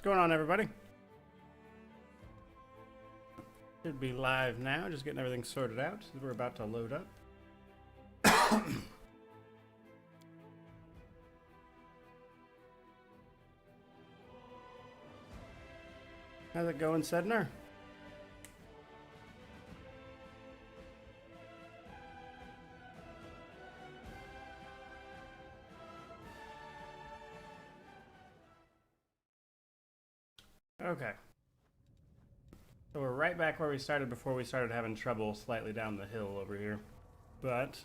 going on, everybody? Should be live now, just getting everything sorted out. We're about to load up. How's it going, Sedner? Okay. So we're right back where we started before we started having trouble slightly down the hill over here. But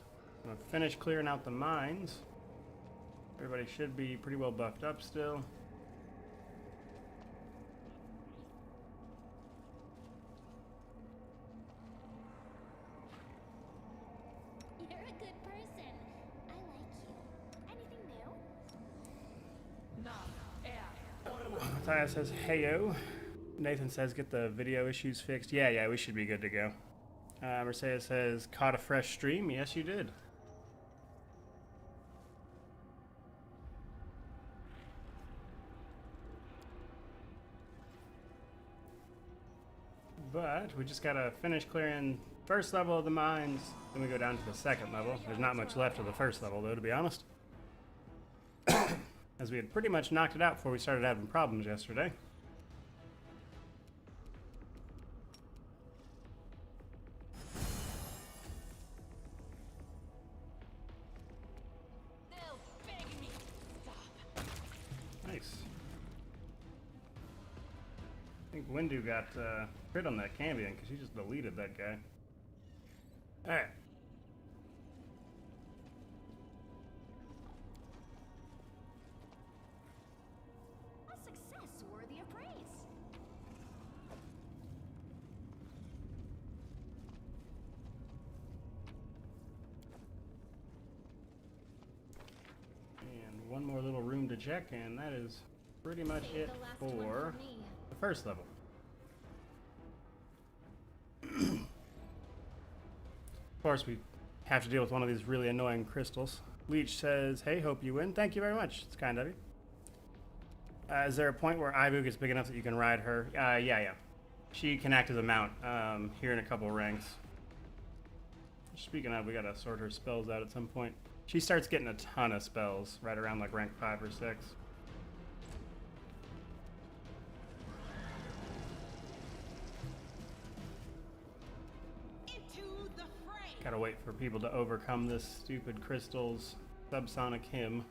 I'm gonna finish clearing out the mines. Everybody should be pretty well buffed up still. You're a good person. I like you. Anything new? No. Matthias says, heyo. Nathan says, get the video issues fixed. Yeah, we should be good to go. Mercedes says, caught a fresh stream. Yes, you did. But we just gotta finish clearing first level of the mines, then we go down to the second level. There's not much left of the first level, though, to be honest. As we had pretty much knocked it out before we started having problems yesterday. Nice. I think Windu got crit on that Cambion because she just deleted that guy. Alright. Worthy of praise. And one more little room to check, and that is pretty much it for the first level. Of course, we have to deal with one of these really annoying crystals. Leech says, hey, hope you win. Thank you very much. It's kind of you. Is there a point where Ivu gets big enough that you can ride her? Yeah. She can act as a mount here in a couple ranks. Speaking of, we gotta sort her spells out at some point. She starts getting a ton of spells right around like rank 5 or 6. Into the fray. Gotta wait for people to overcome this stupid crystal's subsonic hymn.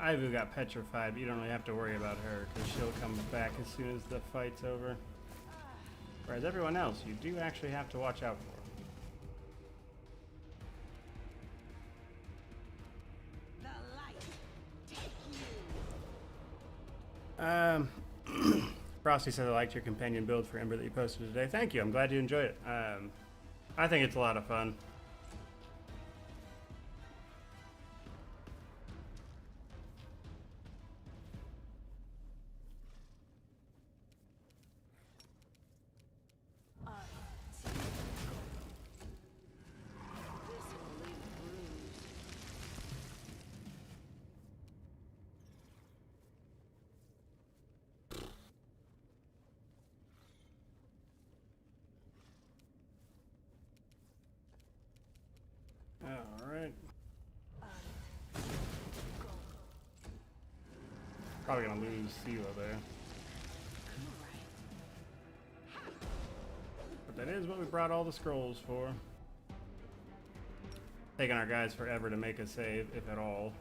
Ivu got petrified, but you don't really have to worry about her because she'll come back as soon as the fight's over. Whereas everyone else, you do actually have to watch out for. Frosty said I liked your companion build for Ember that you posted today. Thank you. I'm glad you enjoyed it. I think it's a lot of fun. Alright. Probably gonna lose Sela there. But that is what we brought all the scrolls for. Taking our guys forever to make a save, if at all.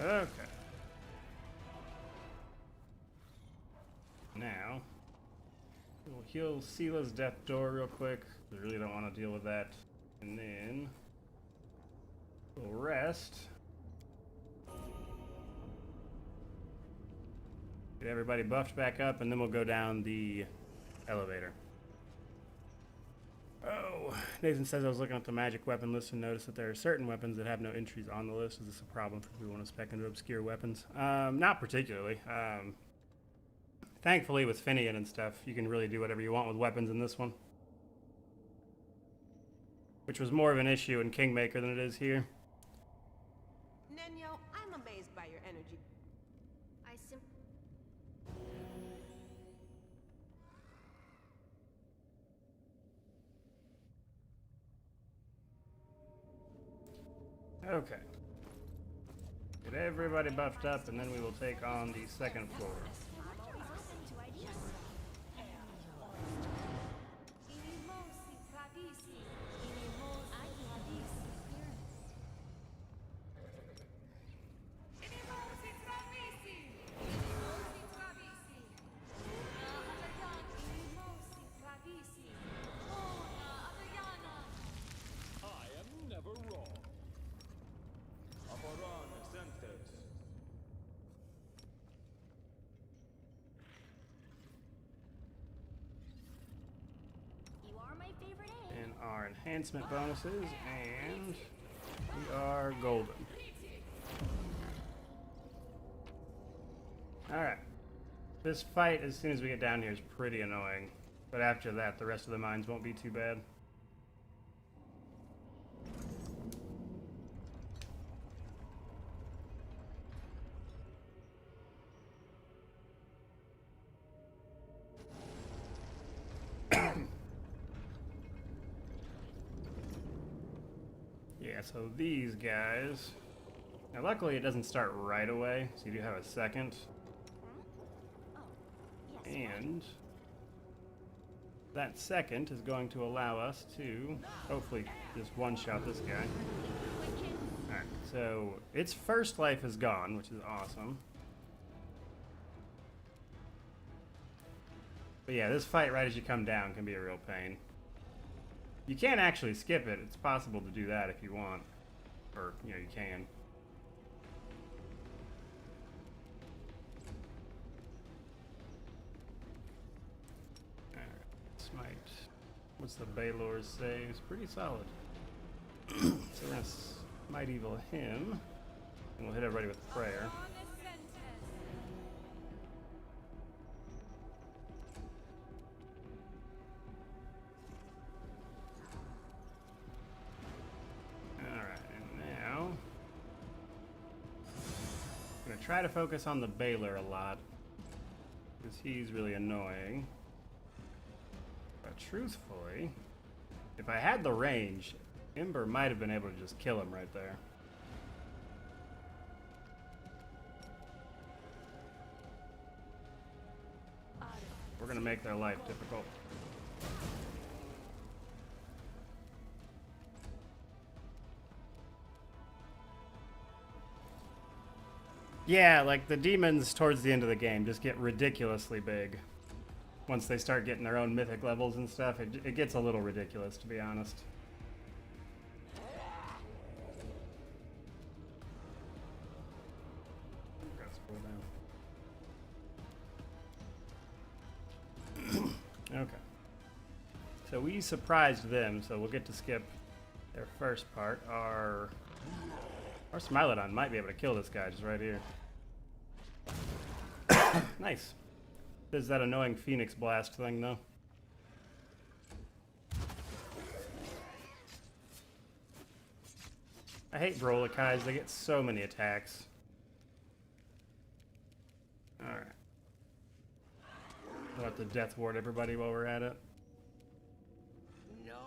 Okay. Now, we'll heal Sila's death door real quick. We really don't want to deal with that. And then we'll rest. Get everybody buffed back up, and then we'll go down the elevator. Oh, Nathan says I was looking at the magic weapon list and noticed that there are certain weapons that have no entries on the list. Is this a problem for people who want to spec into obscure weapons? Not particularly. Thankfully, with Finian and stuff, you can really do whatever you want with weapons in this one. Which was more of an issue in Kingmaker than it is here. Nenyo, I'm amazed by your energy. Okay. Get everybody buffed up, and then we will take on the second floor. Our enhancement bonuses, and we are golden. Alright. This fight, as soon as we get down here, is pretty annoying. But after that, the rest of the mines won't be too bad. So these guys, now luckily it doesn't start right away, so you do have a second. And that second is going to allow us to hopefully just one-shot this guy. Alright, so its first life is gone, which is awesome. But yeah, this fight right as you come down can be a real pain. You can't actually skip it. It's possible to do that if you want. Or, you know, you can. Alright, smite. What's the Baylor's say? It's pretty solid. So we're going to smite evil him. And we'll hit everybody with prayer. Try to focus on the Baylor a lot, because he's really annoying. But truthfully, if I had the range, Ember might have been able to just kill him right there. We're gonna make their life difficult. Yeah, like the demons towards the end of the game just get ridiculously big. Once they start getting their own mythic levels and stuff, it gets a little ridiculous, to be honest. Okay. So we surprised them, so we'll get to skip their first part. Our Smilodon might be able to kill this guy just right here. Nice. There's that annoying Phoenix Blast thing, though. I hate Brolokais. They get so many attacks. Alright. I'll have to Death Ward everybody while we're at it.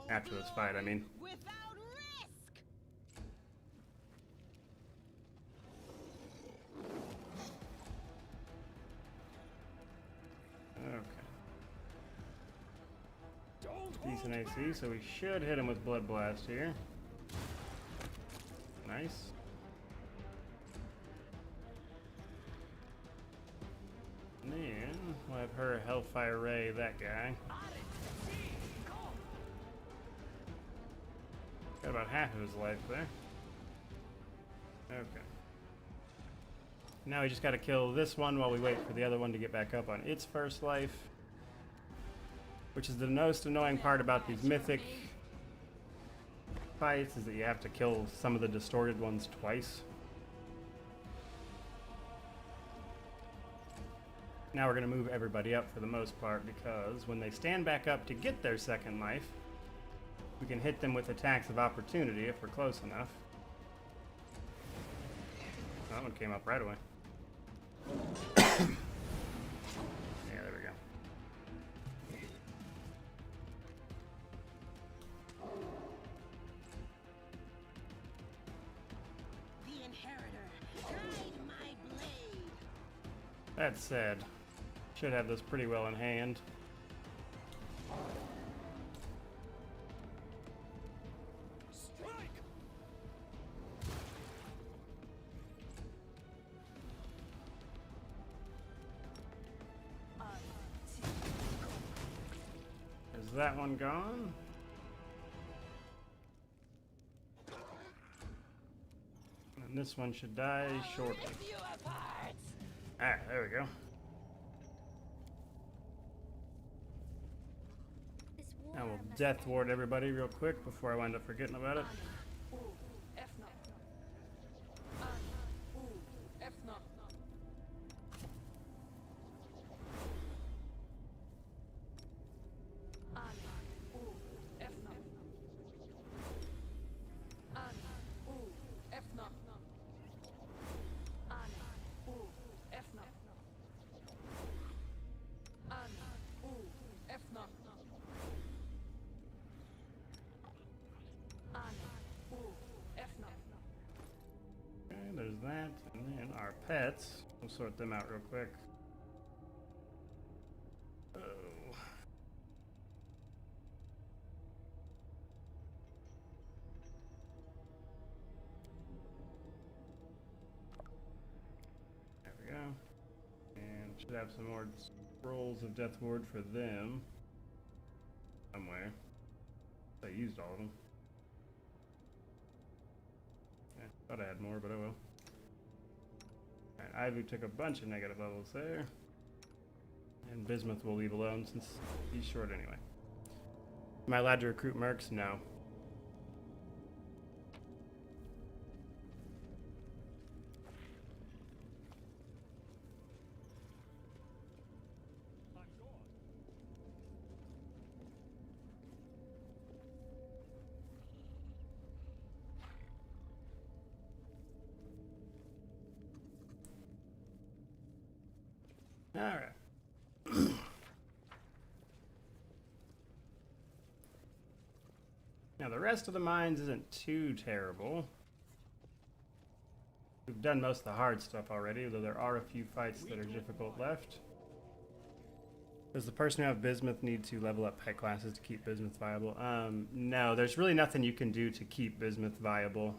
After this fight, I mean. Decent AC, so we should hit him with Blood Blast here. Nice. We'll have her Hellfire Ray that guy. Got about half of his life there. Okay. Now we just gotta kill this one while we wait for the other one to get back up on its first life. Which is the most annoying part about these mythic fights, is that you have to kill some of the distorted ones twice. Now we're going to move everybody up for the most part, because when they stand back up to get their second life, we can hit them with attacks of opportunity if we're close enough. That one came up right away. Yeah, there we go. The Inheritor, guide my blade. That said, should have this pretty well in hand. Is that one gone? And this one should die shortly. Ah, there we go. Now we'll death ward everybody real quick before I wind up forgetting about it. There's that, and then our pets. We'll sort them out real quick. Oh. There we go. And should have some more scrolls of Death Ward for them. Somewhere. I used all of them. Yeah, thought I had more, but oh well. Alright, Ivy took a bunch of negative levels there. And Bismuth we'll leave alone since he's short anyway. Am I allowed to recruit mercs? No. Alright. Now the rest of the mines isn't too terrible. We've done most of the hard stuff already, though there are a few fights that are difficult left. Does the person who have Bismuth need to level up pet classes to keep Bismuth viable? No, there's really nothing you can do to keep Bismuth viable.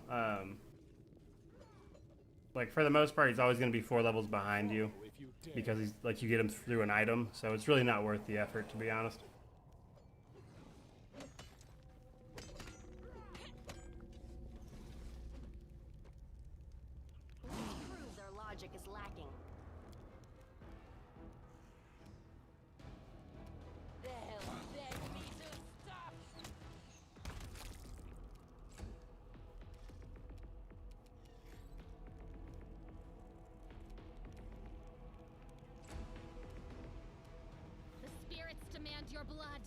Like, for the most part, he's always going to be 4 levels behind you. Because he's, like, you get him through an item, so it's really not worth the effort, to be honest. Prove their logic is lacking. They'll beg me to stop. The spirits demand your blood.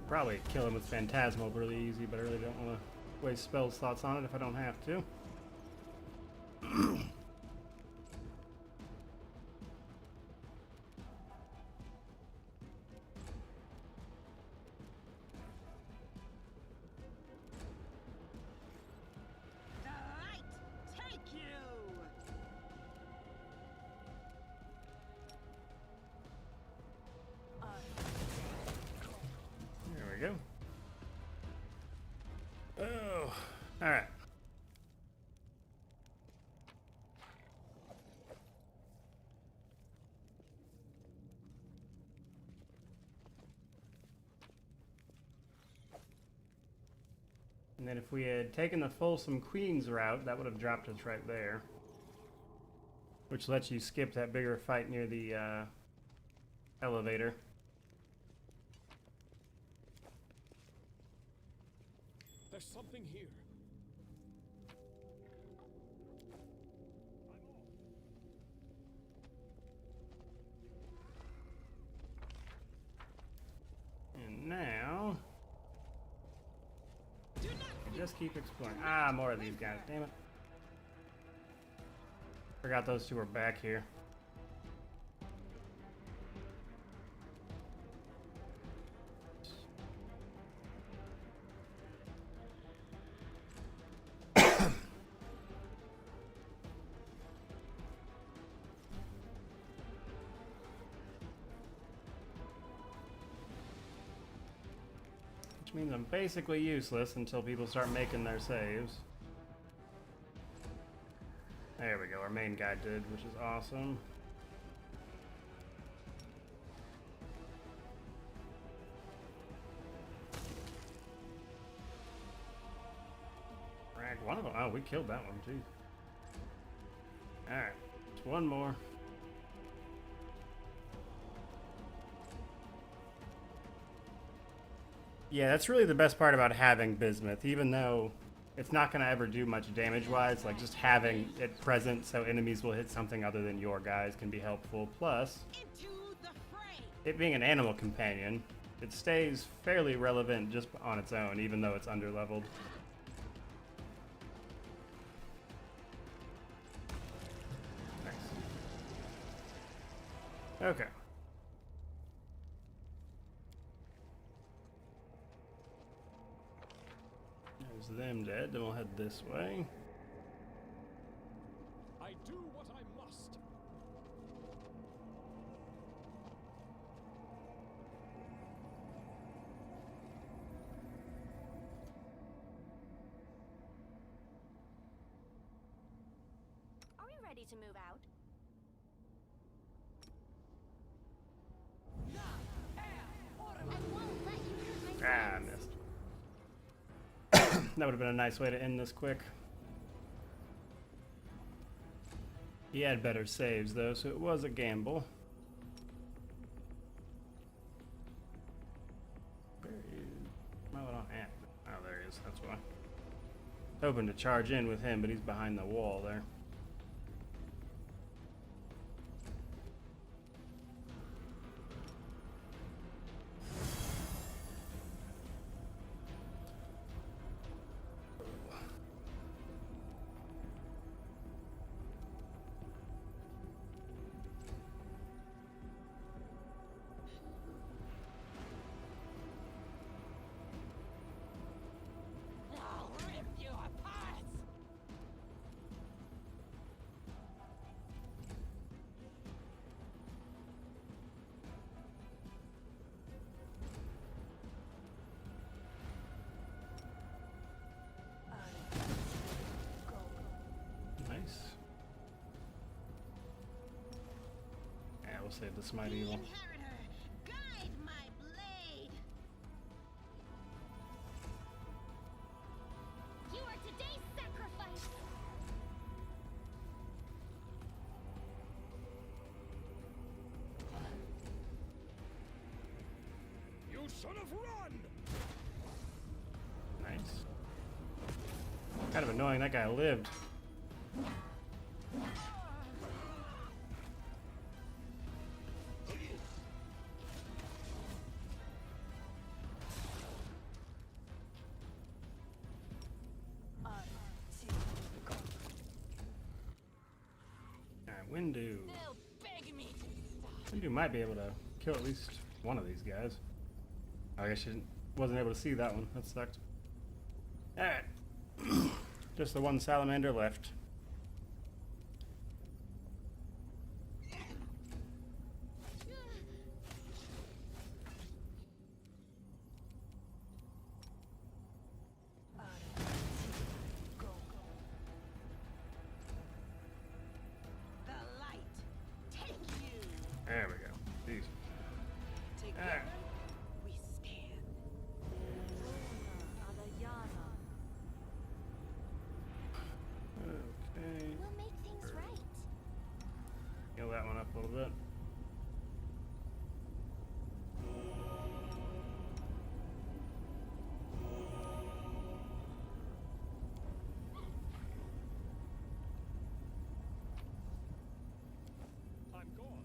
Probably kill him with Phantasmal really easy, but I really don't want to waste spell slots on it if I don't have to. The light take you. go. Oh, all right. And then if we had taken the Folsom Queens route, that would have dropped us right there. Which lets you skip that bigger fight near the elevator. There's something here. And now... just keep exploring. Ah, more of these guys, damn it. Forgot those two were back here. Which means I'm basically useless until people start making their saves. There we go, our main guy did, which is awesome. Frag one of them. Oh, we killed that one too. Alright, just one more. Yeah, that's really the best part about having Bismuth, even though it's not going to ever do much damage-wise. Like, just having it present so enemies will hit something other than your guys can be helpful. Plus, it being an animal companion, it stays fairly relevant just on its own, even though it's underleveled. Nice. Okay. There's them dead, then we'll head this way. I do what I must. Are we ready to move out? I won't let you hurt my Ah, I friends. missed. That would have been a nice way to end this quick. He had better saves though, so it was a gamble. Where is Melon at? Oh, there he is, that's why. Hoping to charge in with him, but he's behind the wall there. I'll rip you apart! Nice. Yeah, we'll save the Smite The Evil. Inheritor, guide my blade! You are today's sacrifice. You should have run! Nice. Kind of annoying that guy lived. Alright, Windu. They'll beg me to stop. Windu might be able to kill at least one of these guys. I guess she wasn't able to see that one. That sucked. Alright. Just the one salamander left. bit. I'm gone.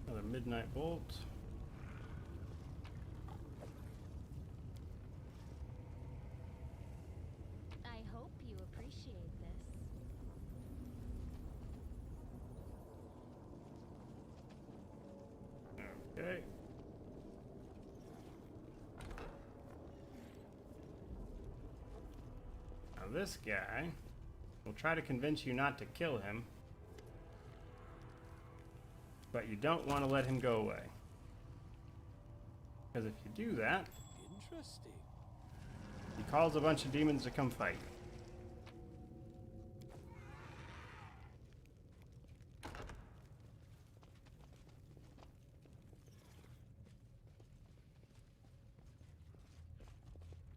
Another midnight bolt. I hope you appreciate this. Okay. Now this guy will try to convince you not to kill him, but you don't want to let him go away. Because if you do that, Interesting. he calls a bunch of demons to come fight.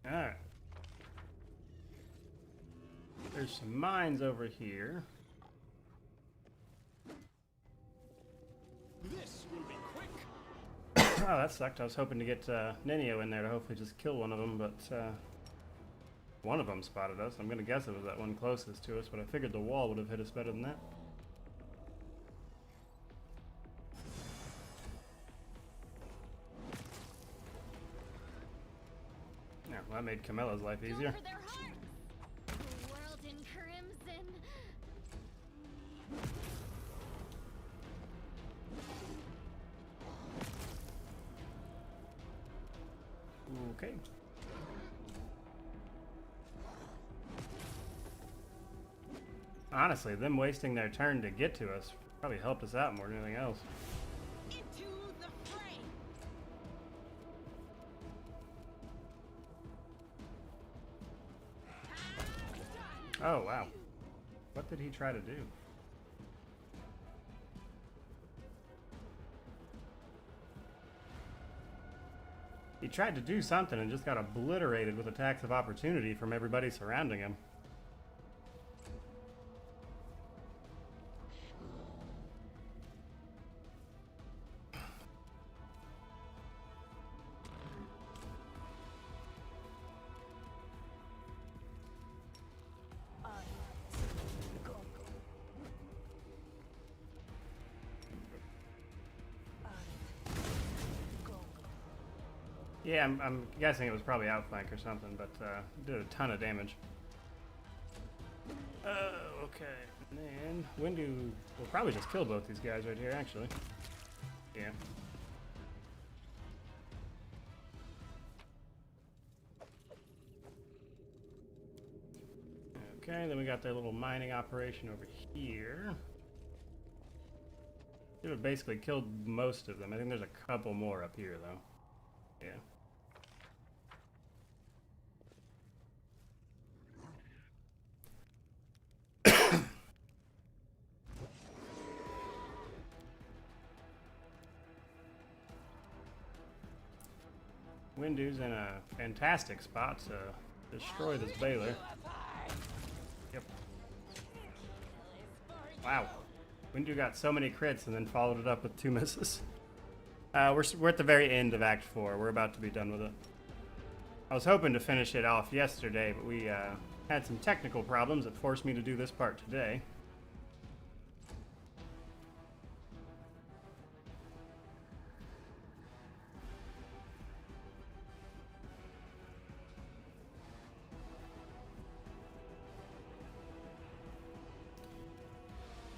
Alright. There's some mines over here. This will be quick. Oh, that sucked. I was hoping to get Nenio in there to hopefully just kill one of them, but one of them spotted us. I'm going to guess it was that one closest to us, but I figured the wall would have hit us better than that. Yeah, well, that made Camilla's life Go easier. for their hearts! The world in crimson. Okay. Honestly, them wasting their turn to get to us probably helped us out more than anything else. Into the fray. Oh, wow. What did he try to do? He tried to do something and just got obliterated with attacks of opportunity from everybody surrounding him. Yeah, I'm guessing it was probably outflank or something, but did a ton of damage. Okay. And then Windu will probably just kill both these guys right here, actually. Yeah. Okay, then we got their little mining operation over here. It would basically killed most of them. I think there's a couple more up here, though. Yeah. Windu's in a fantastic spot to destroy this Baylor. Yep. Wow. Windu got so many crits and then followed it up with 2 misses. We're at the very end of Act 4. We're about to be done with it. I was hoping to finish it off yesterday, but we had some technical problems that forced me to do this part today.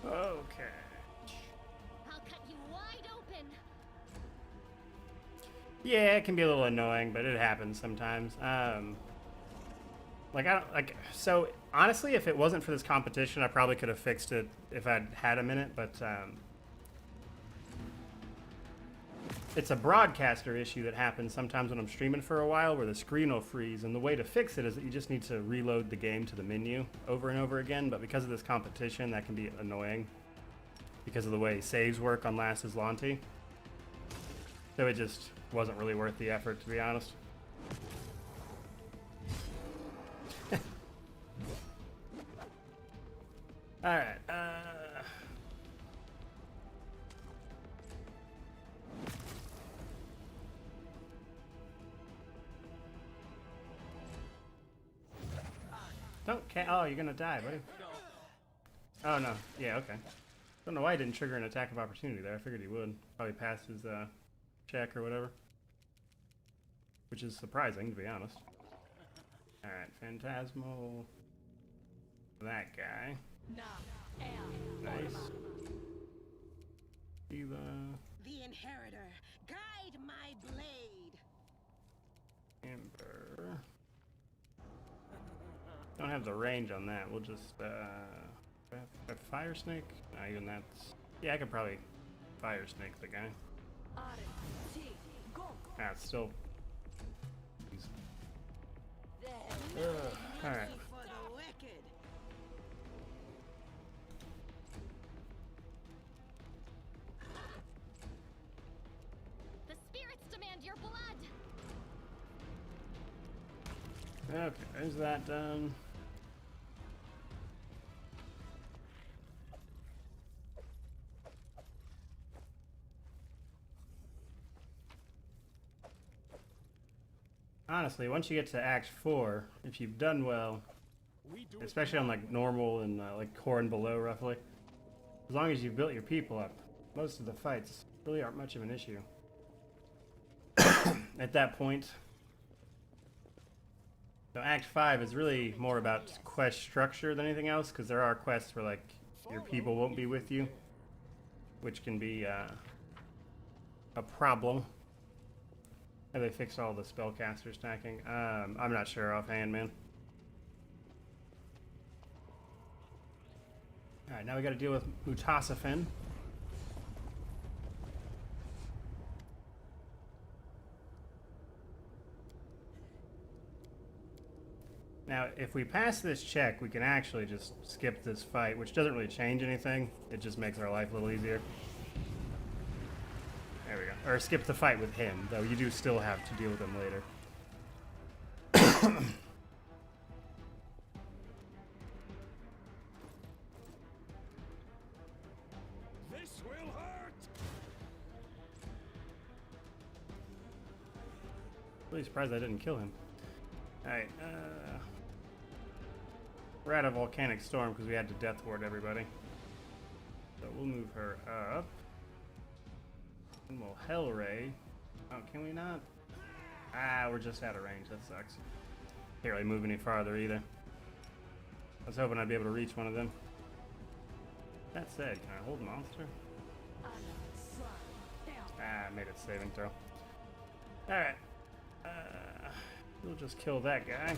Okay. I'll cut you wide open. Yeah, it can be a little annoying, but it happens sometimes. So honestly, if it wasn't for this competition, I probably could have fixed it if I'd had a minute, but it's a broadcaster issue that happens sometimes when I'm streaming for a while where the screen will freeze, and the way to fix it is that you just need to reload the game to the menu over and over again, but because of this competition, that can be annoying because of the way saves work on last Azlanti. So it just wasn't really worth the effort, to be honest. Alright, can't. Oh, you're gonna die, buddy. Oh no. Yeah. Okay. Don't know why he didn't trigger an attack of opportunity there. I figured he would. Probably passed his check or whatever. Which is surprising, to be honest. Alright, Phantasmal. That guy. Nice. Eva. The Inheritor, guide my blade. Amber. Don't have the range on that. We'll just a fire snake? No, even that's. Yeah, I could probably fire snake the guy. Ah, it's still. Alright. For the wicked. The spirits demand your blood. Okay, there's that done. Honestly, once you get to Act 4, if you've done well, especially on like normal and like core and below roughly, as long as you've built your people up, most of the fights really aren't much of an issue. At that point. So Act 5 is really more about quest structure than anything else, because there are quests where like your people won't be with you, which can be a problem. Have they fixed all the spellcaster stacking? I'm not sure offhand, man. Alright, now we gotta deal with Mutasafin. Now, if we pass this check, we can actually just skip this fight, which doesn't really change anything. It just makes our life a little easier. There we go. Or skip the fight with him, though you do still have to deal with him later. This will hurt. Really surprised I didn't kill him. Alright, we're at a volcanic storm because we had to death ward everybody. So we'll move her up. And we'll Hell Ray. Oh, can we not? Ah, we're just out of range. That sucks. Can't really move any farther either. I was hoping I'd be able to reach one of them. That said, can I hold monster? Ah, I made it saving throw. Alright. We'll just kill that guy.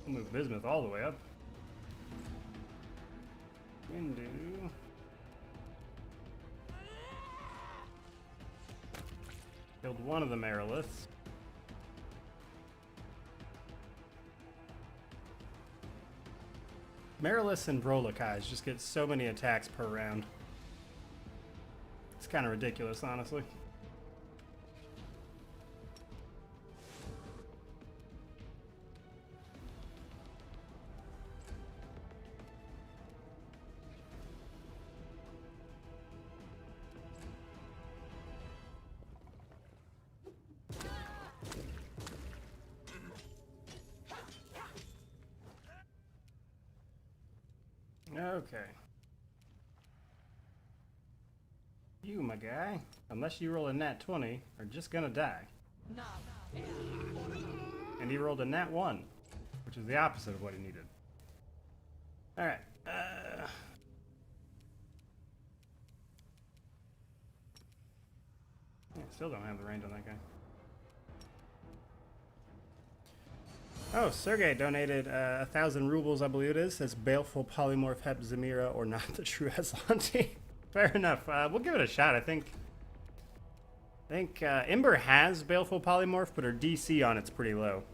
We'll move Bismuth all the way up. Windu. Killed one of the Mariliths. Mariliths and Vrolakais just get so many attacks per round. It's kind of ridiculous, honestly. Okay. You, my guy, unless you roll a nat 20, are just gonna die. And he rolled a nat 1, which is the opposite of what he needed. Alright, yeah, still don't have the range on that guy. Oh, Sergey donated 1,000 rubles, I believe it is. Says Baleful Polymorph Hep Zamira or not the true Azlanti. Fair enough. We'll give it a shot. I think Ember has Baleful Polymorph, but her DC on it's pretty low.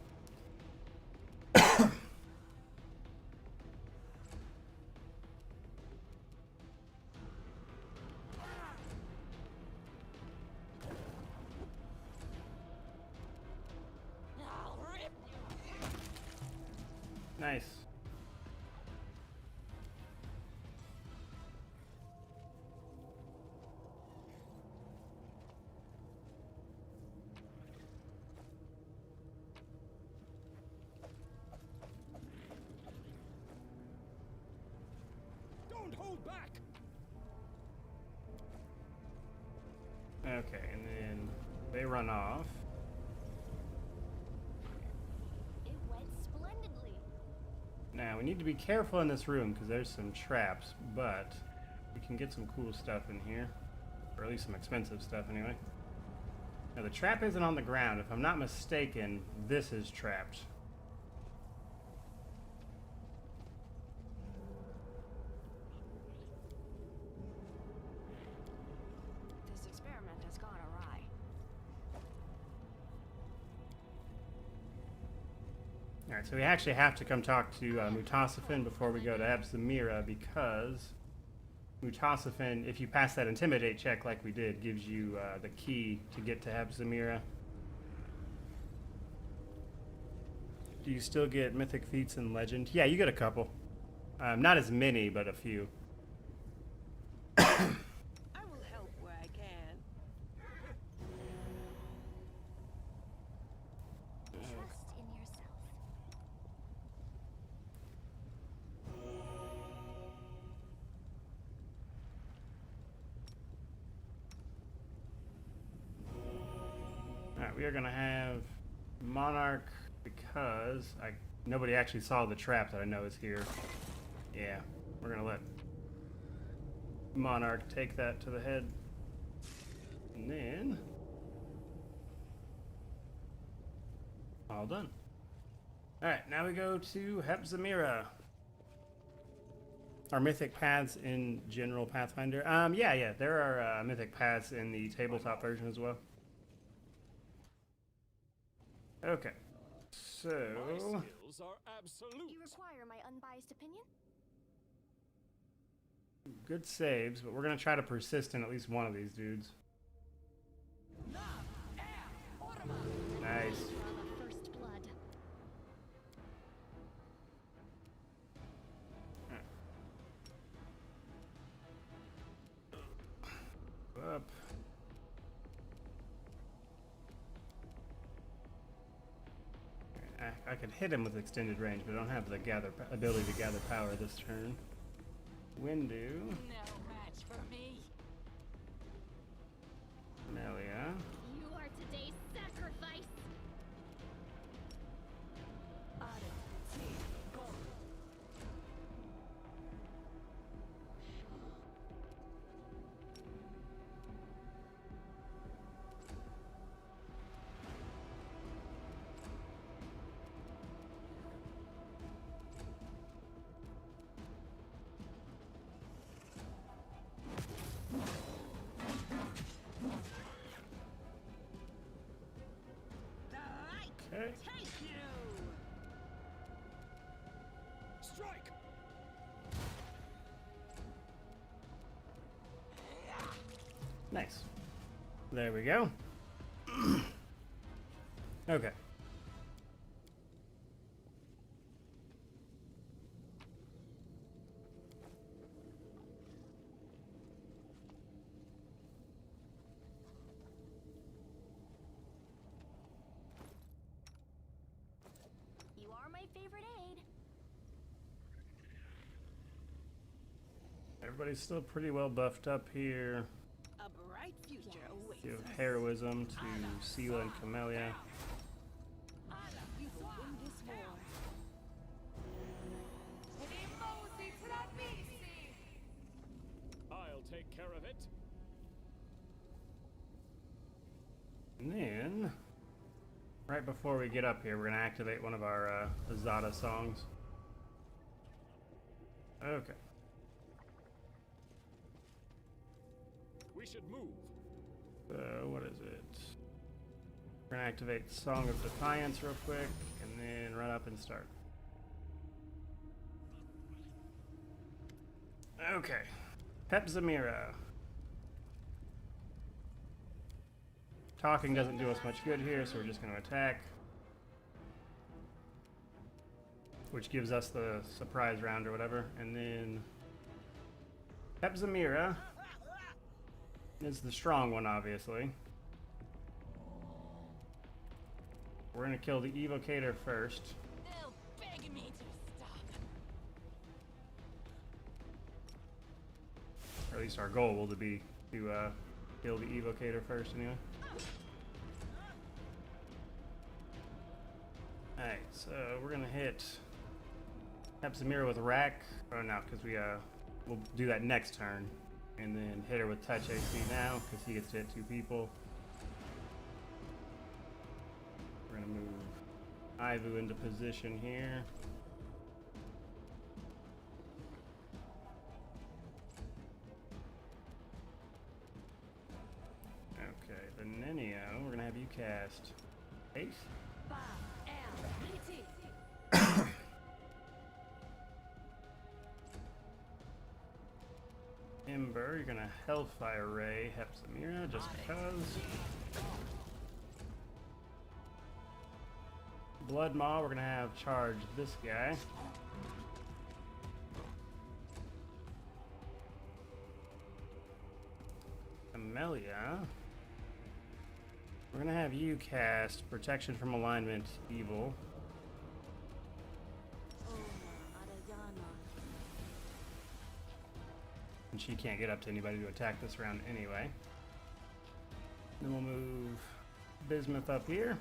Nice. back! Okay, and then they run off. It went splendidly. Now, we need to be careful in this room because there's some traps, but we can get some cool stuff in here. Or at least some expensive stuff, anyway. Now, the trap isn't on the ground. If I'm not mistaken, this is trapped. This experiment has gone awry. Alright, so we actually have to come talk to Mutasafin before we go to Absamira because Mutasafin, if you pass that intimidate check like we did, gives you the key to get to Absamira. Do you still get mythic feats and legend? Yeah, you get a couple. Not as many, but a few. I will help where I can. Trust in yourself. Alright, we are going to have Monarch because nobody actually saw the trap that I know is here. Yeah, we're going to let Monarch take that to the head. And then... all done. Alright, now we go to Hepzamira. Are mythic paths in general Pathfinder? Yeah, there are mythic paths in the tabletop version as well. Okay, so... My skills are absolute. You require my unbiased opinion? good saves, but we're going to try to persist in at least one of these dudes. Nice. First blood. Up. I could hit him with extended range, but I don't have the ability to gather power this turn. Windu. No match for me. Melia. You are today's sacrifice. Okay. Take you! Strike! Nice. There we go. Okay. You are my favorite aide. Everybody's still pretty well buffed up here. A bright future awaits. You have heroism to Sela and Camellia. You will win this war. I'll take care of it. And then, right before we get up here, we're going to activate one of our Azada songs. Okay. We should move. So, what is it? We're going to activate Song of Defiance real quick, and then run up and start. Okay. Hepzamira. Talking doesn't do us much good here, so we're just going to attack. Which gives us the surprise round or whatever. And then Hepzamira is the strong one, obviously. We're going to kill the Evocator first. They'll beg me to stop. least our goal will be to kill the evocator first anyway. Alright, so we're gonna hit Hepzibah with Rack. Oh no, because we'll do that next turn. And then hit her with touch AC now, because he gets to hit 2 people. We're gonna move Ivu into position here. Okay, the Nenio, we're gonna have you cast Haste. Ember, you're gonna Hellfire Ray Hepzibah just because. Blood Maw, we're gonna have charge this guy. Amelia, we're gonna have you cast Protection from Alignment Evil. And she can't get up to anybody to attack this round anyway. Then we'll move Bismuth up here.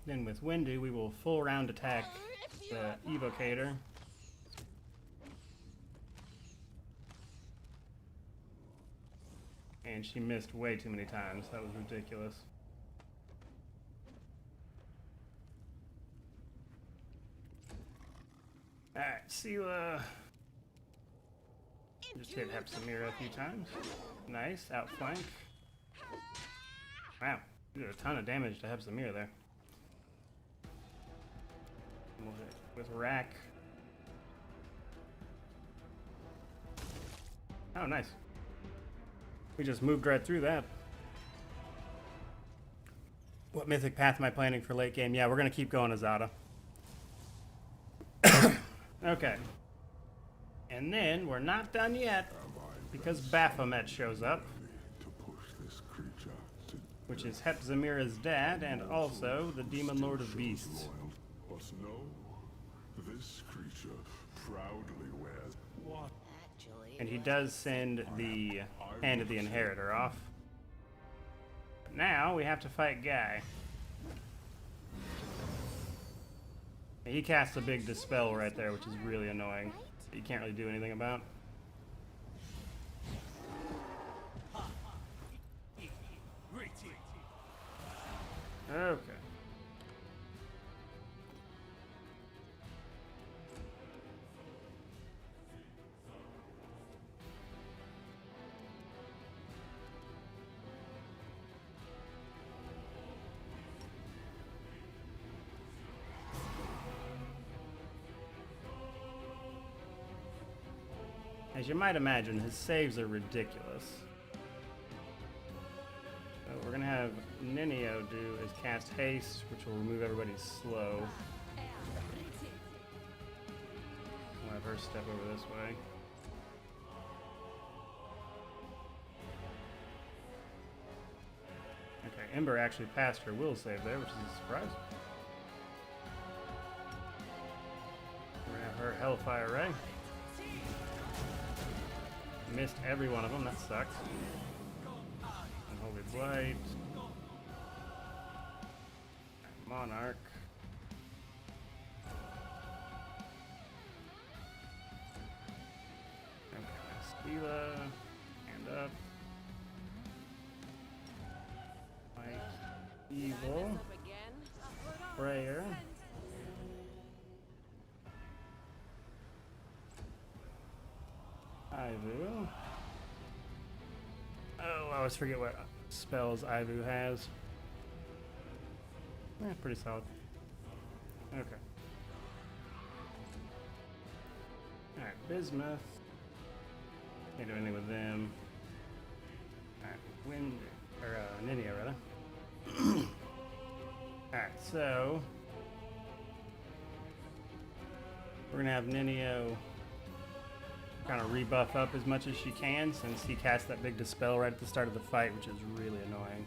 Then with Windu, we will full round attack the evocator. And she missed way too many times. That was ridiculous. Alright, Sela. Just hit Hepzibah a few times. Nice, outflank. Wow, you did a ton of damage to Hepzibah there. We'll hit with Rack. Oh, nice. We just moved right through that. What mythic path am I planning for late game? Yeah, we're going to keep going Azada. Okay. And then we're not done yet because Baphomet shows up, which is Hepzibah's dad and also the Demon Lord of Beasts. This creature proudly wears what? And he does send the Hand of the Inheritor off. But now we have to fight Guy. He casts a big Dispel right there, which is really annoying. You can't really do anything about. Okay. As you might imagine, his saves are ridiculous. So what we're gonna have Nenio do is cast Haste, which will remove everybody's slow. We'll have her step over this way. Okay, Ember actually passed her will save there, which is a surprise. We're gonna have her Hellfire Ray. Missed every one of them, that sucks. Unholy Blight. Monarch. Okay, Stila. Hand up. Fight Evil. Prayer. Ivu. Oh, I always forget what spells Ivu has. Yeah, pretty solid. Okay. Alright, Bismuth. Can't do anything with them. Alright, Nenio rather. Alright, so we're gonna have Nenio kind of rebuff up as much as she can since he cast that big Dispel right at the start of the fight, which is really annoying.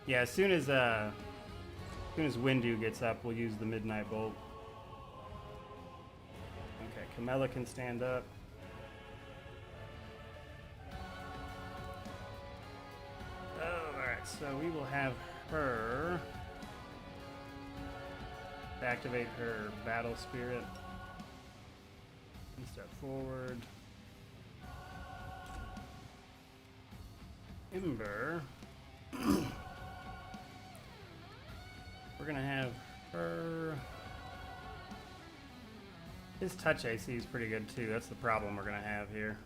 Yeah, as soon as Windu gets up, we'll use the Midnight Bolt. Okay, Camilla can stand up. so we will have her activate her battle spirit. And step forward. Ember. We're gonna have her. His touch AC is pretty good too. That's the problem we're gonna have here.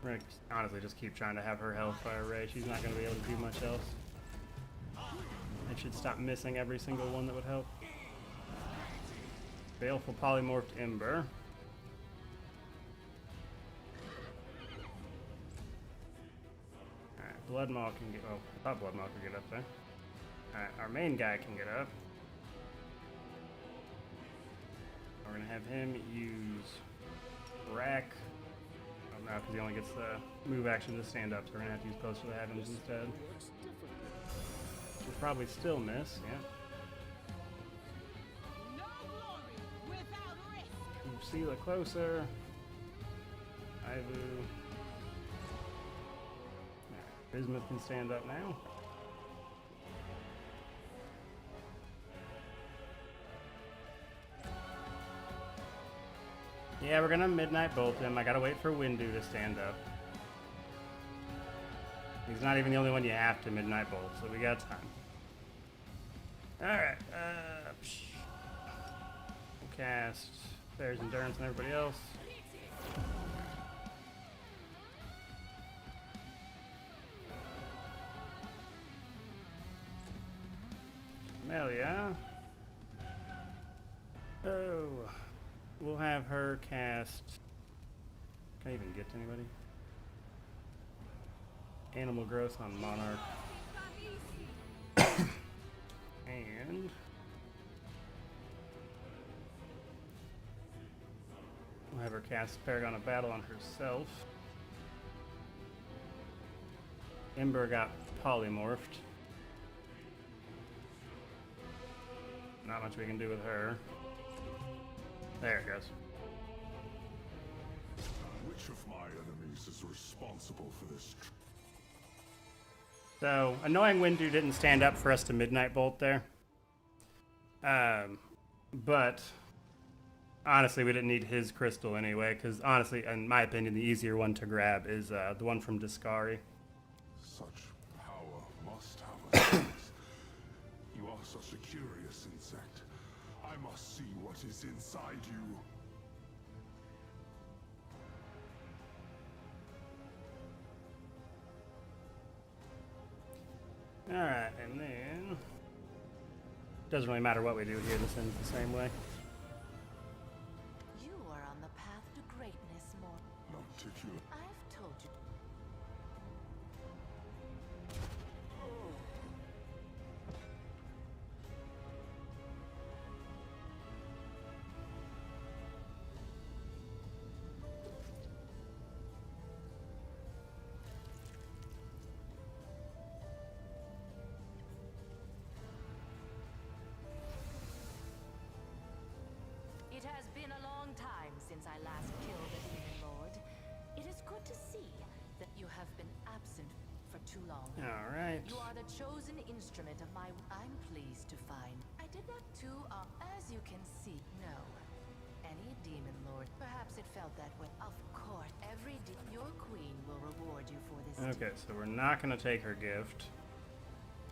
We're gonna honestly just keep trying to have her Hellfire Ray. She's not gonna be able to do much else. I should stop missing every single one that would help. Baleful Polymorphed Ember. Alright, Blood Maw can get. Oh, I thought Blood Maw could get up there. Alright, our main guy can get up. We're gonna have him use Rack. Oh no, because he only gets the move action to stand up, so we're gonna have to use Post to the Heavens instead. We'll probably still miss, yeah. No glory without risk. Sela closer. Ivu. Bismuth can stand up now. Yeah, we're gonna Midnight Bolt him. I gotta wait for Windu to stand up. He's not even the only one you have to Midnight Bolt, so we got time. Alright, we'll cast Bear's Endurance and everybody else. Amelia. Oh. We'll have her cast. Can I even get to anybody? Animal Growth on Monarch. And we'll have her cast Paragon of Battle on herself. Ember got polymorphed. Not much we can do with her. There it goes. Which of my enemies is responsible for this? So, annoying Windu didn't stand up for us to Midnight Bolt there. But honestly, we didn't need his crystal anyway, because honestly, in my opinion, the easier one to grab is the one from Discari. Such power must have a source. You are such a curious insect. I must see what is inside you. Alright, and then doesn't really matter what we do here, this ends the same way. You are on the path to greatness, more. Not particular. I've told you. It has been a long time since I last killed a human lord. It is good to see that you have been absent for too long. Alright. You are the chosen instrument of my... I'm pleased to find... I did not too... as you can see, no. Any demon lord. Perhaps it felt that way. Of course, your queen will reward you for this. Okay, so we're not going to take her gift.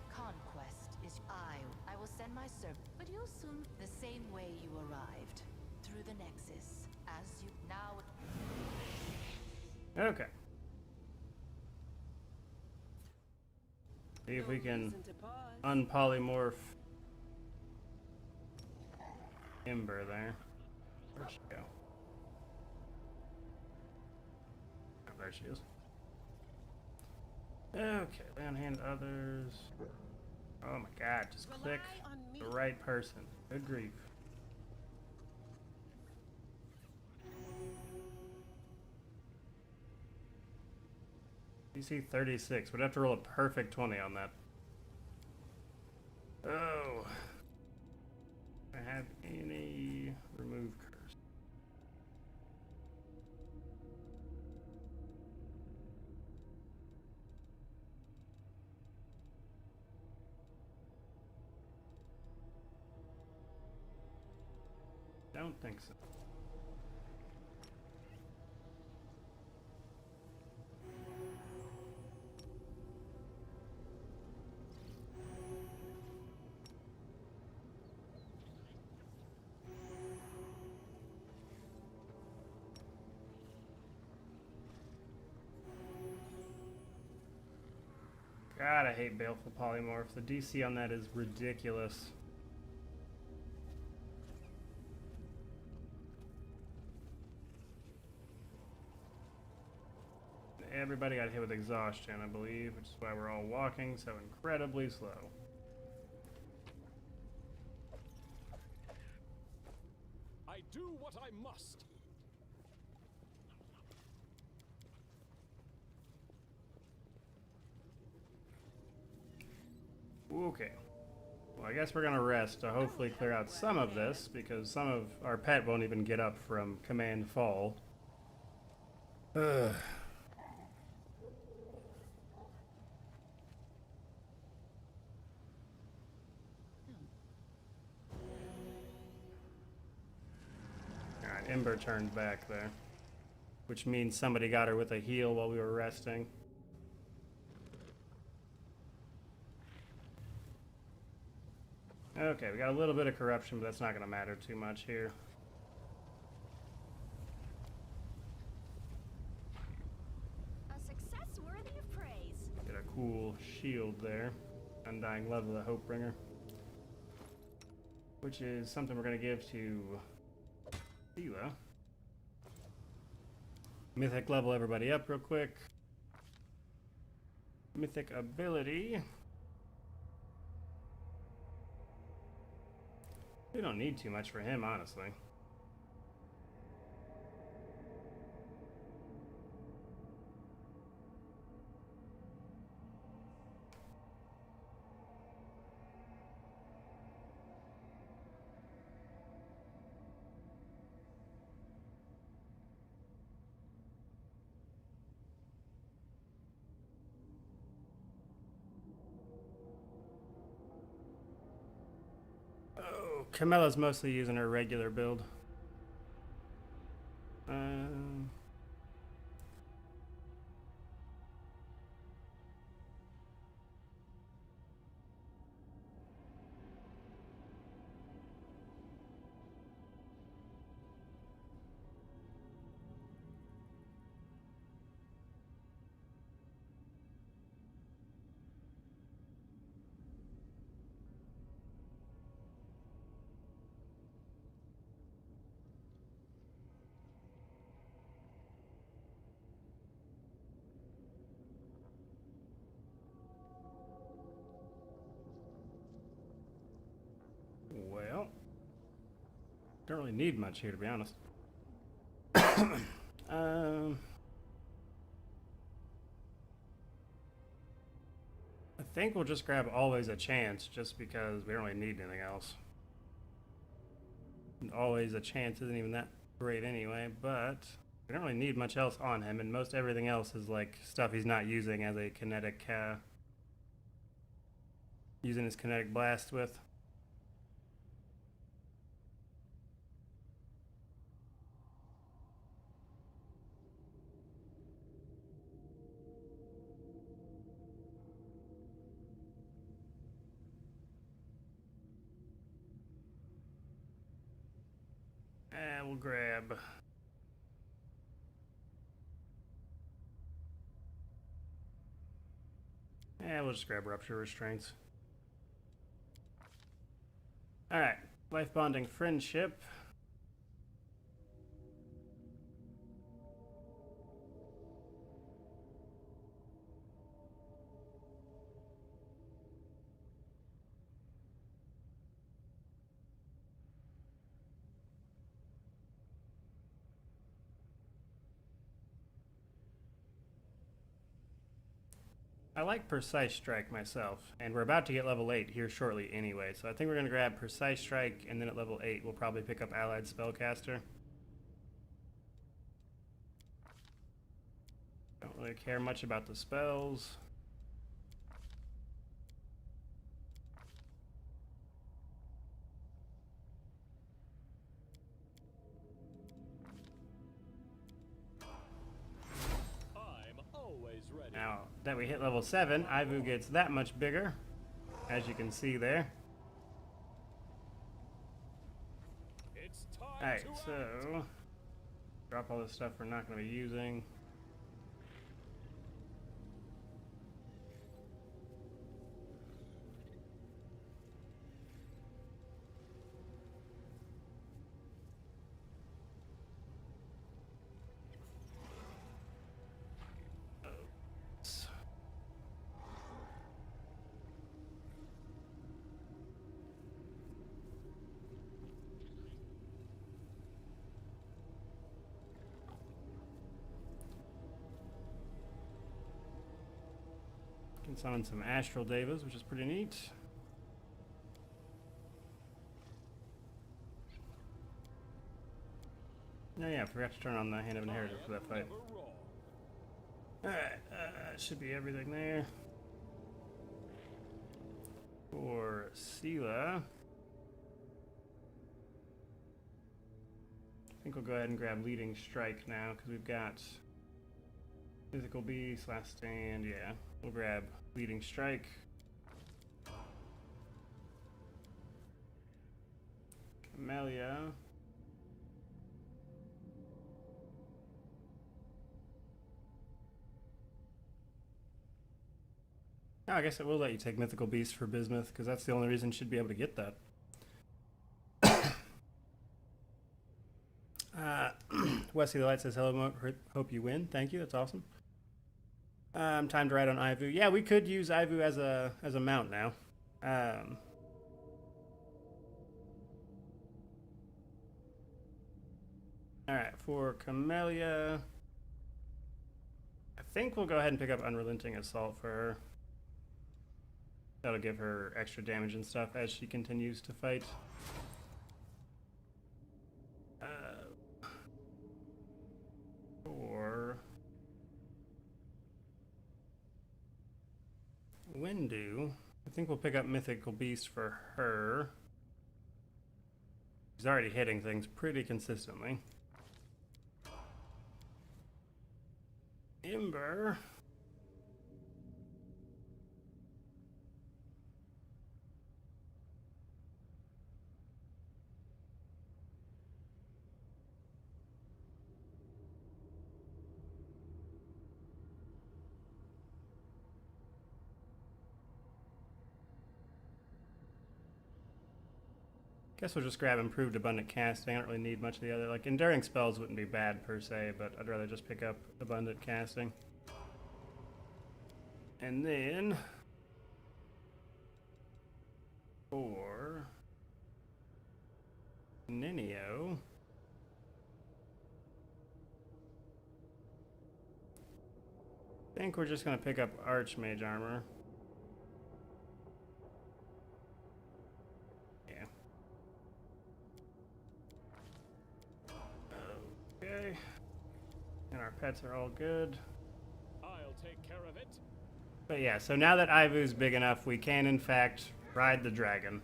Conquest is... I will send my servant, but you'll soon... The same way you arrived. Through the Nexus. As you... Now... Okay. See if we can Reason to pause. unpolymorph Ember there. Where'd she go? Oh, there she is. Okay, land hand others. Oh my god, just click Rely on me. the right person. Good grief. DC 36. Would have to roll a perfect 20 on that. Oh. Do I have any remove curse? don't think so. God, I hate Baleful Polymorph. The DC on that is ridiculous. Everybody got hit with exhaustion, I believe, which is why we're all walking so incredibly slow. I do what I must. Okay. Well, I guess we're gonna rest to hopefully clear out some of this, because some of our pet won't even get up from command fall. Ugh. Alright, Ember turned back there, which means somebody got her with a heal while we were resting. Okay, we got a little bit of corruption, but that's not going to matter too much here. A success worthy of praise. Get a cool shield there. Undying Love of the Hopebringer. Which is something we're going to give to Sela. Mythic level everybody up real quick. Mythic ability. We don't need too much for him, honestly. Camilla's mostly using her regular build. Well, don't really need much here, to be honest. I think we'll just grab Always a Chance, just because we don't really need anything else. And Always a Chance isn't even that great anyway, but we don't really need much else on him, and most everything else is like stuff he's not using as a kinetic, using his kinetic blast with. We'll grab we'll just grab Rupture Restraints. Alright, Life Bonding Friendship. I like Precise Strike myself, and we're about to get level 8 here shortly anyway, so I think we're going to grab Precise Strike, and then at level 8 we'll probably pick up Allied Spellcaster. Don't really care much about the spells. that we hit level 7, Ivu gets that much bigger, as you can see there. It's time Alright, to act. so drop all this stuff we're not going to be using. Can summon some Astral Devas, which is pretty neat. Oh yeah, I forgot to turn on the Hand of Inheritor for that fight. Never wrong. Alright, should be everything there. For Sela, I think we'll go ahead and grab Leading Strike now, because we've got Physical Beast, Last Stand, yeah. We'll grab Leading Strike. Camellia. Oh, I guess it will let you take Mythical Beast for Bismuth, because that's the only reason you should be able to get that. Wesley the Light says, hello, Mo, hope you win. Thank you, that's awesome. Time to ride on Ivu. Yeah, we could use Ivu as a mount now. Alright, for Camellia, I think we'll go ahead and pick up Unrelenting Assault for her. That'll give her extra damage and stuff as she continues to fight. For Windu, I think we'll pick up Mythical Beast for her. She's already hitting things pretty consistently. Ember. Guess we'll just grab Improved Abundant Casting. I don't really need much of the other. Like, Enduring Spells wouldn't be bad per se, but I'd rather just pick up Abundant Casting. And then for Ninio, I think we're just going to pick up Archmage Armor. Okay. And our pets are all good. I'll take care of it. But yeah, so now that Ivu's big enough, we can in fact ride the dragon.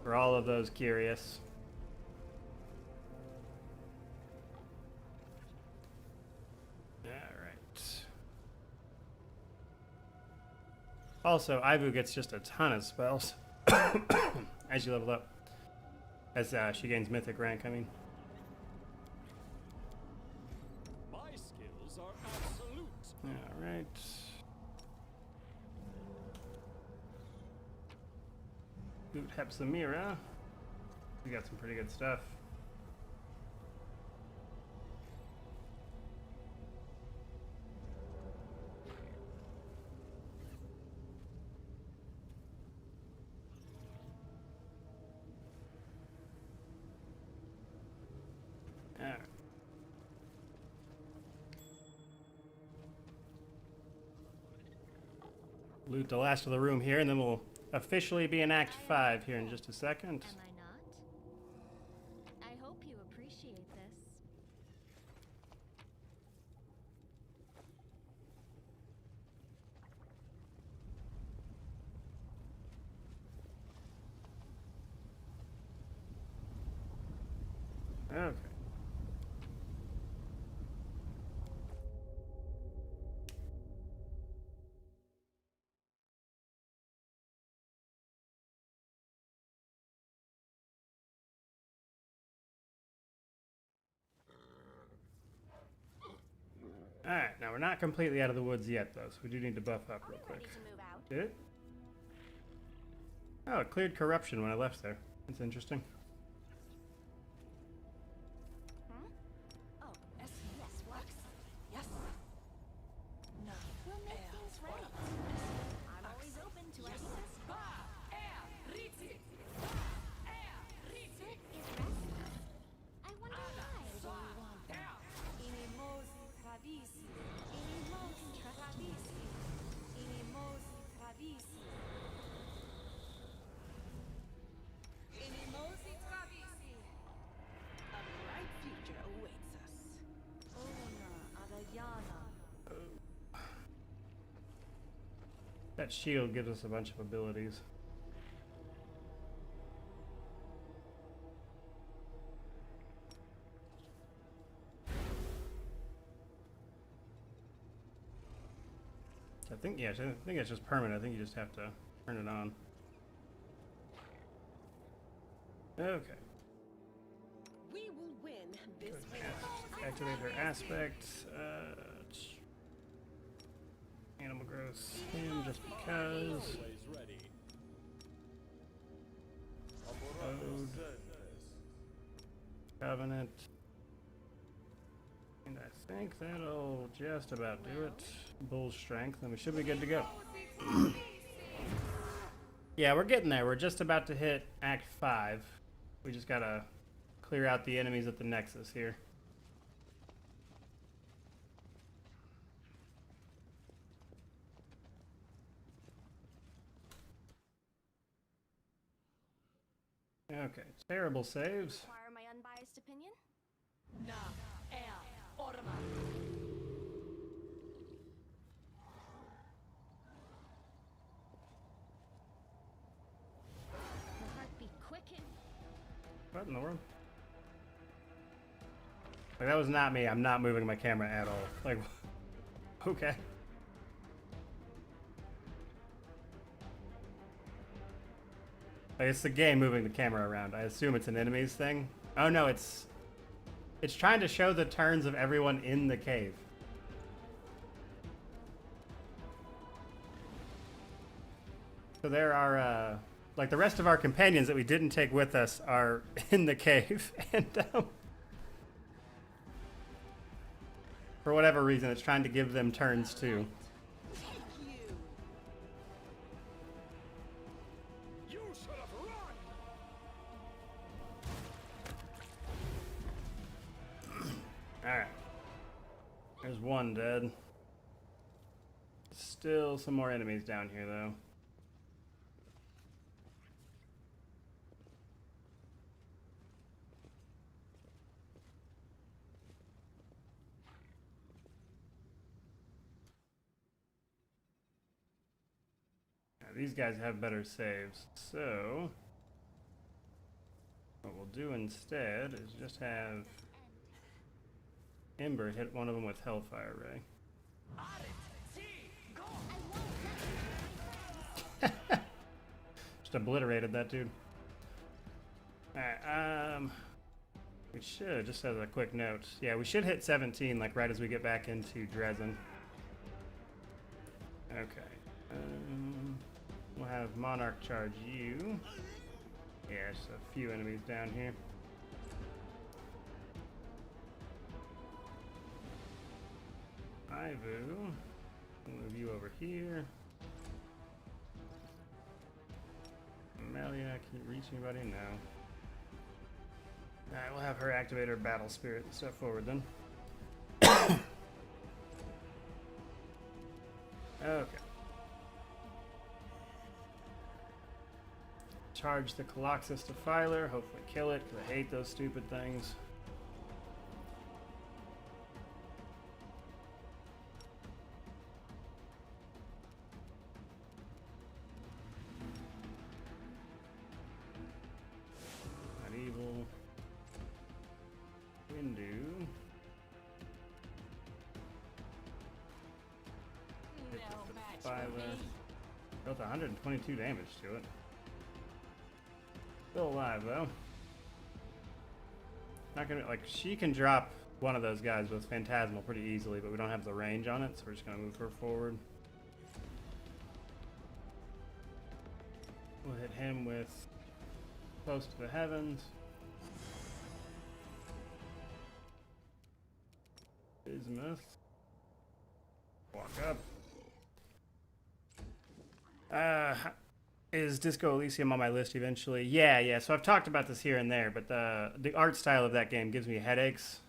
For all of those curious. Alright. Also, Ivu gets just a ton of spells as you level up. As she gains mythic rank, I mean. Alright. Loot Hepsamira. We got some pretty good stuff. Alright. Loot the last of the room here, and then we'll officially be in Act 5 here in just a second. Am I not? I hope you appreciate this. Okay. Alright, now we're not completely out of the woods yet, though, so we do need to buff up real Ready quick. to move out. Did it? Oh, it cleared corruption when I left there. That's interesting. Oh, yes, what? Yes. No. We'll make things right. I'm always open to ideas. Sit is restless. I wonder why. Do you want that? Inimosi travisi. Inimosi Travisi. Inimosi travisi. Inimosi travisi. A bright future awaits us. Ona Adayana. That shield gives us a bunch of abilities. I think, yeah, I think it's just permanent. I think you just have to turn it on. Okay. We will win this war. Activate her aspect. Animal growth skin just because. Always ready. Code. Covenant. And I think that'll just about do it. Bull strength, and we should be good to go. Yeah, we're getting there. We're just about to hit Act 5. We just gotta clear out the enemies at the Nexus here. Okay, terrible saves. Require my unbiased opinion? Na el orma. The heartbeat quicken. What in the world? Like, that was not me. I'm not moving my camera at all. Like, okay. Like, it's the game moving the camera around. I assume it's an enemies thing. Oh no, it's trying to show the turns of everyone in the cave. So there are, like, the rest of our companions that we didn't take with us are in the cave, and for whatever reason, it's trying to give them turns too. Take you. You should have run. Alright. There's one dead. Still some more enemies down here, though. Now, these guys have better saves, so what we'll do instead is just have Ember hit one of them with Hellfire Ray. Just obliterated that dude. Alright, we should, just as a quick note, yeah, we should hit 17, like, right as we get back into Dresden. Okay. We'll have Monarch charge you. Yeah, just a few enemies down here. Ivu, we'll move you over here. Amelia, can you reach anybody? No. Alright, we'll have her activate her battle spirit and step forward then. Okay. Charge the Coloxus Defiler, hopefully kill it, because I hate those stupid things. Not evil. Windu. Hit the Defiler. Dealt 122 damage to it. Still alive though. Not gonna, like, she can drop one of those guys with Phantasmal pretty easily, but we don't have the range on it, so we're just going to move her forward. We'll hit him with Close to the Heavens. Bismuth. Walk up. Is Disco Elysium on my list eventually? Yeah. So I've talked about this here and there, but the art style of that game gives me headaches.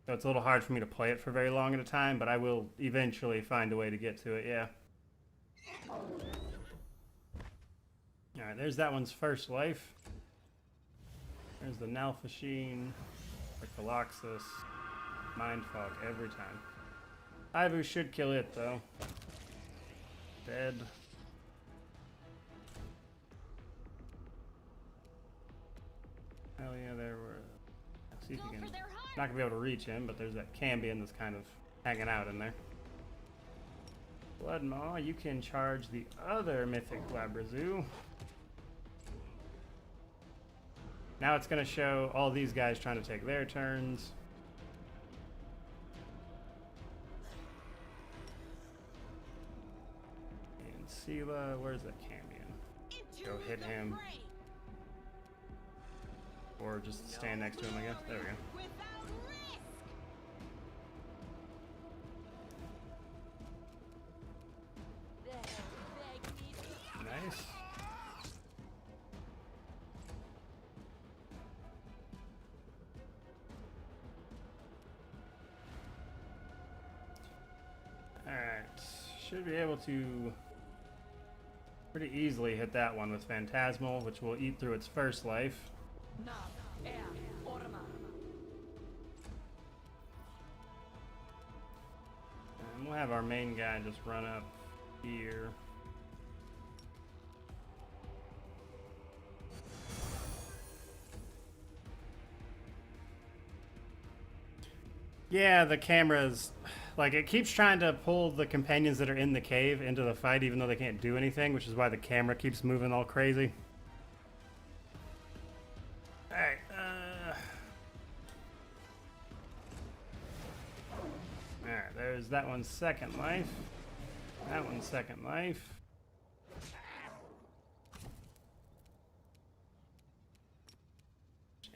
So it's a little hard for me to play it for very long at a time, but I will eventually find a way to get to it, yeah. Alright, there's that one's first life. There's the Nalfasheen, the Coloxus, Mindfog every time. Ivu should kill it, though. Dead. Hell yeah, there were. Let's see if you can. Not gonna be able to reach him, but there's that Cambion that's kind of hanging out in there. Bloodmaw, you can charge the other Mythic Labrazoo. Now it's gonna show all these guys trying to take their turns. And Sela, where's that Cambion? Go hit him. Or just stand next to him, I guess. There we go. Nice. Alright. Should be able to pretty easily hit that one with Phantasmal, which will eat through its first life. And we'll have our main guy just run up here. Yeah, the camera's like it keeps trying to pull the companions that are in the cave into the fight even though they can't do anything, which is why the camera keeps moving all crazy. Alright, Alright, there's that one's second life. That one's second life.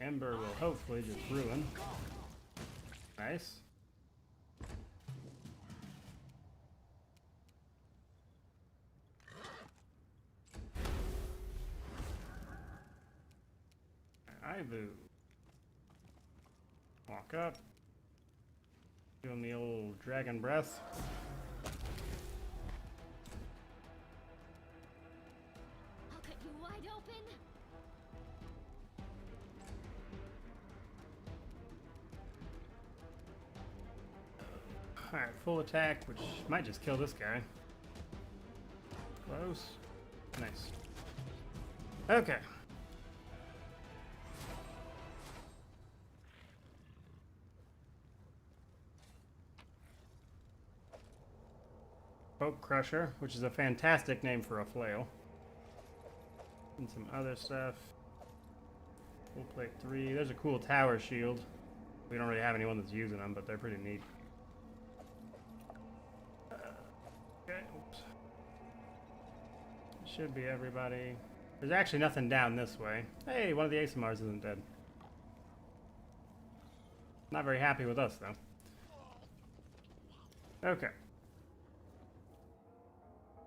Ember will hopefully just ruin. Nice. Ivu. Walk up. Give him the old dragon breath. I'll cut you wide open. Alright, full attack, which might just kill this guy. Close. Nice. Okay. Folk Crusher, which is a fantastic name for a flail. And some other stuff. Full plate 3. There's a cool tower shield. We don't really have anyone that's using them, but they're pretty neat. Okay, oops. Should be everybody. There's actually nothing down this way. Hey, one of the Asamars isn't dead. Not very happy with us, though. Okay.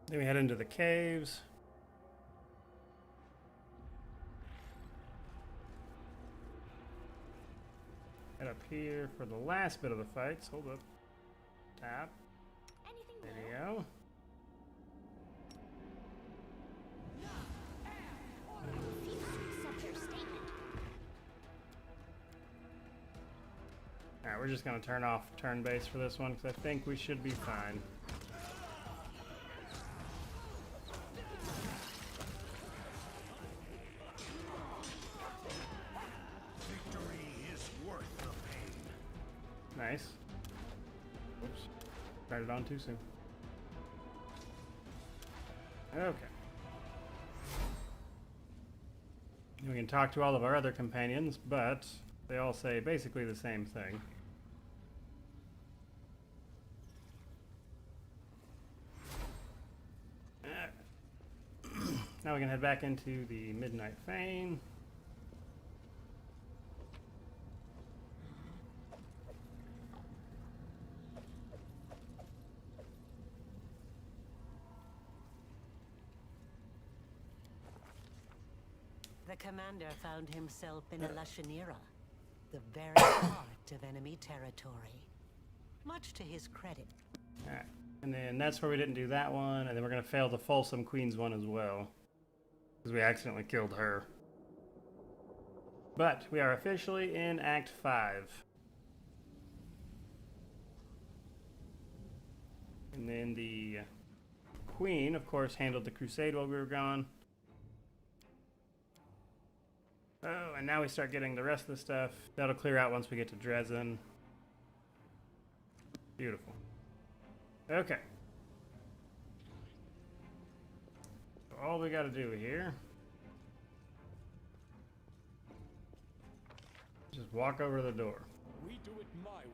Then we head into the caves. Head up here for the last bit of the fights. Hold up. Tap. Video. Alright, we're just going to turn off turn base for this one because I think we should be fine. Nice. Oops. Started on too soon. Okay. We can talk to all of our other companions, but they all say basically the same thing. now we can head back into the Midnight Fane. The commander found himself in a Lashanira, the very heart of enemy territory. Much to his credit. Alright, and then that's where we didn't do that one, and then we're going to fail the Folsom Queens one as well. Because we accidentally killed her. But we are officially in Act 5. And then the Queen, of course, handled the crusade while we were gone. Oh, and now we start getting the rest of the stuff. That'll clear out once we get to Dresden. Beautiful. Okay. So all we got to do here is just walk over to the door. We do it my way.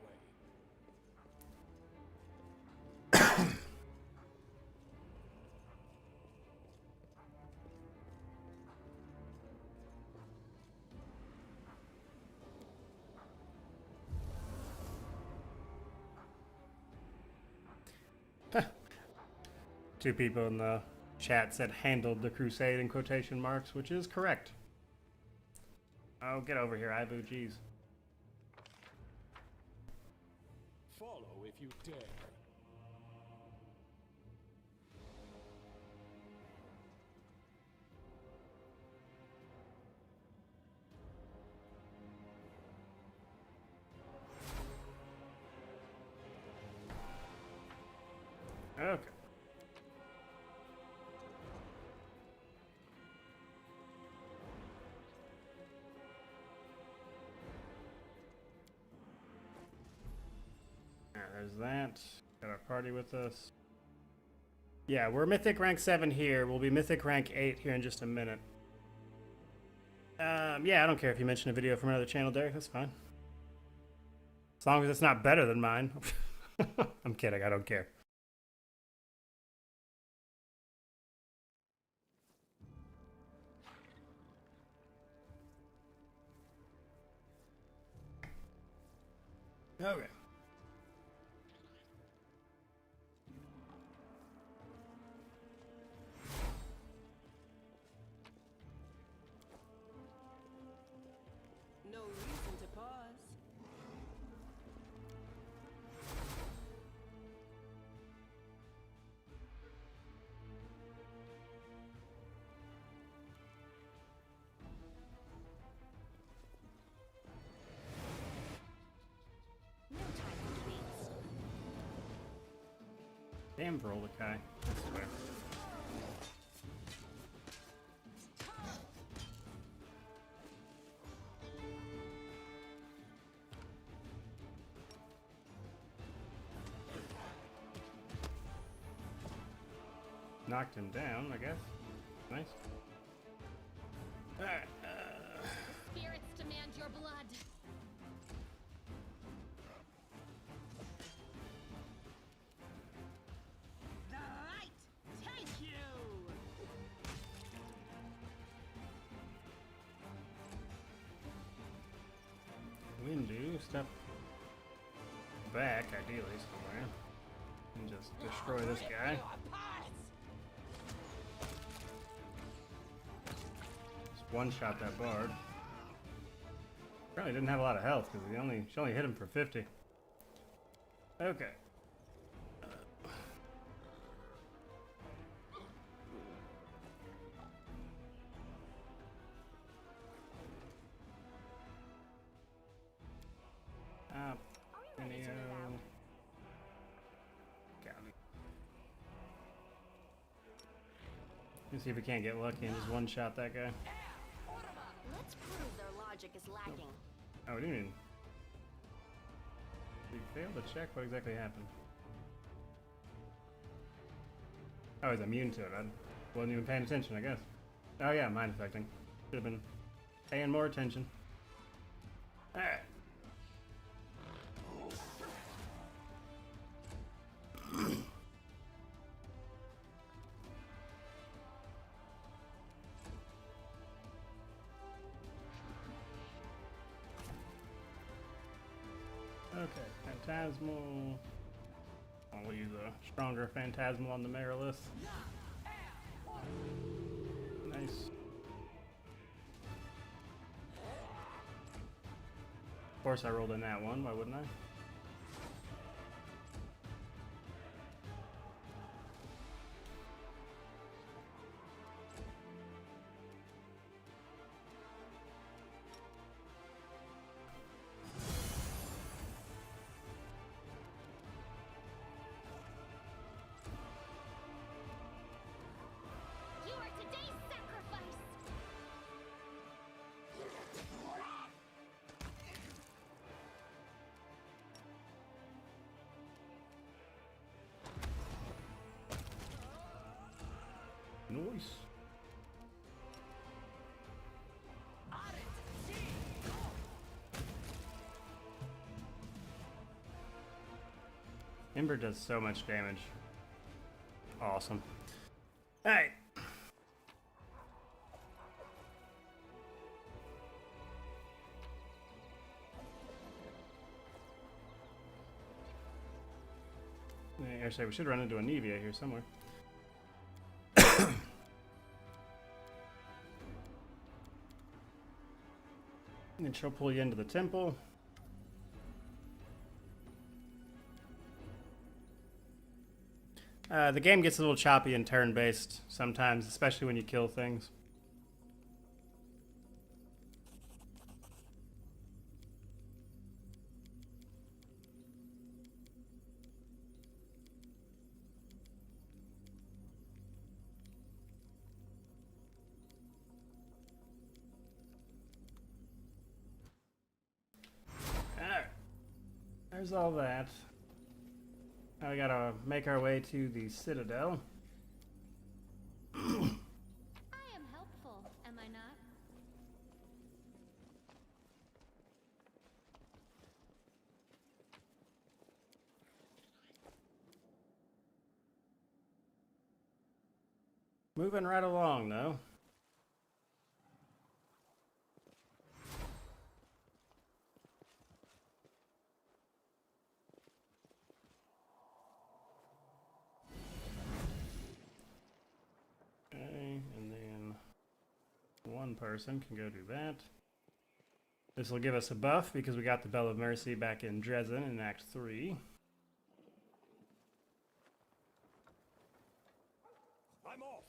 Two people in the chat said handled the crusade in quotation marks, which is correct. Oh, get over here, Ibu, jeez. Follow if you dare. Okay. There's that. Got our party with us. Yeah, we're Mythic rank 7 here. We'll be Mythic rank 8 here in just a minute. Yeah, I don't care if you mention a video from another channel, Derek. That's fine. As long as it's not better than mine. I'm kidding. I don't care. Okay. No reason to pause. No time for debates. Damn Verolikai. I swear. Knocked him down, I guess. Nice. Alright. Spirits demand your blood. The light, take you. Windu, step back, ideally, somewhere. And just destroy this guy. Just one-shot that bard. Apparently didn't have a lot of health, because she only hit him for 50. Okay. Let's see if we can't get lucky and just one-shot that guy. Let's prove their logic is lacking. Oh, what do you mean? You failed to check what exactly happened. Oh, he's immune to it. I wasn't even paying attention, I guess. Oh yeah, mind affecting. Should have been paying more attention. Alright. Phantasmal. I'll use a stronger Phantasmal on the Marilith. Nice. Of course I rolled in that one, why wouldn't I? You are today's sacrifice. Nice. Ember does so much damage. Awesome. Alright. Actually, we should run into a Nevia here somewhere. And she'll pull you into the temple. The game gets a little choppy and turn-based sometimes, especially when you kill things. Alright. There's all that. Now we gotta make our way to the Citadel. I am helpful, am I not? Moving right along, though. Okay, and then one person can go do that. This will give us a buff because we got the Bell of Mercy back in Dresden in Act 3. I'm off.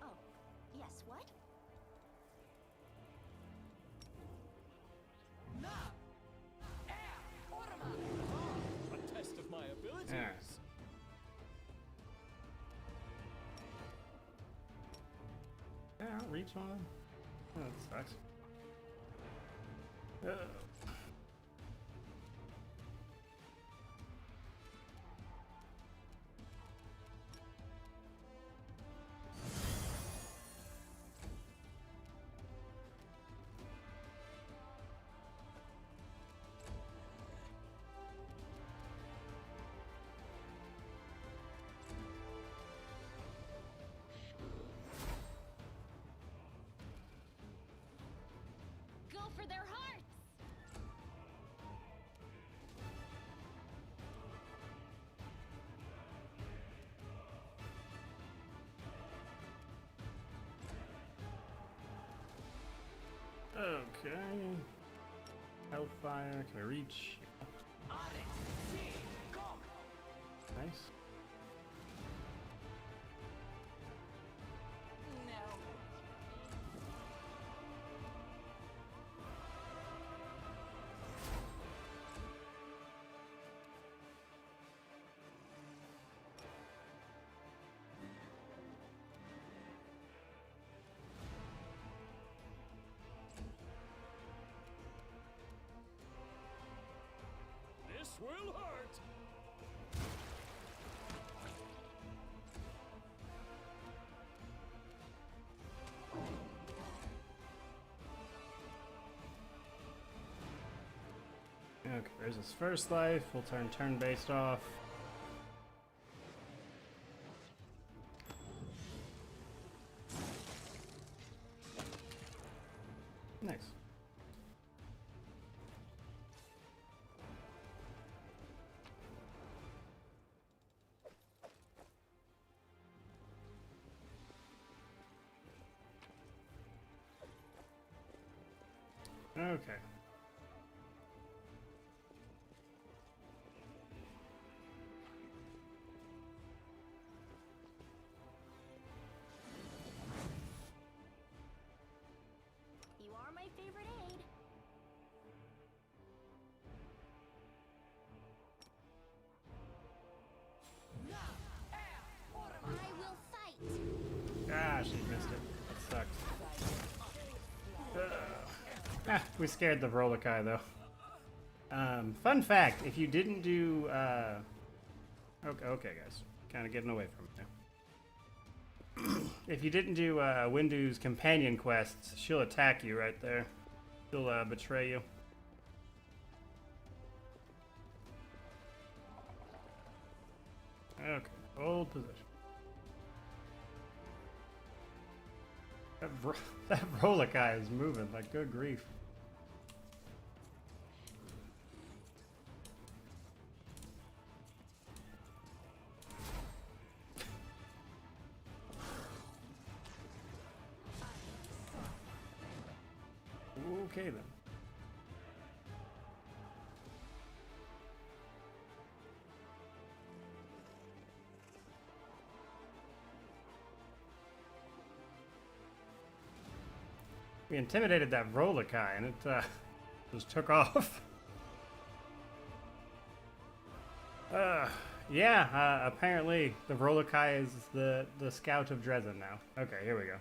Oh, yes, what? A test of my abilities. Alright. Yeah, I'll reach one of them. Oh, that sucks. Go for their hearts! Okay. Hellfire, can I reach? Nice. This will hurt. Okay, there's his first life. We'll turn turn-based off. Nice. Okay. You are my favorite aide. I will fight. Ah, she missed it. That sucks. Ah, we scared the Rolokai though. Fun fact: if you didn't do, okay, guys, kind of getting away from it now. If you didn't do Windu's companion quests, she'll attack you right there. She'll betray you. Okay, hold position. That Rolokai is moving, like, good grief. Okay then. We intimidated that Rolokai and it just took off. Yeah, apparently the Rolokai is the scout of Dresden now. Okay, here we go.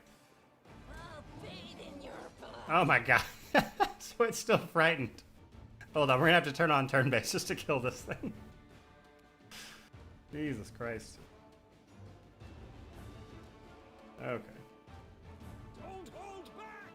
Oh my god. So it's still frightened. Hold on, we're gonna have to turn on turn-based just to kill this thing. Jesus Christ. Okay. Don't hold back!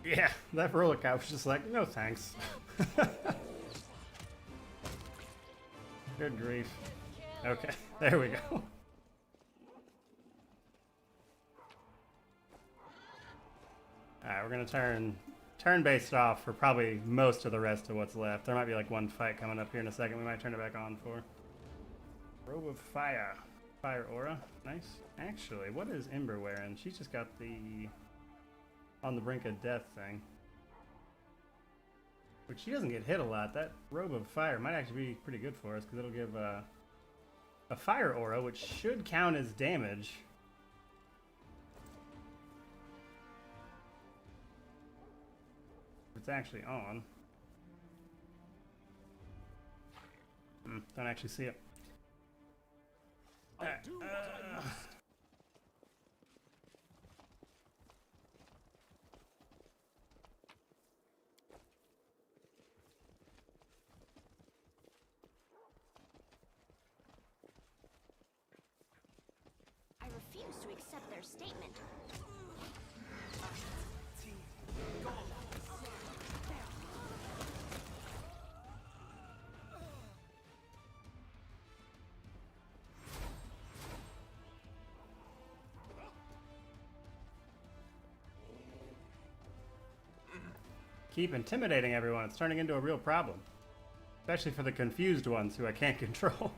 Yeah, that Rolokai was just like, no thanks. Good grief. Okay, there we go. Alright, we're gonna turn-based off for probably most of the rest of what's left. There might be like one fight coming up here in a second we might turn it back on for. Robe of Fire. Fire Aura. Nice. Actually, what is Ember wearing? She's just got the on the brink of death thing. Which she doesn't get hit a lot. That Robe of Fire might actually be pretty good for us because it'll give a Fire Aura, which should count as damage. If it's actually on. Don't actually see it. I do what I must. I refuse to accept their statement. Keep intimidating everyone. It's turning into a real problem. Especially for the confused ones who I can't control.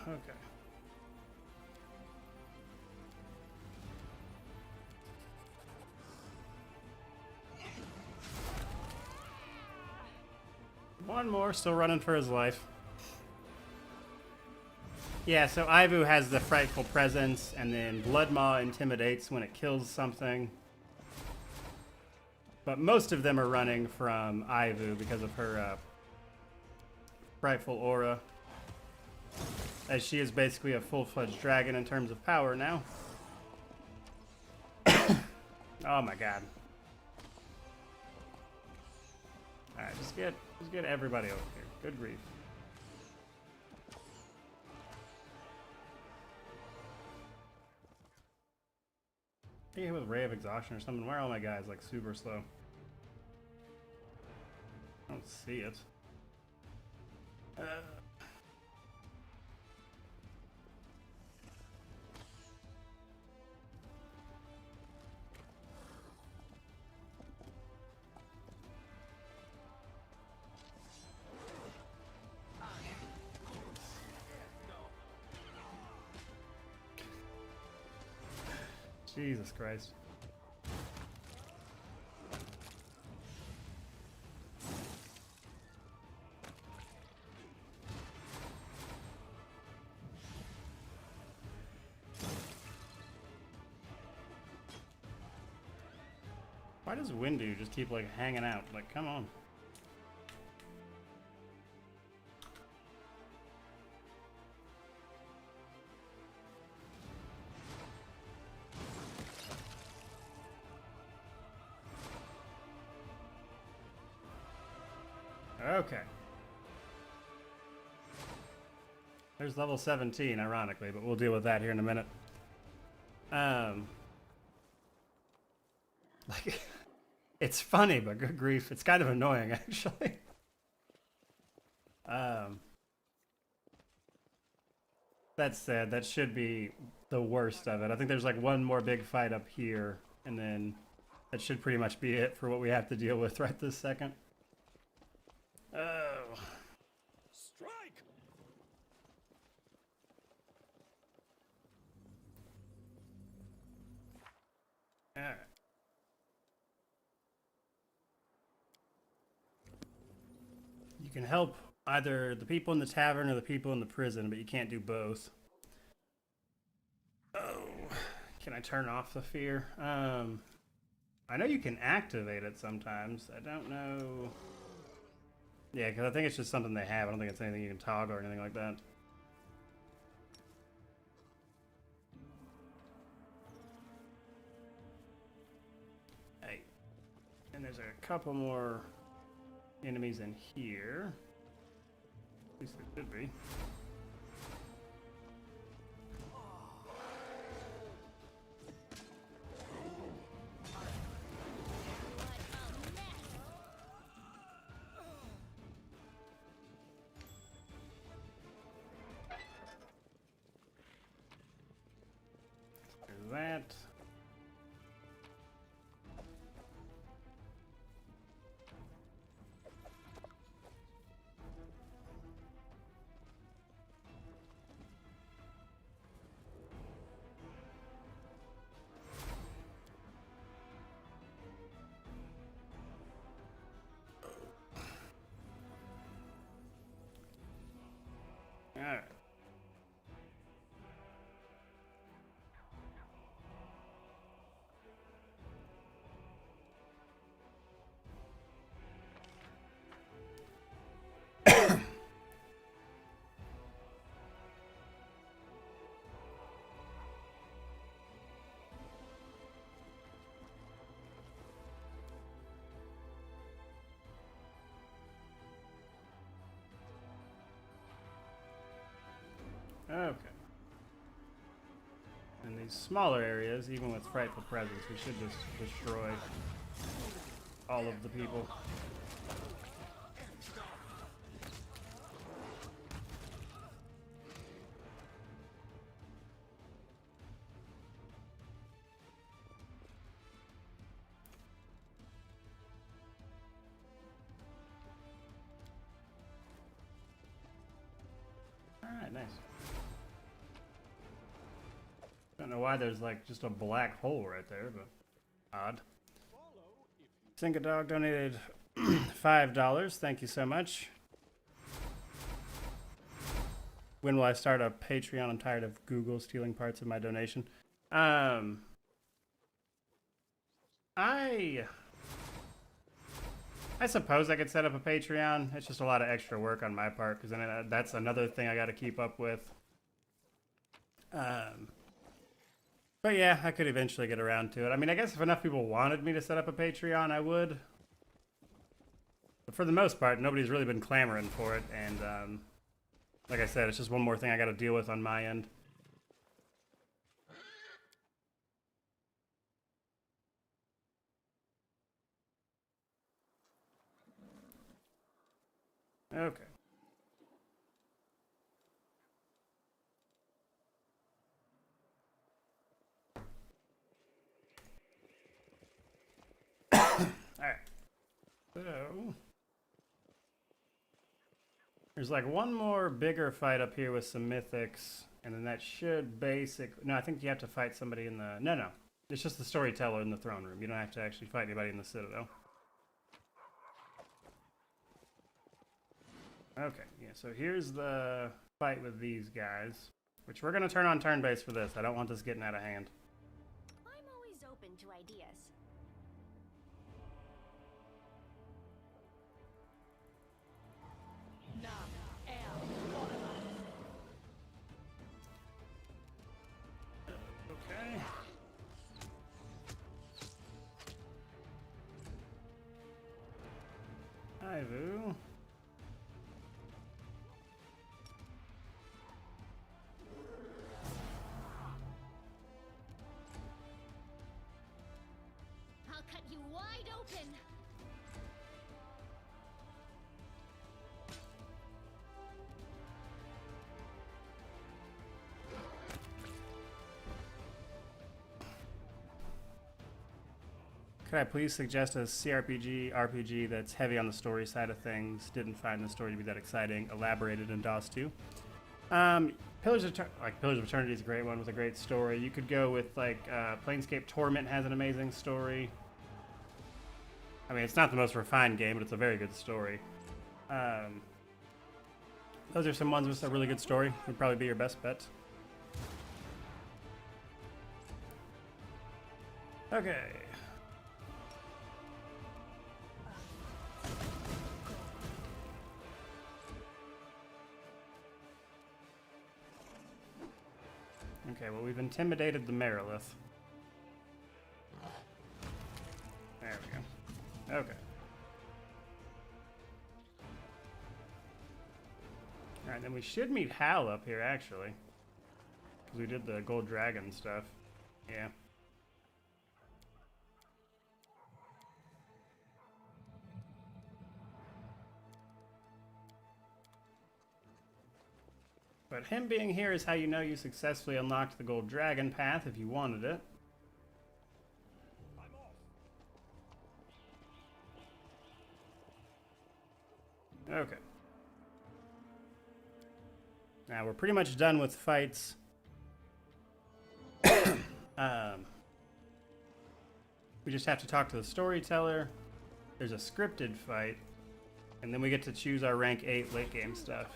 Okay. One more, still running for his life. Yeah, so Ivu has the Frightful Presence, and then Bloodmaw intimidates when it kills something. But most of them are running from Ivu because of her frightful aura. As she is basically a full-fledged dragon in terms of power now. Oh my god. Alright, just get everybody over here. Good grief. I hit with Ray of Exhaustion or something. Why are all my guys like super slow? I don't see it. Jesus Christ. Why does Windu just keep like hanging out? Like, come on. Okay. There's level 17, ironically, but we'll deal with that here in a minute. Like, it's funny, but good grief, it's kind of annoying, actually. That said, that should be the worst of it. I think there's like one more big fight up here, and then that should pretty much be it for what we have to deal with right this second. Oh. Strike! Alright. You can help either the people in the tavern or the people in the prison, but you can't do both. Oh. Can I turn off the fear? I know you can activate it sometimes. I don't know... Yeah, because I think it's just something they have. I don't think it's anything you can toggle or anything like that. Hey. And there's a couple more enemies in here. At least there should be. That. All right. Okay. In these smaller areas, even with frightful presence, we should just destroy all of the people. Alright, nice. Don't know why there's like just a black hole right there, but odd. Singha Dog donated $5. Thank you so much. When will I start a Patreon? I'm tired of Google stealing parts of my donation. I suppose I could set up a Patreon. It's just a lot of extra work on my part, because then that's another thing I got to keep up with. But yeah, I could eventually get around to it. I mean, I guess if enough people wanted me to set up a Patreon, I would. But for the most part, nobody's really been clamoring for it, and like I said, it's just one more thing I got to deal with on my end. Okay. Alright. So there's like one more bigger fight up here with some mythics, and then that should no, I think you have to fight somebody in the... No. It's just the storyteller in the throne room. You don't have to actually fight anybody in the citadel. Okay, yeah, so here's the fight with these guys, which we're going to turn on turn-based for this. I don't want this getting out of hand. I'm always open to ideas. Okay. Hi, Vu. I'll cut you wide open. Could I please suggest a RPG that's heavy on the story side of things? Didn't find the story to be that exciting. Elaborated in DOS 2. Pillars of Eternity is a great one with a great story. You could go with like Planescape Torment has an amazing story. I mean, it's not the most refined game, but it's a very good story. Those are some ones with a really good story. Would probably be your best bet. Okay. Okay, well, we've intimidated the Merilith. There we go. Okay. Alright, then we should meet Hal up here, actually. Because we did the Gold Dragon stuff. Yeah. But him being here is how you know you successfully unlocked the Gold Dragon path if you wanted it. Okay. Now we're pretty much done with fights. We just have to talk to the storyteller. There's a scripted fight. And then we get to choose our rank 8 late game stuff.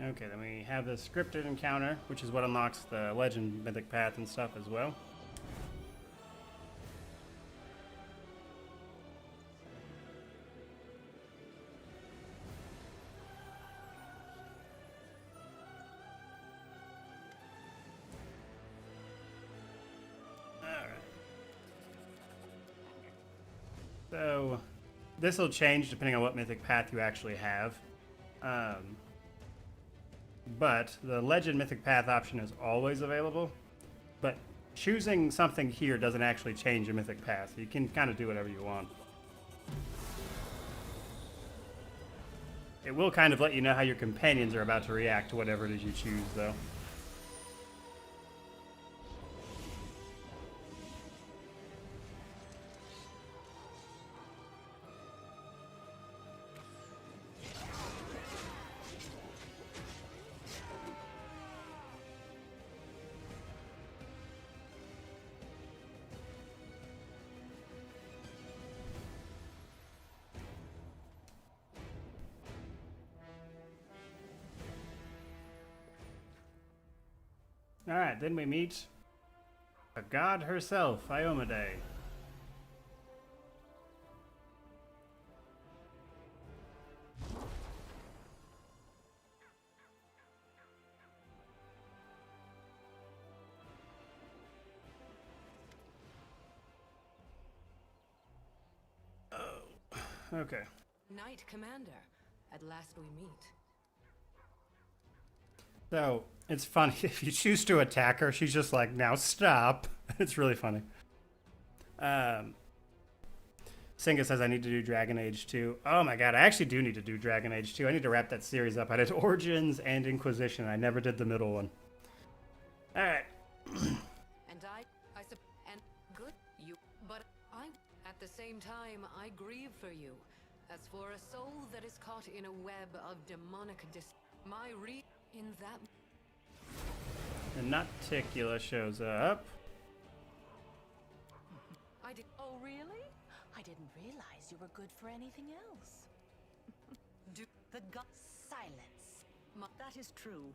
Okay, then we have the scripted encounter, which is what unlocks the legend mythic path and stuff as well. Alright. So, this will change depending on what mythic path you actually have. But the Legend Mythic Path option is always available. But choosing something here doesn't actually change a Mythic Path. You can kind of do whatever you want. It will kind of let you know how your companions are about to react to whatever it is you choose, though. Alright, then we meet a god herself, Iomade. Okay. Knight Commander, at last we meet. So, it's funny. If you choose to attack her, she's just like, now stop. It's really funny. Singha says I need to do Dragon Age 2. Oh my god, I actually do need to do Dragon Age 2. I need to wrap that series up. I did Origins and Inquisition. I never did the middle one. Alright. And good you, but at the same time, I grieve for you. As for a soul that is caught in a web of demonic in that. And Nauticula shows up. Oh, really? I didn't realize you were good for anything else. Silence. That is true.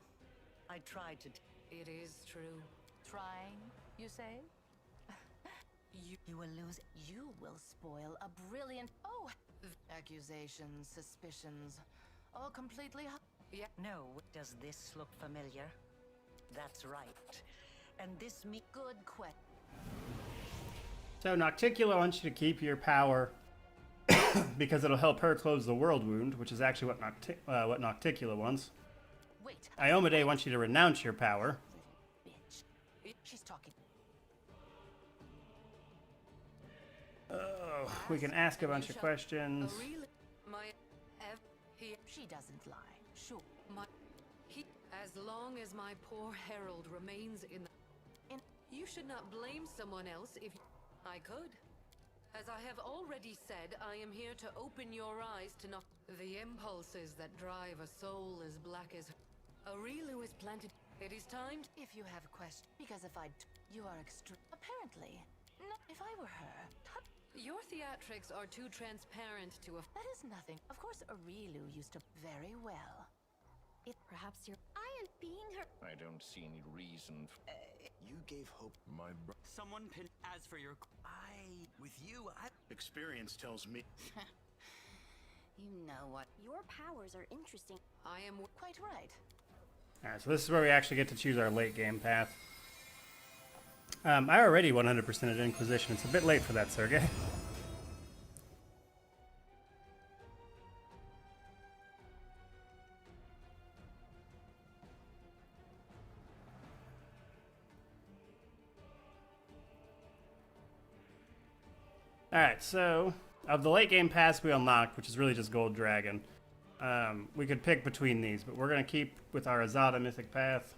I tried to. It is true. Trying, you say? You will lose. You will spoil a brilliant. Oh, accusations, suspicions, all completely. Yeah. No, does this look familiar? That's right. And this Good question. So Nauticula wants you to keep your power because it'll help her close the world wound, which is actually what Nauticula wants. Wait. Iomade wants you to renounce your power. Bitch. She's talking. Oh, we can ask a bunch of questions. She doesn't lie. Sure. As long as my poor herald remains in the. You should not blame someone else if I could. As I have already said, I am here to open your eyes to not the impulses that drive a soul as black as Aurelu is planted. It is time If you have a question, because if you are extreme. Apparently, no, if I were her, your theatrics are too transparent to a. that is nothing. Of course, Aurelu used to very well. Perhaps you're. I am being her. I don't see any reason. You gave hope. My Someone pin. As for your. With you, experience tells me. You know what? Your powers are interesting. I am Quite right. Alright, so this is where we actually get to choose our late game path. I already 100%ed Inquisition. It's a bit late for that, Sergey. Alright, so of the late game paths we unlocked, which is really just Gold Dragon, we could pick between these, but we're going to keep with our Azada Mythic Path.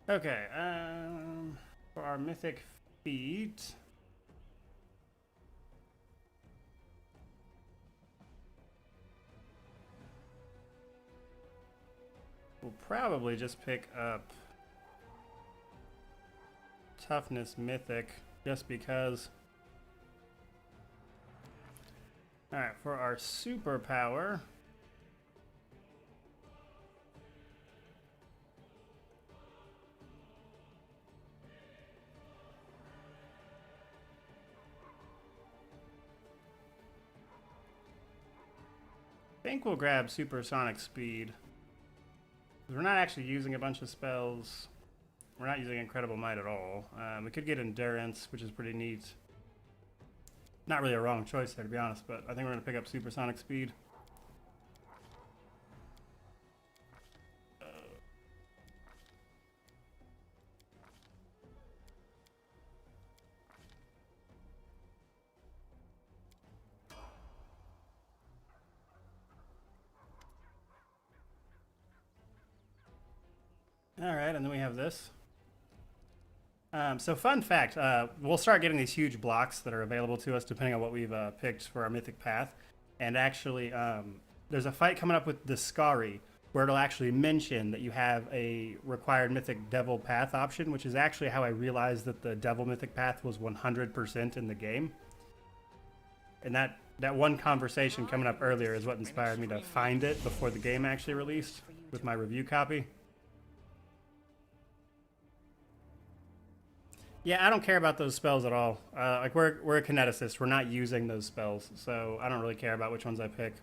Okay, for our Mythic Feat, we'll probably just pick up Toughness Mythic, just because. Alright, for our superpower, I think we'll grab Supersonic Speed. We're not actually using a bunch of spells. We're not using Incredible Might at all. We could get Endurance, which is pretty neat. Not really a wrong choice there, to be honest, but I think we're going to pick up Supersonic Speed. Alright, and then we have this. So fun fact, we'll start getting these huge blocks that are available to us depending on what we've picked for our Mythic Path. And actually, there's a fight coming up with the Skari where it'll actually mention that you have a required Mythic Devil Path option, which is actually how I realized that the Devil Mythic Path was 100% in the game. And that one conversation coming up earlier is what inspired me to find it before the game actually released with my review copy. Yeah, I don't care about those spells at all. Like we're a kineticist. We're not using those spells, so I don't really care about which ones I pick.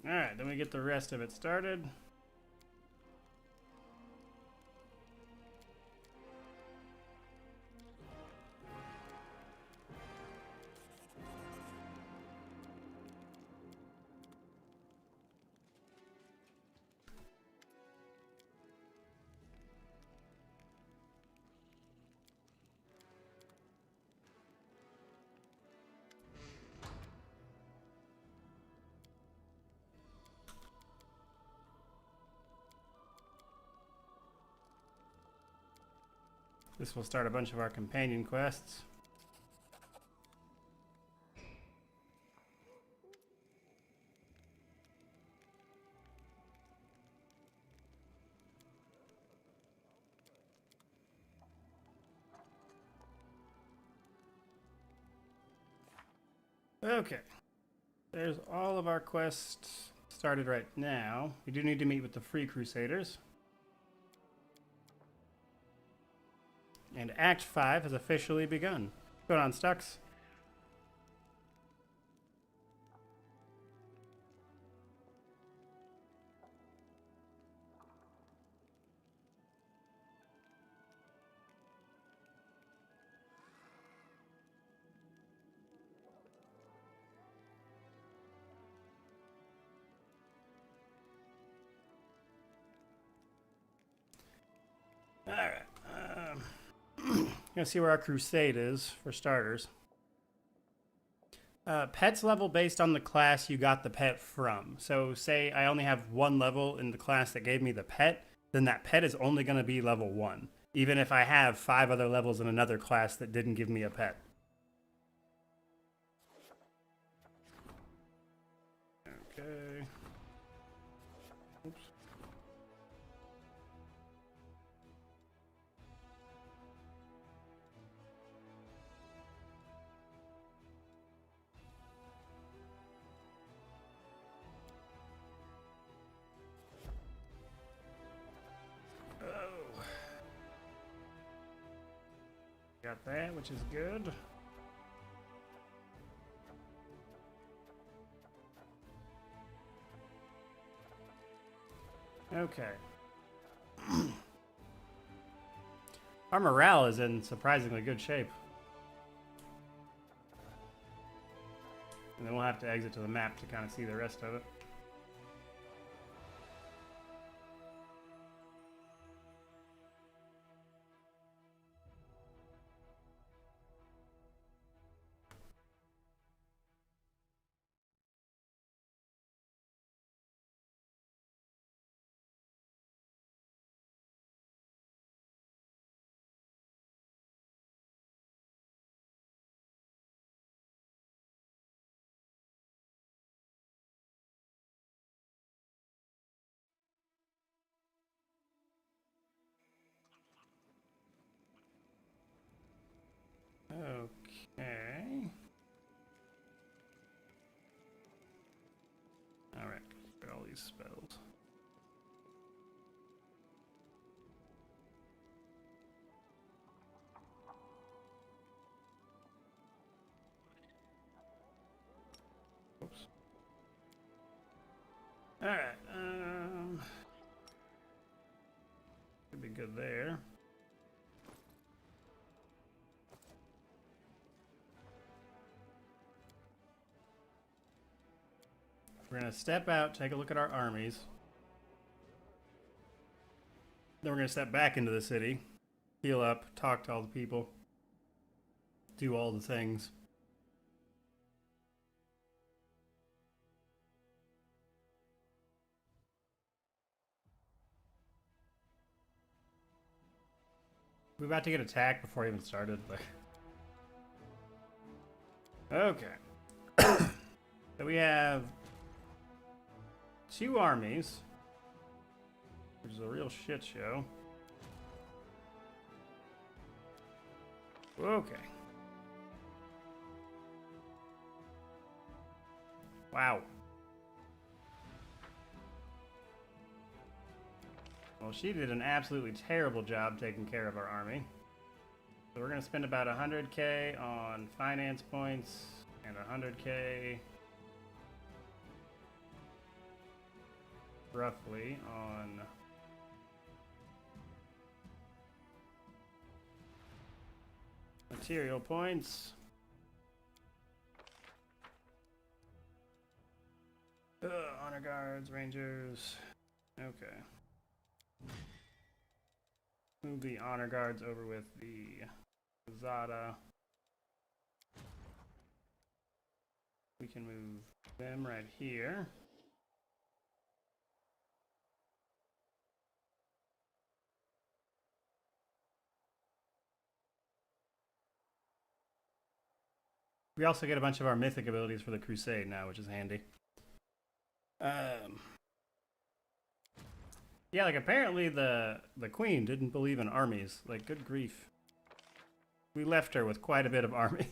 Alright, then we get the rest of it started. This will start a bunch of our companion quests. Okay. There's all of our quests started right now. We do need to meet with the Free Crusaders. And Act 5 has officially begun. What's going on, Stux? Alright. Gonna see where our crusade is, for starters. Pets level based on the class you got the pet from. So say I only have one level in the class that gave me the pet, then that pet is only going to be level 1. Even if I have 5 other levels in another class that didn't give me a pet. Okay. Oops. Got that, which is good. Okay. Our morale is in surprisingly good shape. And then we'll have to exit to the map to kind of see the rest of it. Okay. Alright, get all these spells. Oops. Alright, should be good there. We're going to step out, take a look at our armies. Then we're going to step back into the city, heal up, talk to all the people, do all the things. We about to get attacked before he even started. Like, okay. So we have 2 armies, which is a real shit show. Okay. Wow. Well, she did an absolutely terrible job taking care of our army. So we're going to spend about 100k on finance points and 100k roughly on material points. Honor guards, rangers. Okay. Move the honor guards over with the Zada. We can move them right here. We also get a bunch of our mythic abilities for the Crusade now, which is handy. Yeah, like apparently the Queen didn't believe in armies. Like, good grief. We left her with quite a bit of army.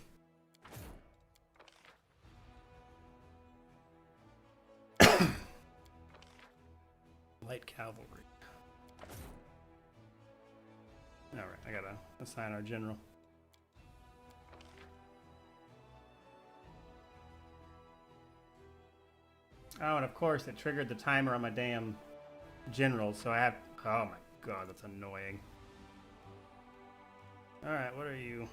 Light cavalry. Alright, I gotta assign our general. Oh, and of course it triggered the timer on my damn general, so I have... Oh my god, that's annoying. Alright, what are you?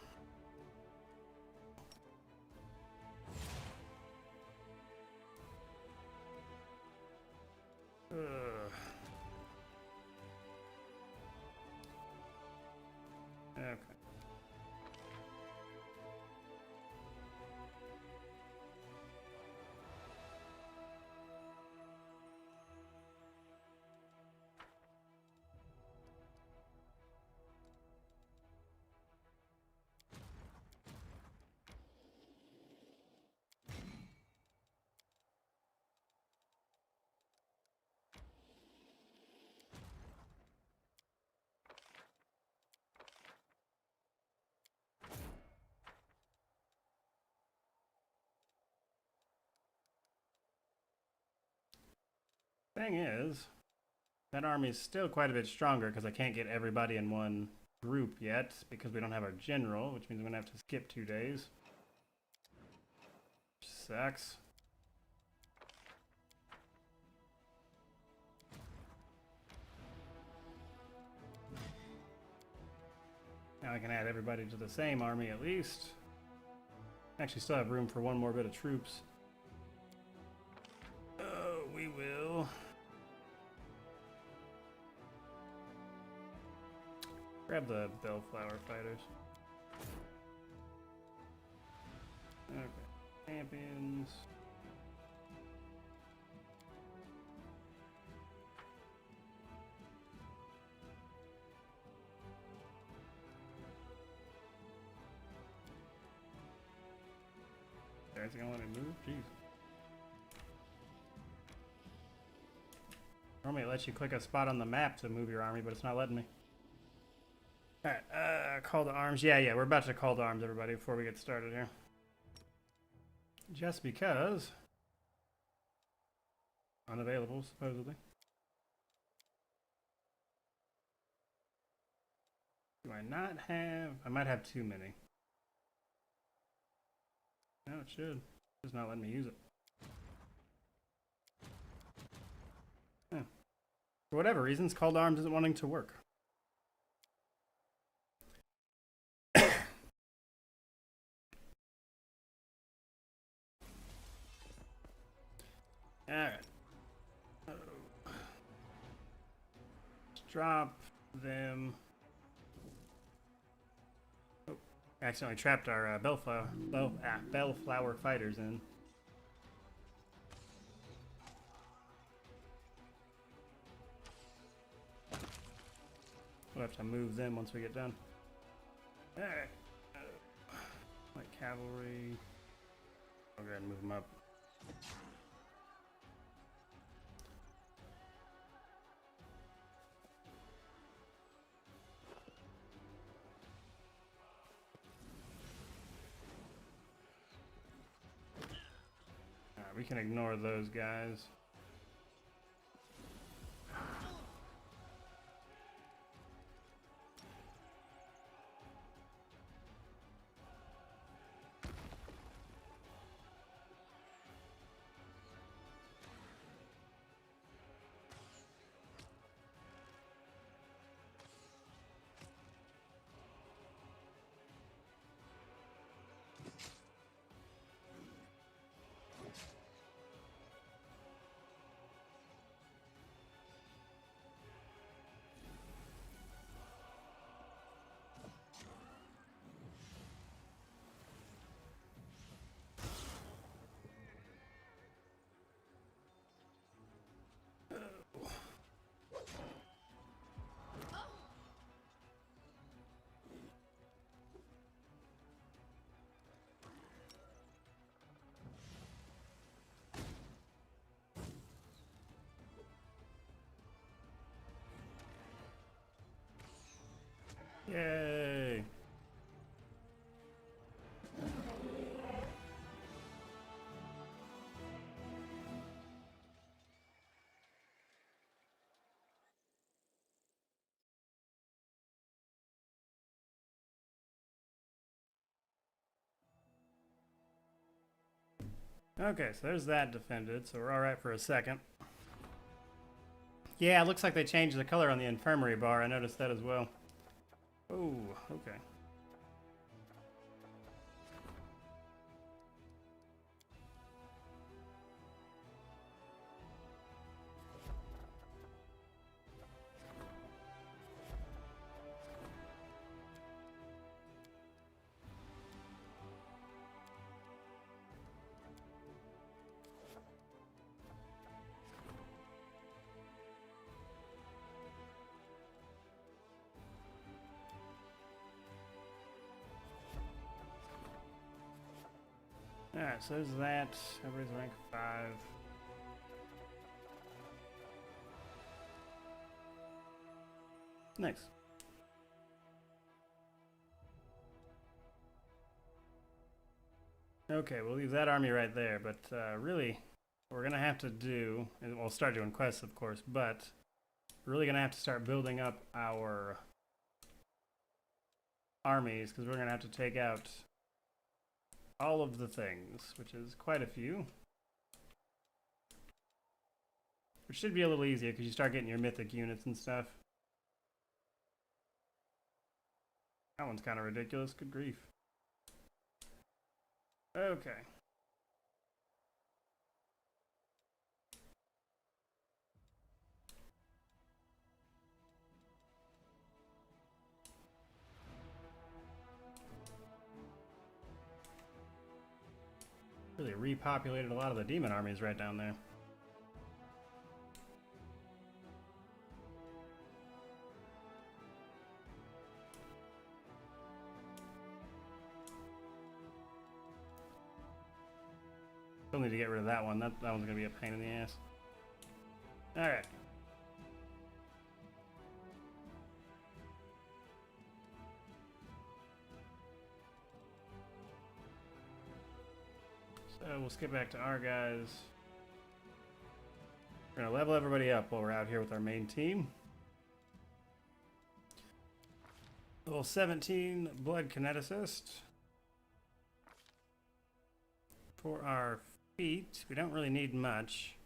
Okay. Thing is, that army is still quite a bit stronger because I can't get everybody in one group yet because we don't have our general, which means I'm gonna have to skip 2 days. Sucks. Now I can add everybody to the same army at least. Actually, still have room for one more bit of troops. Oh, we will. Grab the Bellflower fighters. Okay. Champions. Is it gonna let me move? Jeez. Normally it lets you click a spot on the map to move your army, but it's not letting me. Alright, call to arms. Yeah, we're about to call to arms, everybody, before we get started here. Just because. Unavailable, supposedly. Do I not have... I might have too many. No, it should. It's not letting me use it. Yeah. For whatever reasons, call to arms isn't wanting to work. Alright. Let's drop them. Oh, I accidentally trapped our Bellflower fighters in. We'll have to move them once we get done. Alright. Light cavalry. I'll go ahead and move them up. Alright, we can ignore those guys. Yay! Okay, so there's that defended, so we're alright for a second. Yeah, it looks like they changed the color on the infirmary bar. I noticed that as well. Oh, okay. Alright, so there's that. Everybody's rank 5. Nice. Okay, we'll leave that army right there, but really, what we're going to have to do, and we'll start doing quests, of course, but we're really going to have to start building up our armies, because we're going to have to take out all of the things, which is quite a few. Which should be a little easier because you start getting your mythic units and stuff. That one's kind of ridiculous. Good grief. Okay. Really repopulated a lot of the demon armies right down there. Still need to get rid of that one. That one's gonna be a pain in the ass. Alright. So we'll skip back to our guys. We're gonna level everybody up while we're out here with our main team. Level 17 blood kineticist. For our feet, we don't really need much.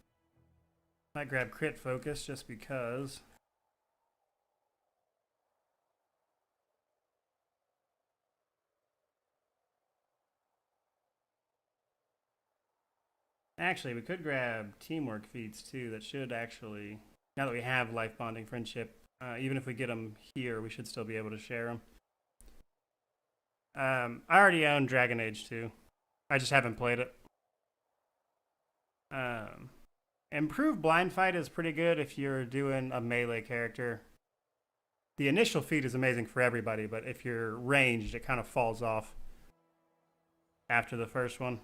Might grab crit focus just because. Actually, we could grab teamwork feats too. That should actually, now that we have life bonding friendship, even if we get them here, we should still be able to share them. I already own Dragon Age 2. I just haven't played it. Improved blind fight is pretty good if you're doing a melee character. The initial feat is amazing for everybody, but if you're ranged, it kind of falls off after the first one.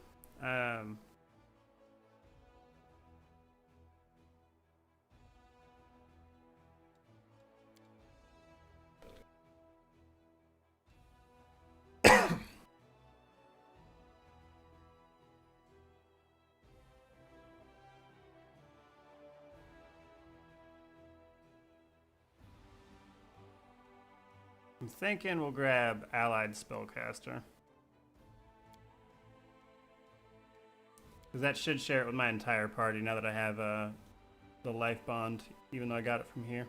I'm thinking we'll grab Allied Spellcaster. Because that should share it with my entire party now that I have the life bond, even though I got it from here.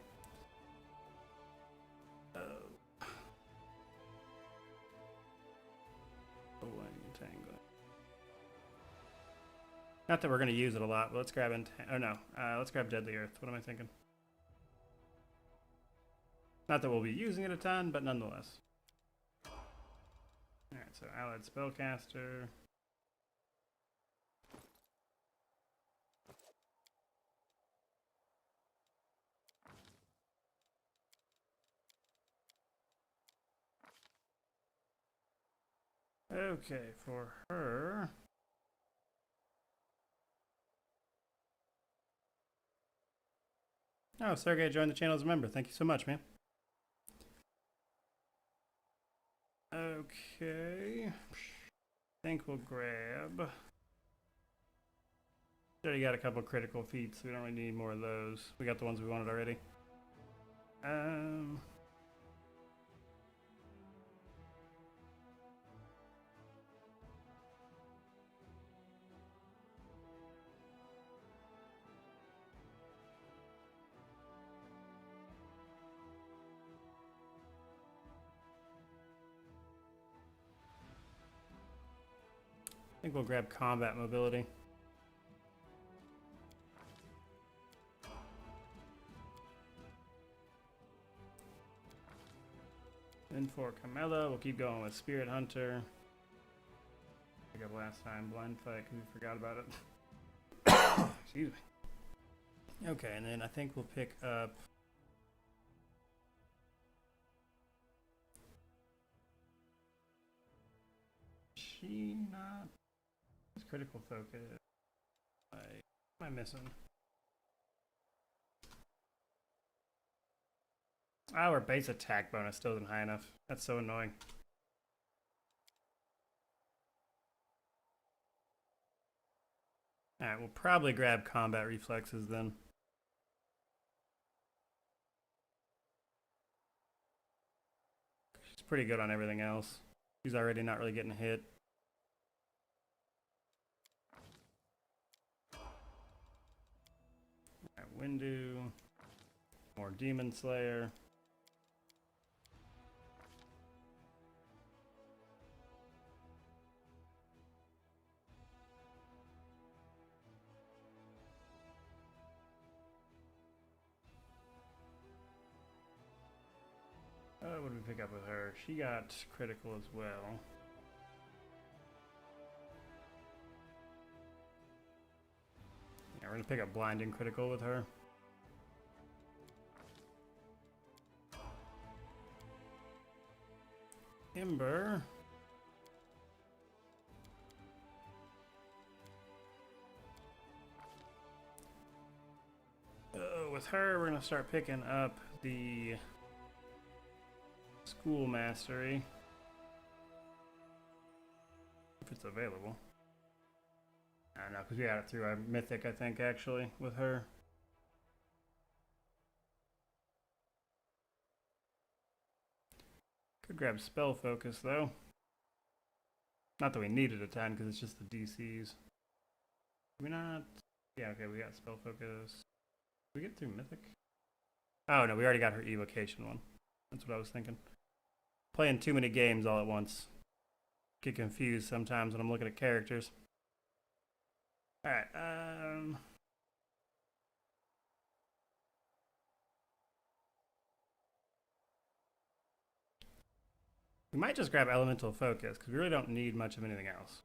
Not that we're going to use it a lot, but let's grab let's grab Deadly Earth. What am I thinking? Not that we'll be using it a ton, but nonetheless. Alright, so Allied Spellcaster. Okay, for her... Oh, Sergey joined the channel as a member. Thank you so much, man. Okay. I think we'll grab... Already got a couple critical feats, so we don't really need more of those. We got the ones we wanted already. I think we'll grab combat mobility. Then for Camilla, we'll keep going with Spirit Hunter. Pick up last time, Blind Fight, because we forgot about it. Excuse me. Okay, and then I think we'll pick up... She not... It's critical focus. What am I missing? Our base attack bonus still isn't high enough. That's so annoying. Alright, we'll probably grab combat reflexes then. She's pretty good on everything else. She's already not really getting hit. Alright, Windu. More Demon Slayer. What did we pick up with her? She got critical as well. Yeah, we're gonna pick up blinding critical with her. Ember. With her, we're gonna start picking up the School Mastery, if it's available. I don't know, because we got it through our Mythic, I think, actually, with her. Could grab Spell Focus, though. Not that we needed a ton, because it's just the DCs. Did we not? Yeah, okay, we got Spell Focus. Did we get through Mythic? Oh, no, we already got her Evocation one. That's what I was thinking. Playing too many games all at once. Get confused sometimes when I'm looking at characters. Alright, we might just grab Elemental Focus, because we really don't need much of anything else.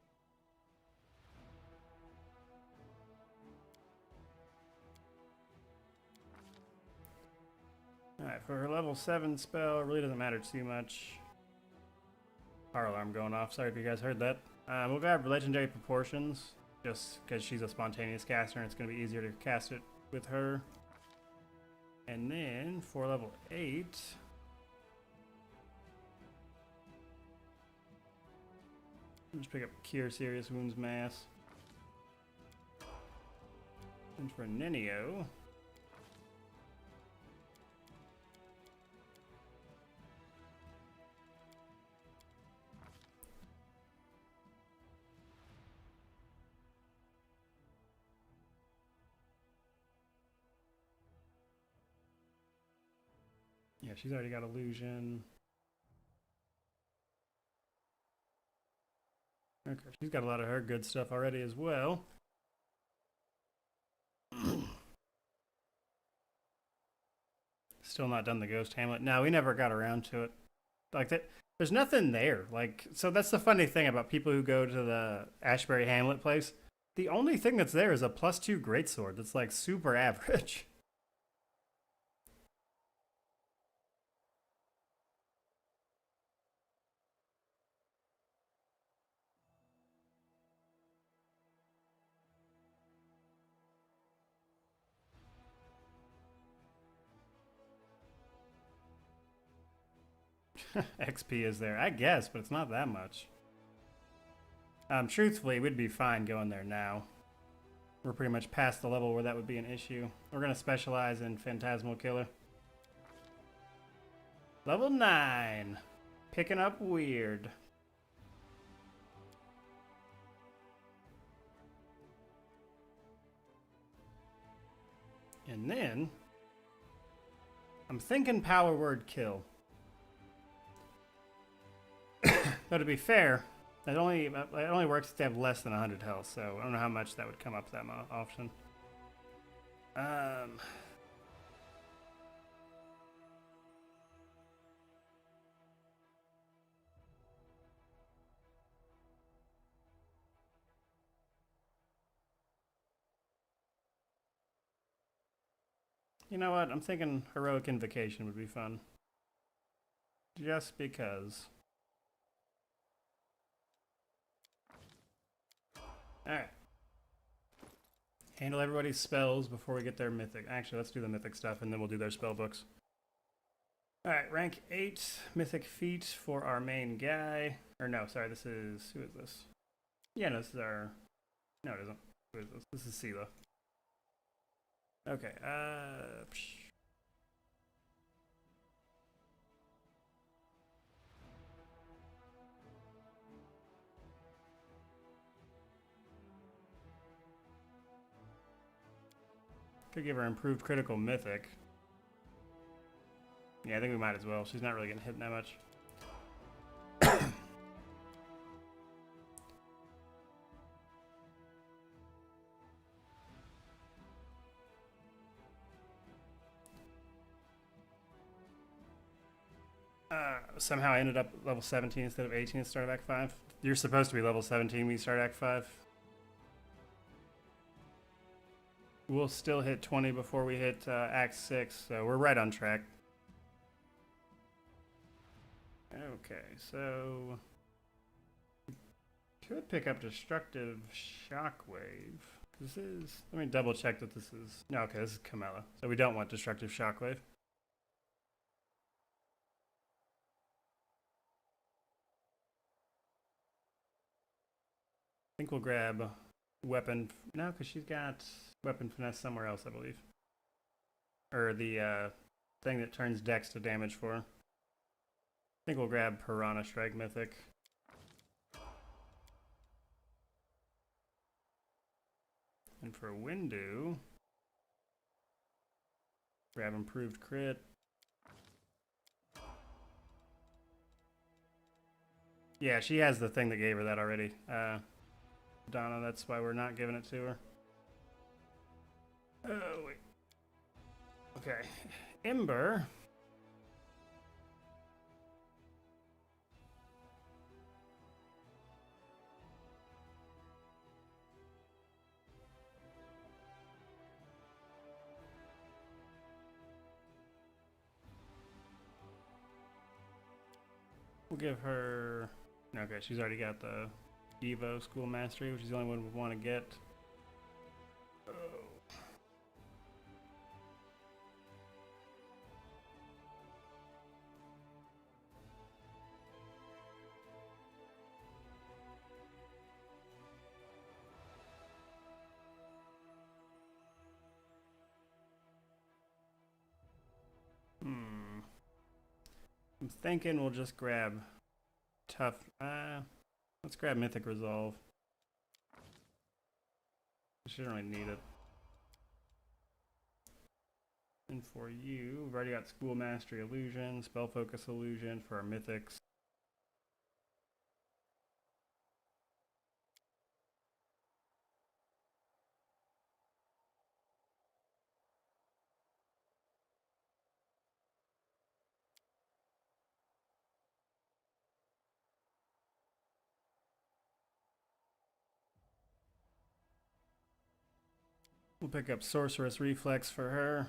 Alright, for her level 7 spell, it really doesn't matter too much. Fire alarm going off. Sorry if you guys heard that. We'll grab Legendary Proportions, just because she's a spontaneous caster and it's going to be easier to cast it with her. And then, for level 8... just pick up Cure Serious Wounds Mass. And for Nenio... yeah, she's already got Illusion. Okay, she's got a lot of her good stuff already as well. Still not done the Ghost Hamlet. No, we never got around to it. Like that, there's nothing there. Like, so that's the funny thing about people who go to the Ashbury Hamlet place. The only thing that's there is a +2 greatsword that's like super average. XP is there, I guess, but it's not that much. Truthfully, we'd be fine going there now. We're pretty much past the level where that would be an issue. We're going to specialize in Phantasmal Killer. Level 9. Picking up weird. And then, I'm thinking Power Word Kill. Though to be fair, it only works if they have less than 100 health, so I don't know how much that would come up that often. You know what? I'm thinking Heroic Invocation would be fun. Just because. Alright. Handle everybody's spells before we get their mythic. Actually, let's do the mythic stuff and then we'll do their spell books. Alright, rank 8 mythic feat for our main guy. Or no, sorry, this is... who is this? Yeah, no, this is our... no, it isn't. Who is this? This is Sela. Okay, could give her improved critical mythic. Yeah, I think we might as well. She's not really getting hit that much. Somehow I ended up level 17 instead of 18 at start of Act 5. You're supposed to be level 17 when you start Act 5. We'll still hit 20 before we hit Act 6, so we're right on track. Okay, so... could pick up Destructive Shockwave. This is... let me double check that this is... no, okay, this is Camilla. So we don't want Destructive Shockwave. I think we'll grab Weapon... no, because she's got Weapon Finesse somewhere else, I believe. Or the thing that turns Dex to damage for her. I think we'll grab Piranha Strike Mythic. And for Windu, grab Improved Crit. Yeah, she has the thing that gave her that already. Donna, that's why we're not giving it to her. Oh, wait. Okay. Ember. We'll give her... Okay, she's already got the Evo School Mastery, which is the only one we want to get. Oh. I'm thinking we'll just grab tough. Let's grab Mythic Resolve. She don't really need it. And for you, we've already got School Mastery Illusion, Spell Focus Illusion for our Mythics. We'll pick up Sorceress Reflex for her.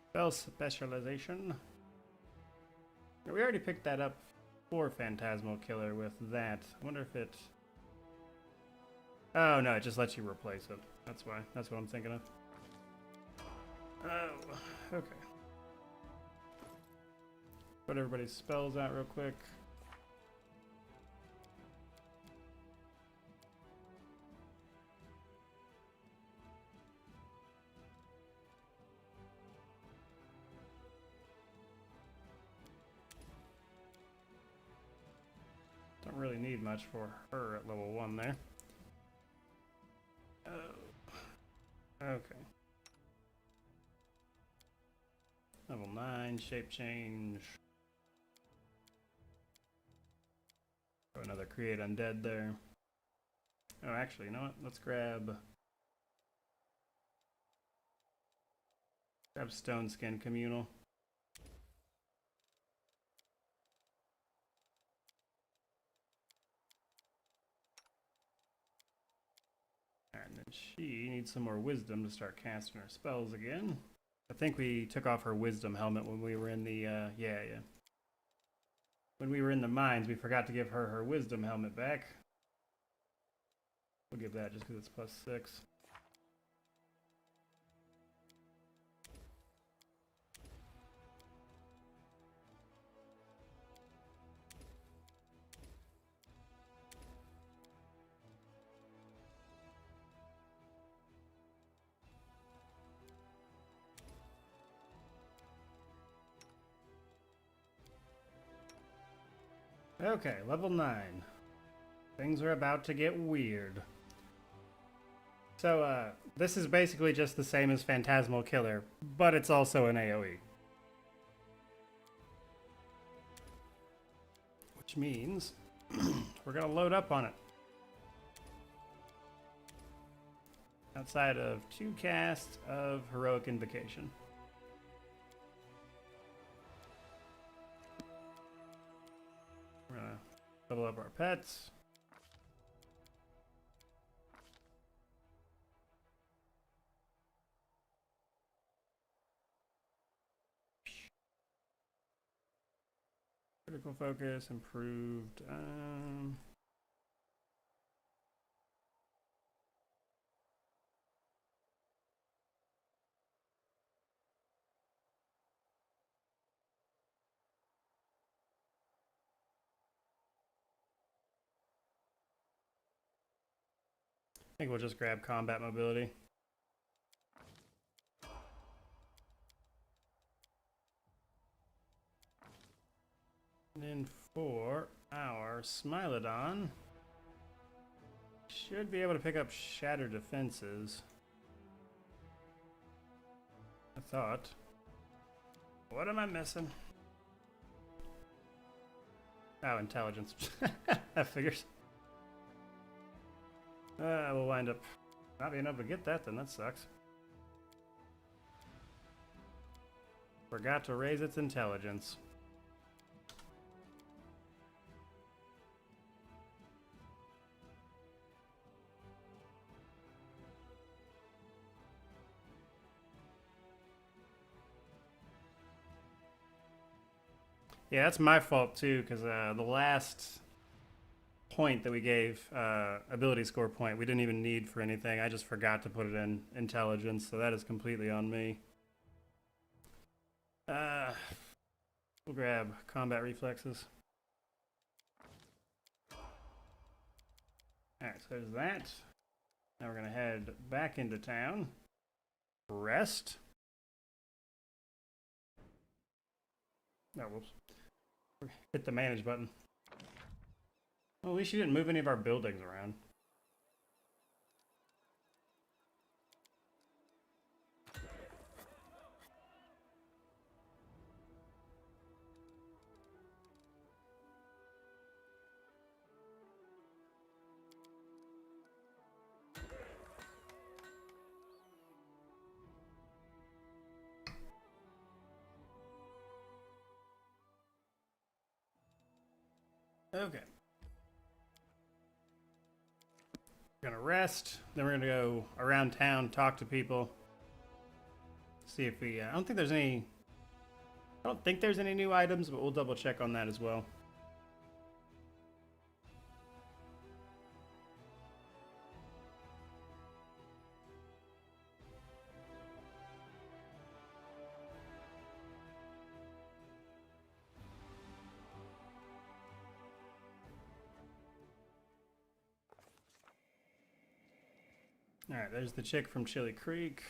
Spell Specialization. We already picked that up for Phantasmal Killer with that. I wonder if it... Oh, no, it just lets you replace it. That's why. That's what I'm thinking of. Oh, okay. Put everybody's spells out real quick. Don't really need much for her at level 1 there. Oh, okay. Level 9, shape change. Throw another create undead there. Oh, actually, you know what? Let's grab Stone Skin Communal. And then she needs some more wisdom to start casting her spells again. I think we took off her wisdom helmet when we were in the, yeah. When we were in the mines, we forgot to give her her wisdom helmet back. We'll give that just because it's +6. Okay, level 9. Things are about to get weird. So, this is basically just the same as Phantasmal Killer, but it's also an AoE. Which means we're gonna load up on it. Outside of 2 casts of Heroic Invocation. We're gonna level up our pets. Critical focus improved. I think we'll just grab combat mobility. And then for our Smilodon, should be able to pick up Shatter Defenses. I thought. What am I missing? Oh, intelligence. That figures. We'll wind up not being able to get that then. That sucks. Forgot to raise its intelligence. Yeah, that's my fault too, because the last point that we gave, ability score point, we didn't even need for anything. I just forgot to put it in intelligence, so that is completely on me. We'll grab combat reflexes. Alright, so there's that. Now we're going to head back into town. Rest. Oh, whoops. Hit the manage button. Well, at least you didn't move any of our buildings around. Okay. We're gonna rest, then we're gonna go around town, talk to people, see if we, I don't think there's any new items, but we'll double check on that as well. Alright, there's the chick from Chili Creek.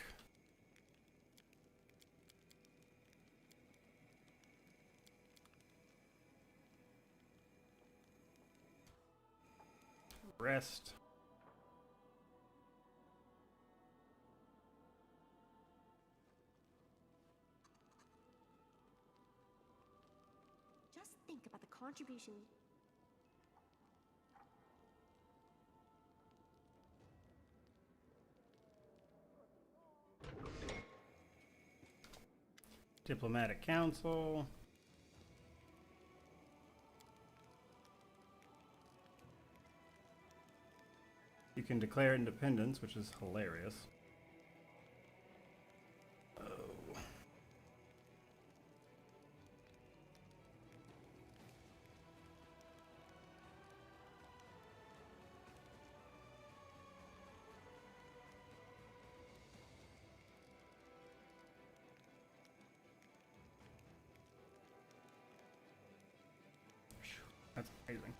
Rest. Just think about the contribution. Diplomatic Council. You can declare independence, which is hilarious. Oh. That's amazing.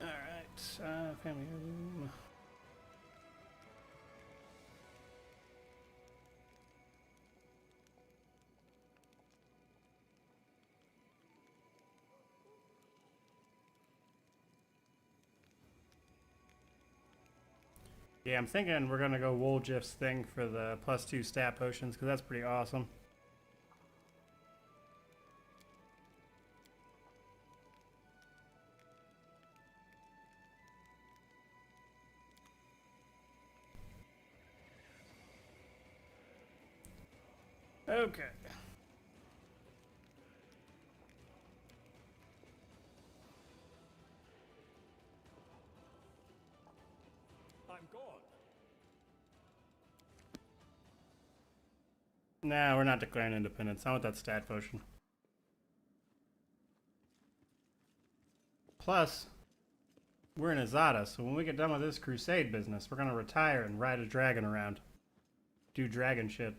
Alright, family heirloom. Yeah, I'm thinking we're gonna go Woljif's thing for the +2 stat potions, because that's pretty awesome. Okay. I'm gone. Nah, we're not declaring independence. I want that stat potion. Plus, we're in Azada, so when we get done with this crusade business, we're gonna retire and ride a dragon around. Do dragon shit.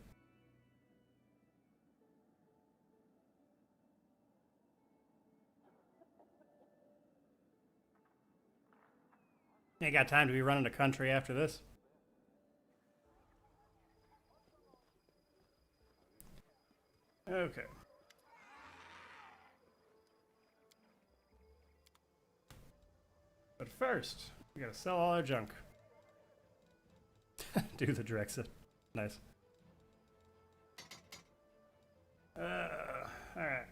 Ain't got time to be running the country after this. Okay. But first, we gotta sell all our junk. Do the Drexit. Nice. Alright.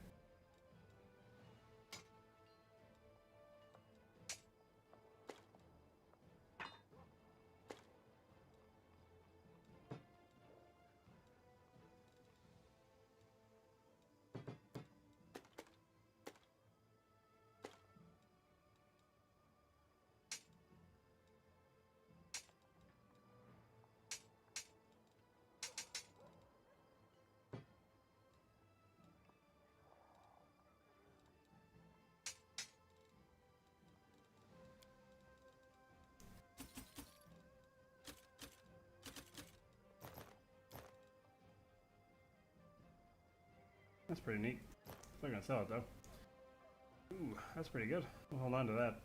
That's pretty neat. Still gonna sell it though. Ooh, that's pretty good. We'll hold on to that.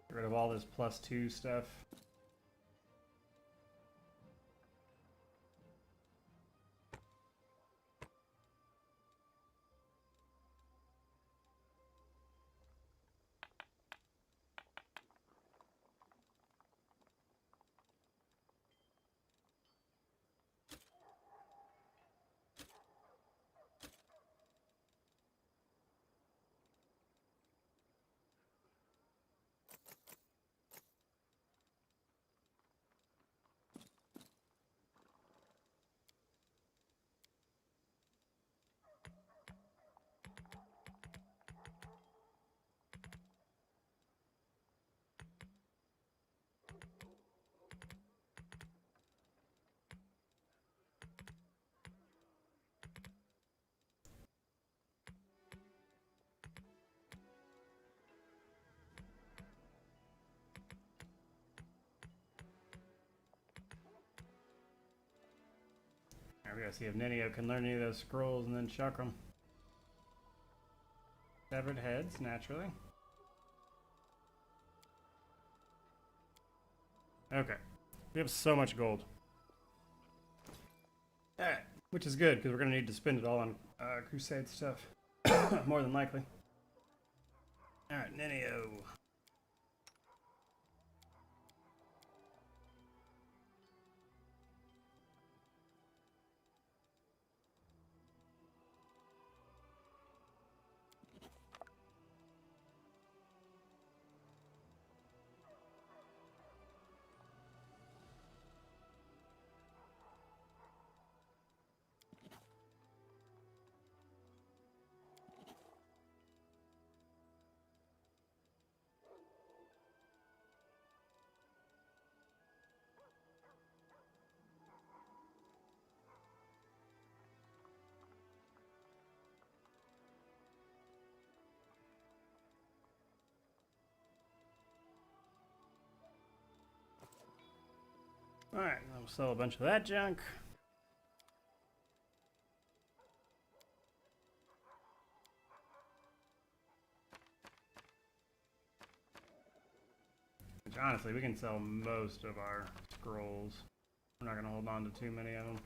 Get rid of all this +2 stuff. We gotta see if Nenio can learn any of those scrolls and then chuck them. Severed heads, naturally. Okay. We have so much gold. Alright, which is good, because we're gonna need to spend it all on crusade stuff. More than likely. Alright, Nenio. Alright, I'll sell a bunch of that junk. Which honestly, we can sell most of our scrolls. We're not going to hold on to too many of them.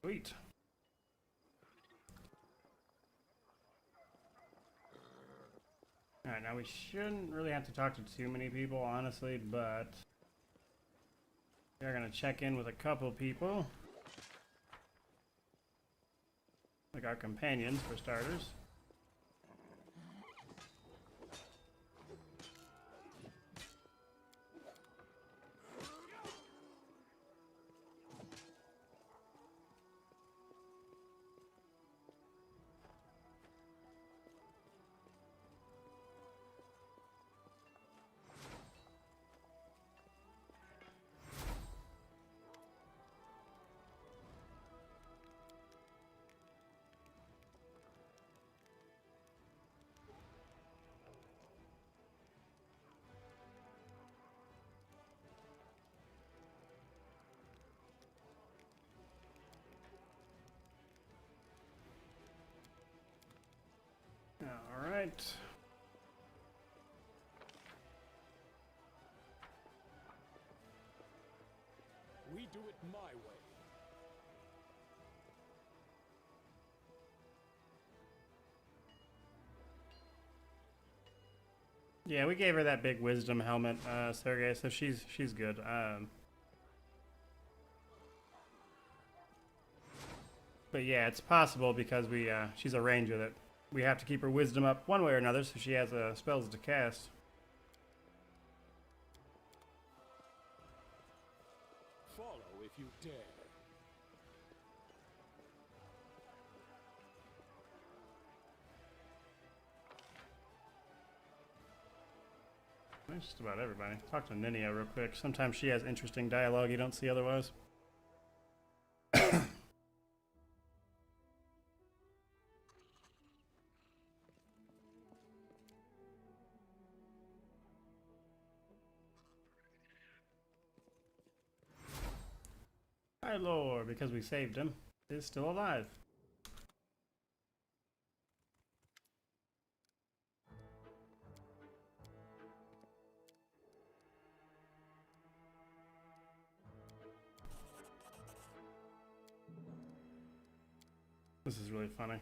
Sweet. Alright, now we shouldn't really have to talk to too many people, honestly, but we're going to check in with a couple people. Like our companions, for starters. All right. do it my way. Yeah, we gave her that big wisdom helmet, Sergey, so she's good. But yeah, it's possible because she's a ranger that we have to keep her wisdom up one way or another, so she has spells to cast. Follow if you dare. That's just about everybody. Talk to Ninia real quick. Sometimes she has interesting dialogue you don't see otherwise. Hi, Lord, because we saved him, is still alive. This is really funny.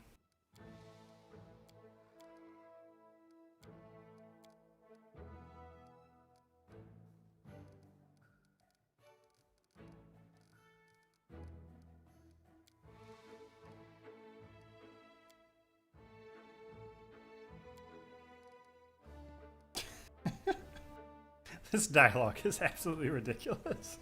This dialogue is absolutely ridiculous.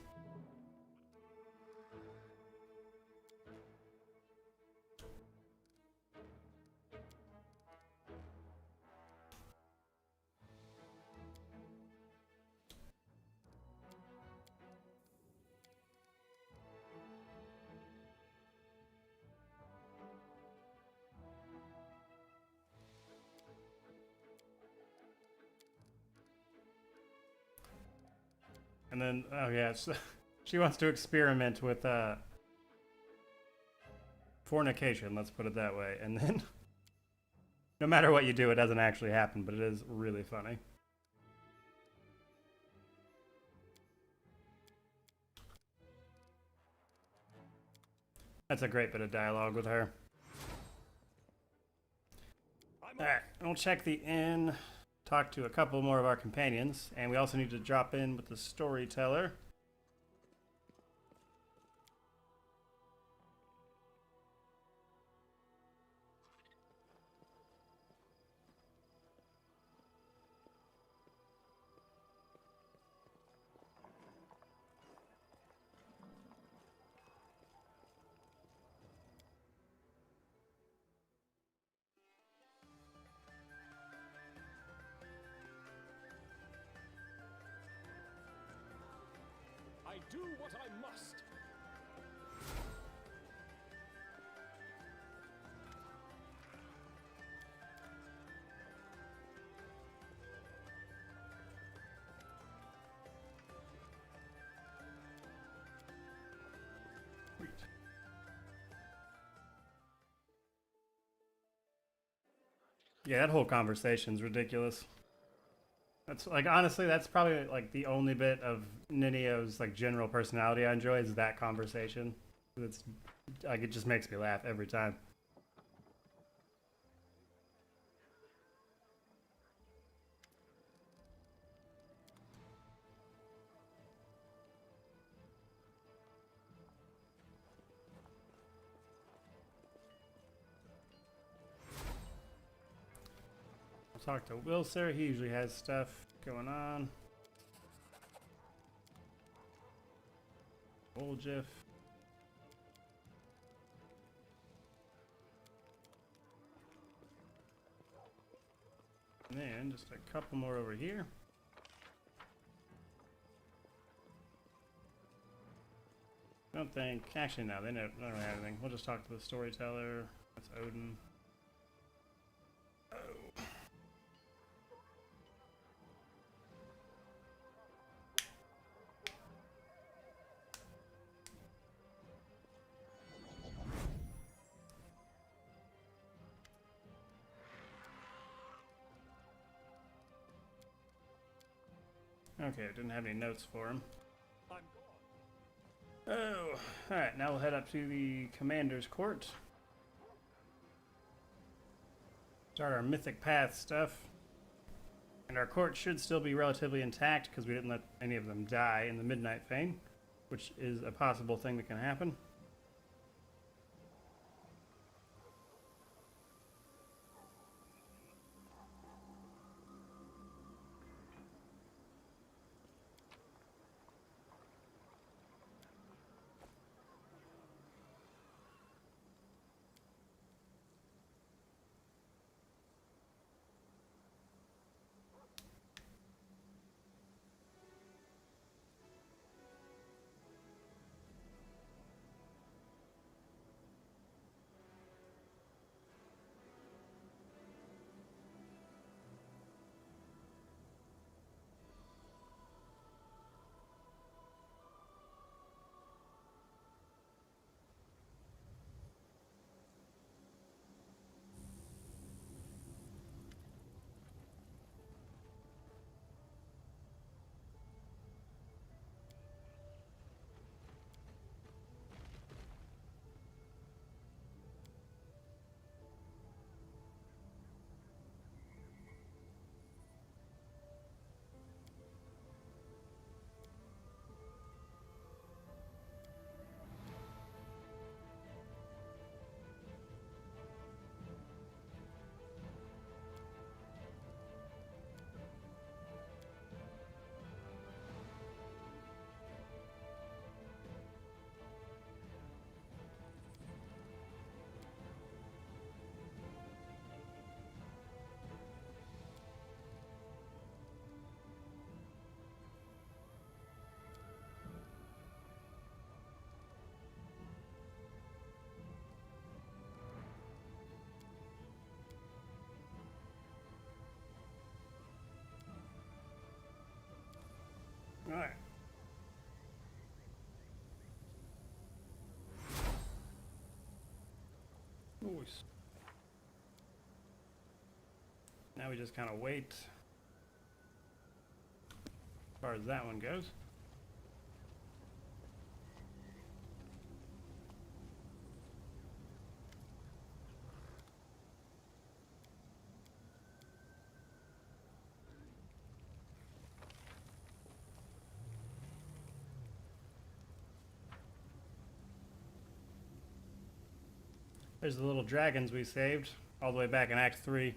And then, oh yeah, so she wants to experiment with fornication, let's put it that way. And then, no matter what you do, it doesn't actually happen, but it is really funny. That's a great bit of dialogue with her. Alright, we'll check the inn. Talk to a couple more of our companions, and we also need to drop in with the storyteller. I do what I must. Yeah, that whole conversation's ridiculous. That's like, honestly, that's probably like the only bit of Ninio's like general personality I enjoy is that conversation. It's like, it just makes me laugh every time. I'll talk to Wilser. He usually has stuff going on. Oljif. And then just a couple more over here. Don't think. Actually, no, they don't really have anything. We'll just talk to the storyteller. That's Odin. Oh. Okay, didn't have any notes for him. I'm gone. Oh, alright, now we'll head up to the Commander's Court. Start our Mythic Path stuff. And our court should still be relatively intact because we didn't let any of them die in the Midnight Fane, which is a possible thing that can happen. Alright. Nice. Now we just kind of wait as far as that one goes. There's the little dragons we saved all the way back in Act 3.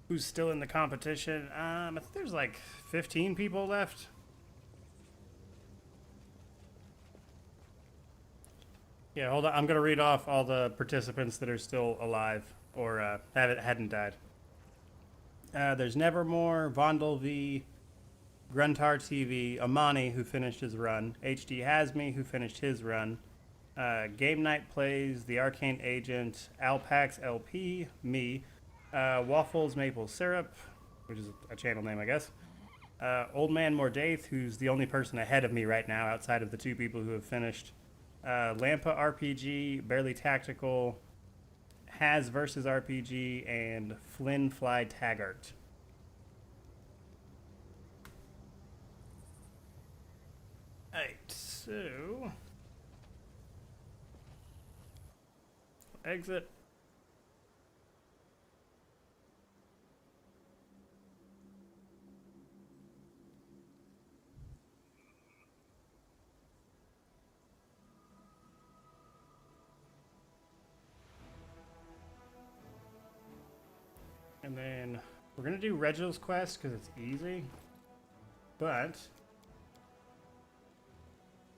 Who's still in the competition? I think there's like 15 people left. Yeah, hold on. I'm going to read off all the participants that are still alive or hadn't died. There's Nevermore, Vondel V, Gruntar TV, Amani, who finished his run, HD Hasme, who finished his run, Game Night Plays, The Arcane Agent, Alpax LP, me, Waffles Maple Syrup, which is a channel name, I guess, Old Man Mordaith, who's the only person ahead of me right now outside of the two people who have finished, Lampa RPG, Barely Tactical, Has versus RPG, and Flynn Fly Taggart. Alright, so exit. And then we're going to do Reginald's quest because it's easy. But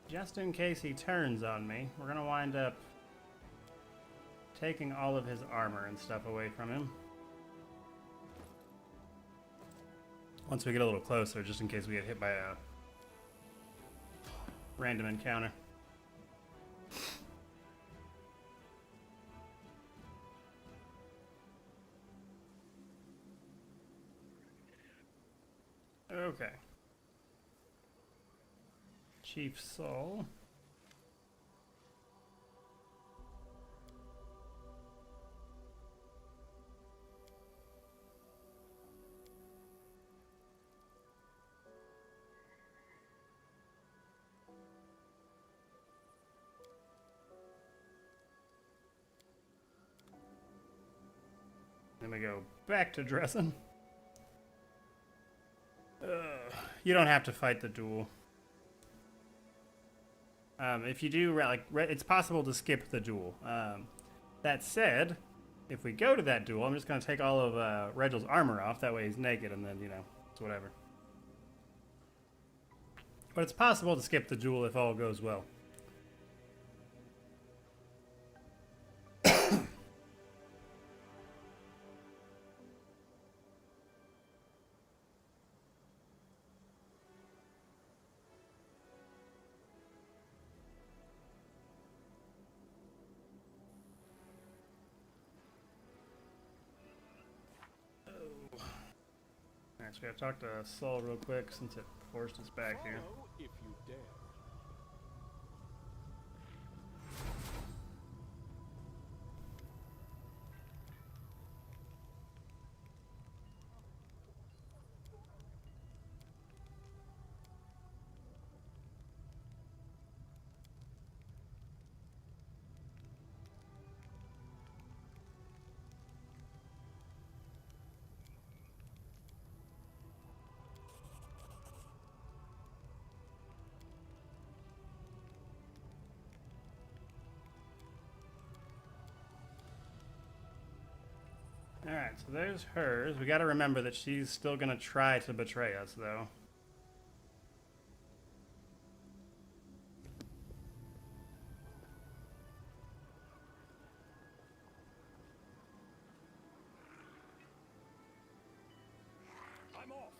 just in case he turns on me, we're going to wind up taking all of his armor and stuff away from him. Once we get a little closer, just in case we get hit by a random encounter. Okay. Chief Soul. gonna go back to dressing. You don't have to fight the duel. If you do, it's possible to skip the duel. That said, if we go to that duel, I'm just gonna take all of Regel's armor off. That way he's naked, and then, you know, it's whatever. But it's possible to skip the duel if all goes well. Alright, so we gotta talk to Saul real quick since it forced us back here. Follow if you dare. Alright, so there's hers. We gotta remember that she's still gonna try to betray us, though. I'm off.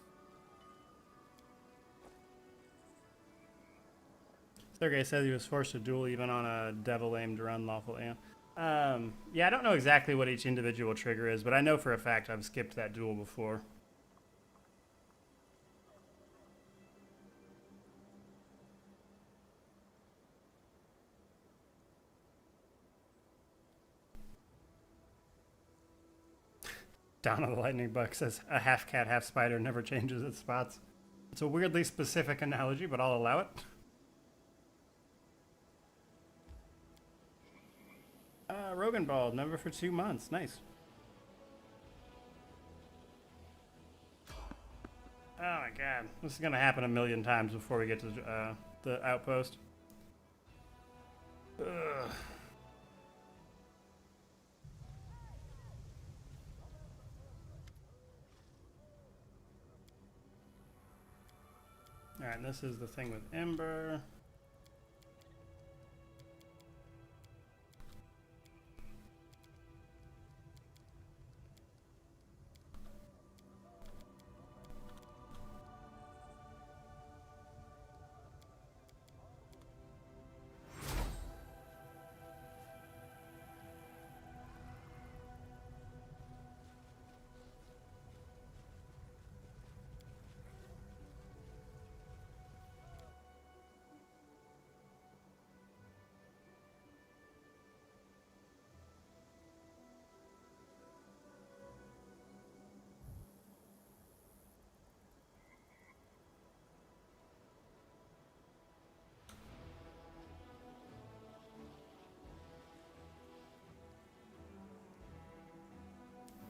Sergei says he was forced to duel even on a devil-aimed run lawful aim. Yeah, I don't know exactly what each individual trigger is, but I know for a fact I've skipped that duel before. Donna the Lightning Buck says a half cat, half spider never changes its spots. It's a weirdly specific analogy, but I'll allow it. Roguenbauld, member for 2 months. Nice. Oh my god. This is going to happen a million times before we get to the outpost. Ugh. Alright, this is the thing with Ember.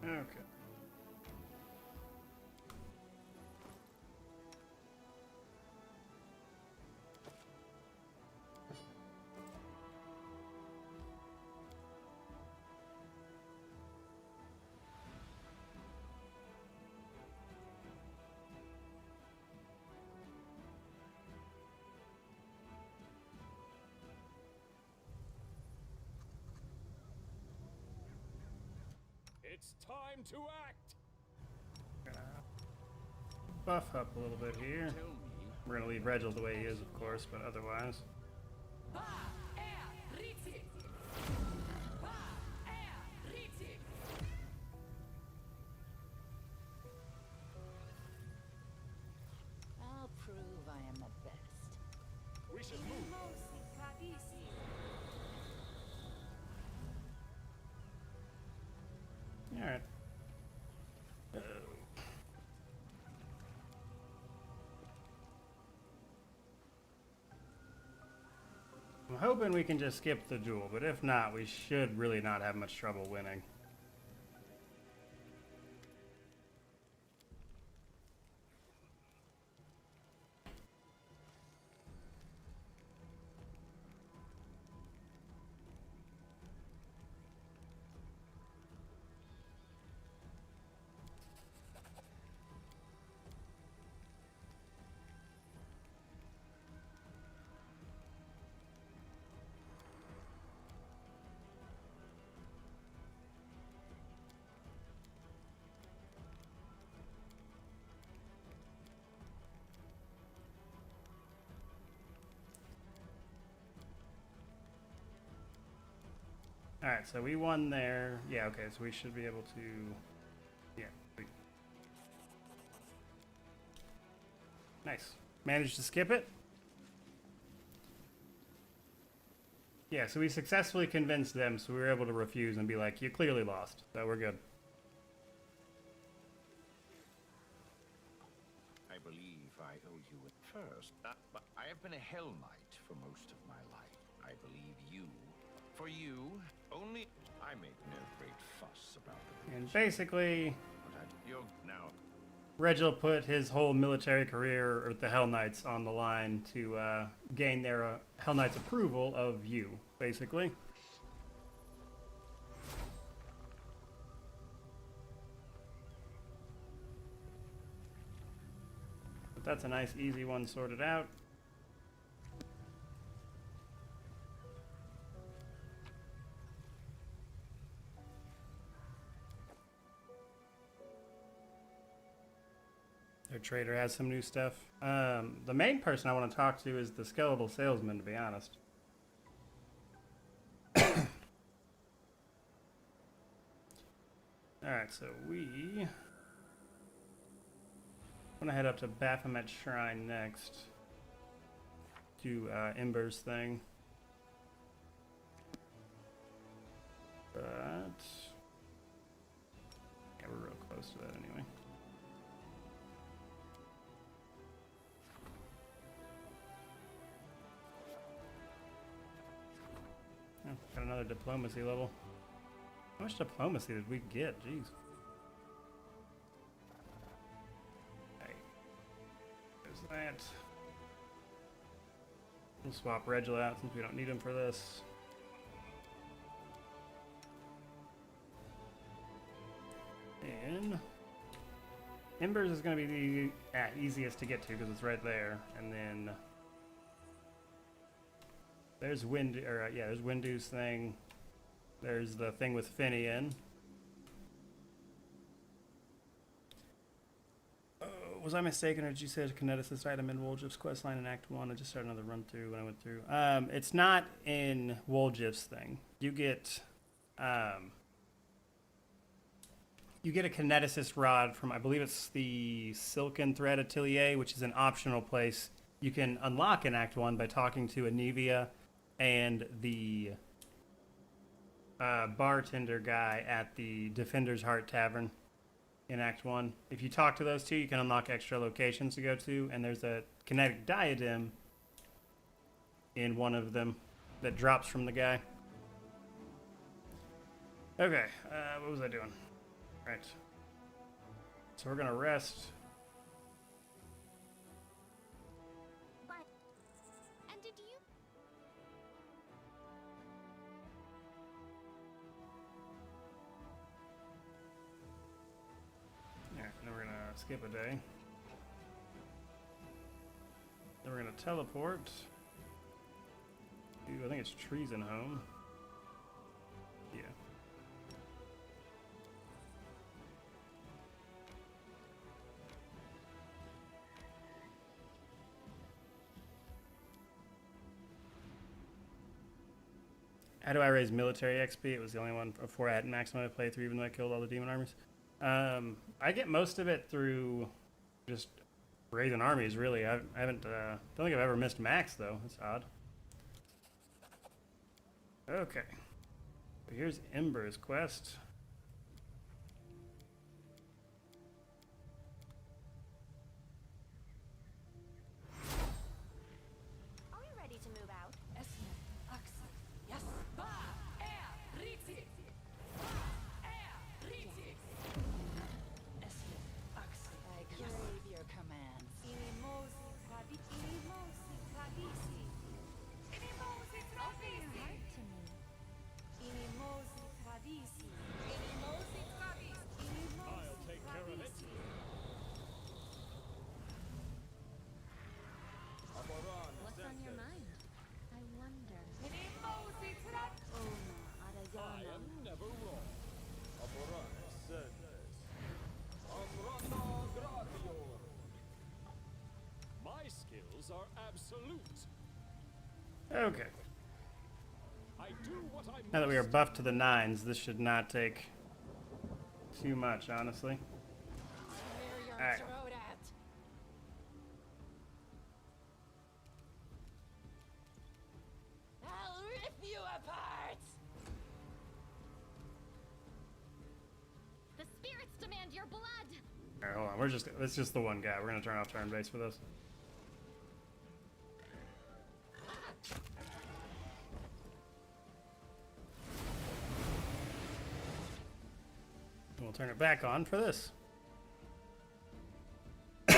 Okay. It's time to act. Buff up a little bit here. Tell me. We're gonna leave Regil the way he is, of course, but otherwise. I'll prove I am the best. We should move. Alright. I'm hoping we can just skip the duel, but if not, we should really not have much trouble winning. Alright, so we won there. Yeah, okay, so we should be able to... Yeah. Nice. Managed to skip it? Yeah, so we successfully convinced them, so we were able to refuse and be like, you clearly lost, so we're good. I believe I owe you at first. But I have been a Hell Knight for most of my life. I believe you. For you, only I make no great fuss about the And basically, you're now Regil put his whole military career with the Hell Knights on the line to gain their Hell Knights' approval of you, basically. But that's a nice, easy one sorted out. Their trader has some new stuff. The main person I want to talk to is the skeletal salesman, to be honest. Alright, so we want to head up to Baphomet Shrine next. Do Ember's thing. But yeah, we're real close to that anyway. Oh, got another diplomacy level. How much diplomacy did we get? Jeez. Hey. There's that. We'll swap Regil out since we don't need him for this. And Embers is going to be the easiest to get to because it's right there. And then there's there's Windu's thing. There's the thing with Finian. Was I mistaken, or did you say a kineticist item in Woljif's questline in Act 1? I just started another run through when I went through. It's not in Woljif's thing. You get a kineticist rod from, I believe it's the Silken Thread Atelier, which is an optional place you can unlock in Act 1 by talking to Anivia and the bartender guy at the Defender's Heart Tavern in Act 1. If you talk to those two, you can unlock extra locations to go to, and there's a kinetic diadem in one of them that drops from the guy. Okay, what was I doing? Right. So we're gonna rest. But, and did you? Yeah, then we're gonna skip a day. Then we're gonna teleport to, I think it's Treason Home. Yeah. How do I raise military XP? It was the only one before I had maximum playthrough, even though I killed all the demon armies. I get most of it through just raising armies, really. I haven't, don't think I've ever missed max, though. That's odd. Okay. So here's Ember's quest. Are we ready to move out? I crave your commands. I'll take care of it. What's on your mind? I wonder. I am never wrong. My skills are absolute. Okay. I do what I Now that we are must. buffed to the 9s, this should not take too much, honestly. Clear your Alright. throat out. I'll rip you apart. The spirits demand your blood. Alright, hold on. It's just the one guy. We're gonna turn off turn base for this. We'll turn it back on for this. They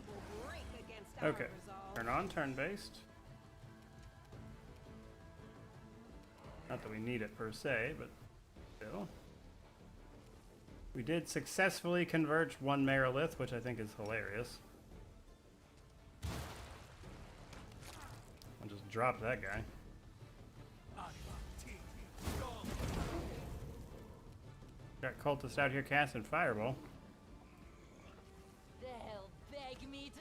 will break against Okay. our resolve. Turn on turn based. Not that we need it per se, but still. We did successfully converge one Merilith, which I think is hilarious. I'll just drop that guy. Got cultist out here casting Fireball. They'll beg me to.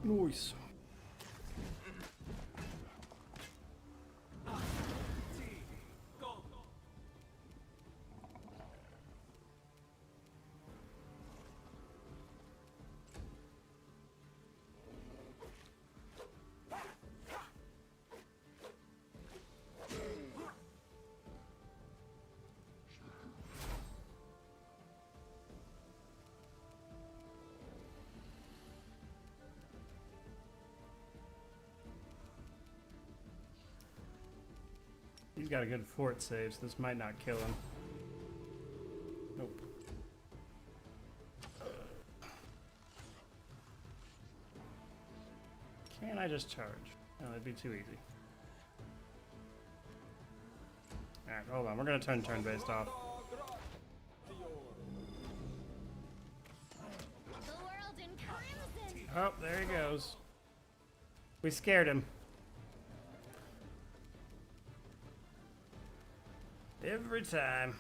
Nice. He's got a good fort save, so this might not kill him. Nope. Can I just charge? No, that'd be too easy. Alright, hold on. We're gonna turn based off. The world in crimson. Oh, there he goes. We scared him. Every time.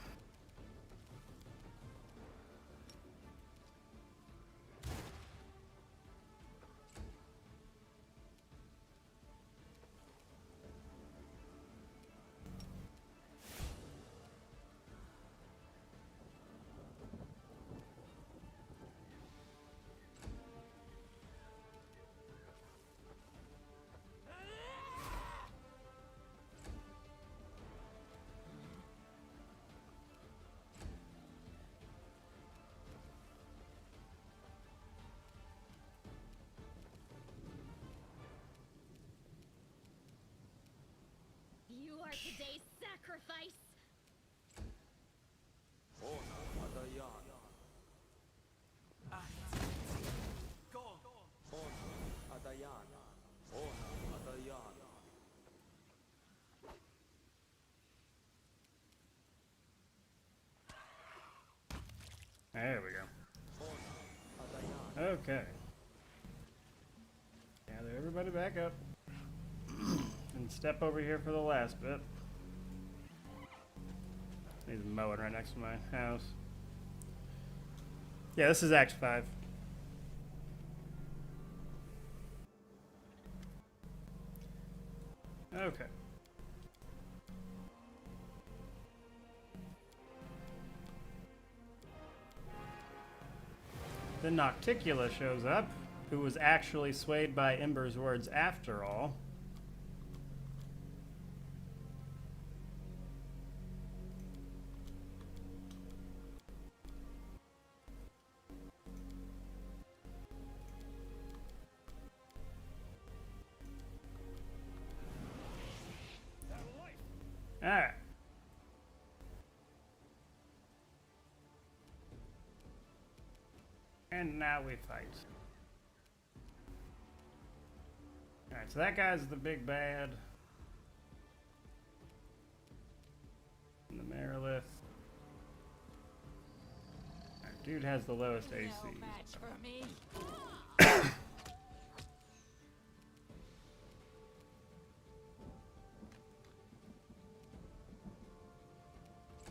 You are today's sacrifice. There we go. Okay. Gather everybody back up. And step over here for the last bit. He's mowing right next to my house. Yeah, this is Act 5. Okay. Then Nocticula shows up, who was actually swayed by Ember's words after all. Alright. And now we fight. Alright, so that guy's the big bad. And the Merilith. Alright, dude has the lowest AC. No match for me.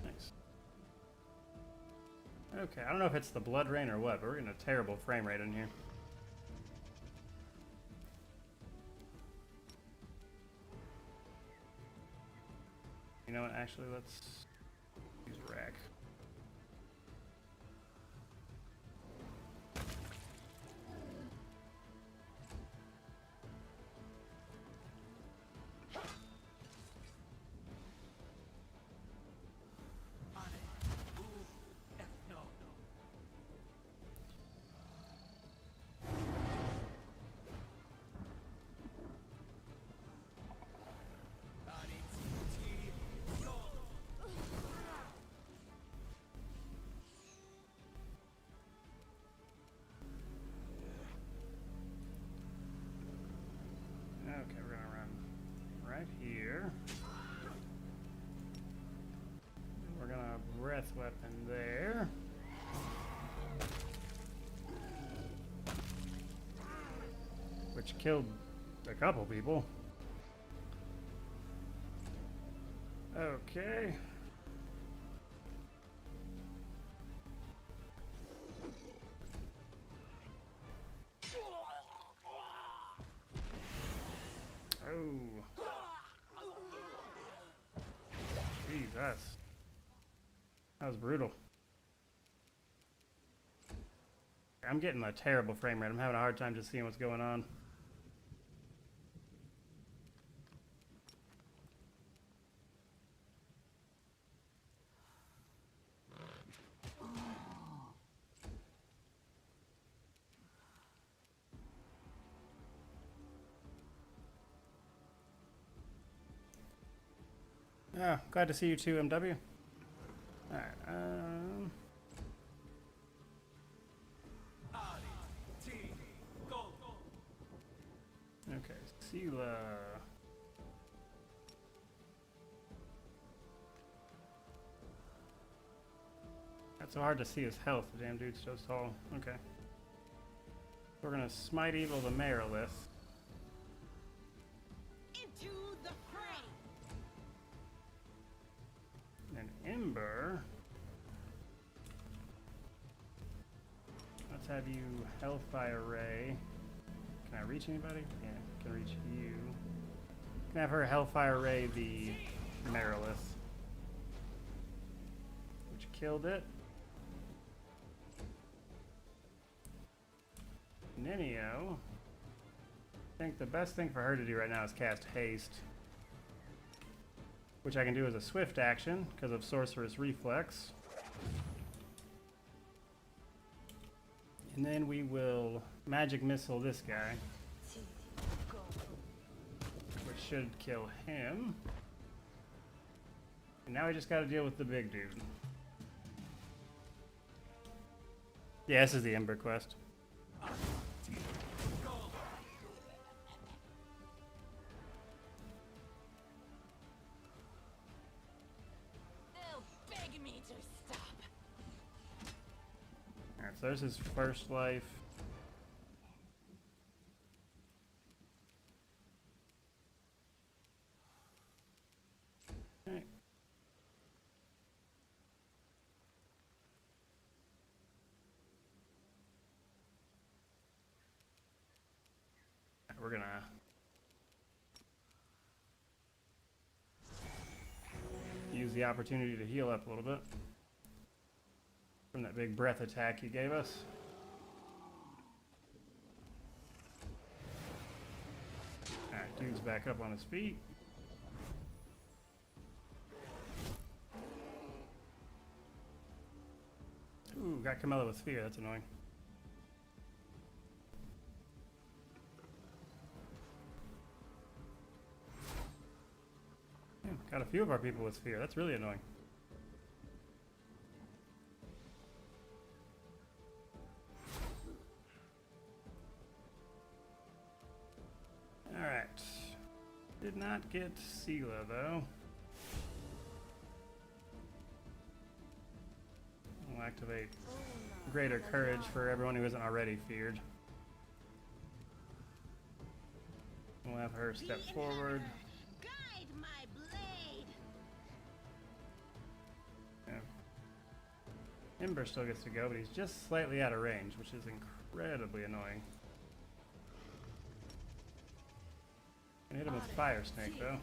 Nice. Okay, I don't know if it's the blood rain or what, but we're getting a terrible frame rate in here. You know what, actually, let's use rack. Okay, we're gonna run right here. We're gonna breath weapon there. Which killed a couple people. Okay. Oh. Jesus. That was brutal. I'm getting a terrible frame rate. I'm having a hard time just seeing what's going on. Oh, glad to see you too, MW. Alright, okay, Sela. That's so hard to see his health, the damn dude's so tall. Okay. We're gonna smite evil the Merilith. Into the fray. And Ember. Let's have you Hellfire Ray. Can I reach anybody? Yeah, can reach you. Can have her Hellfire Ray the Merilith. Which killed it. Ninio. I think the best thing for her to do right now is cast Haste. Which I can do as a swift action because of Sorceress Reflex. And then we will Magic Missile this guy. Which should kill him. And now we just gotta deal with the big dude. Yeah, this is the Ember quest. Alright, so there's his first life. Okay. We're gonna use the opportunity to heal up a little bit from that big breath attack you gave us. Dude's back up on his feet. Ooh, got Camilla with Sphere, that's annoying. Yeah, got a few of our people with Sphere, that's really annoying. Alright. Did not get Sela though. We'll activate Greater Courage for everyone who isn't already feared. We'll have her step forward. Guide my blade. Yeah. Ember still gets to go, but he's just slightly out of range, which is incredibly annoying. Can hit him with Fire Snake though.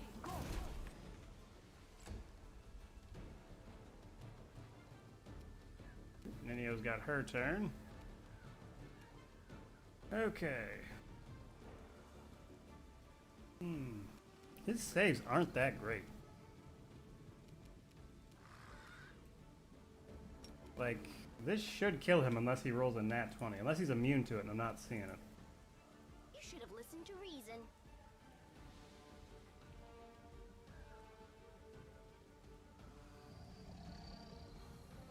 Ninio's got her turn. Okay. His saves aren't that great. Like, this should kill him unless he rolls a nat 20. Unless he's immune to it and I'm not seeing it. You should have listened to reason.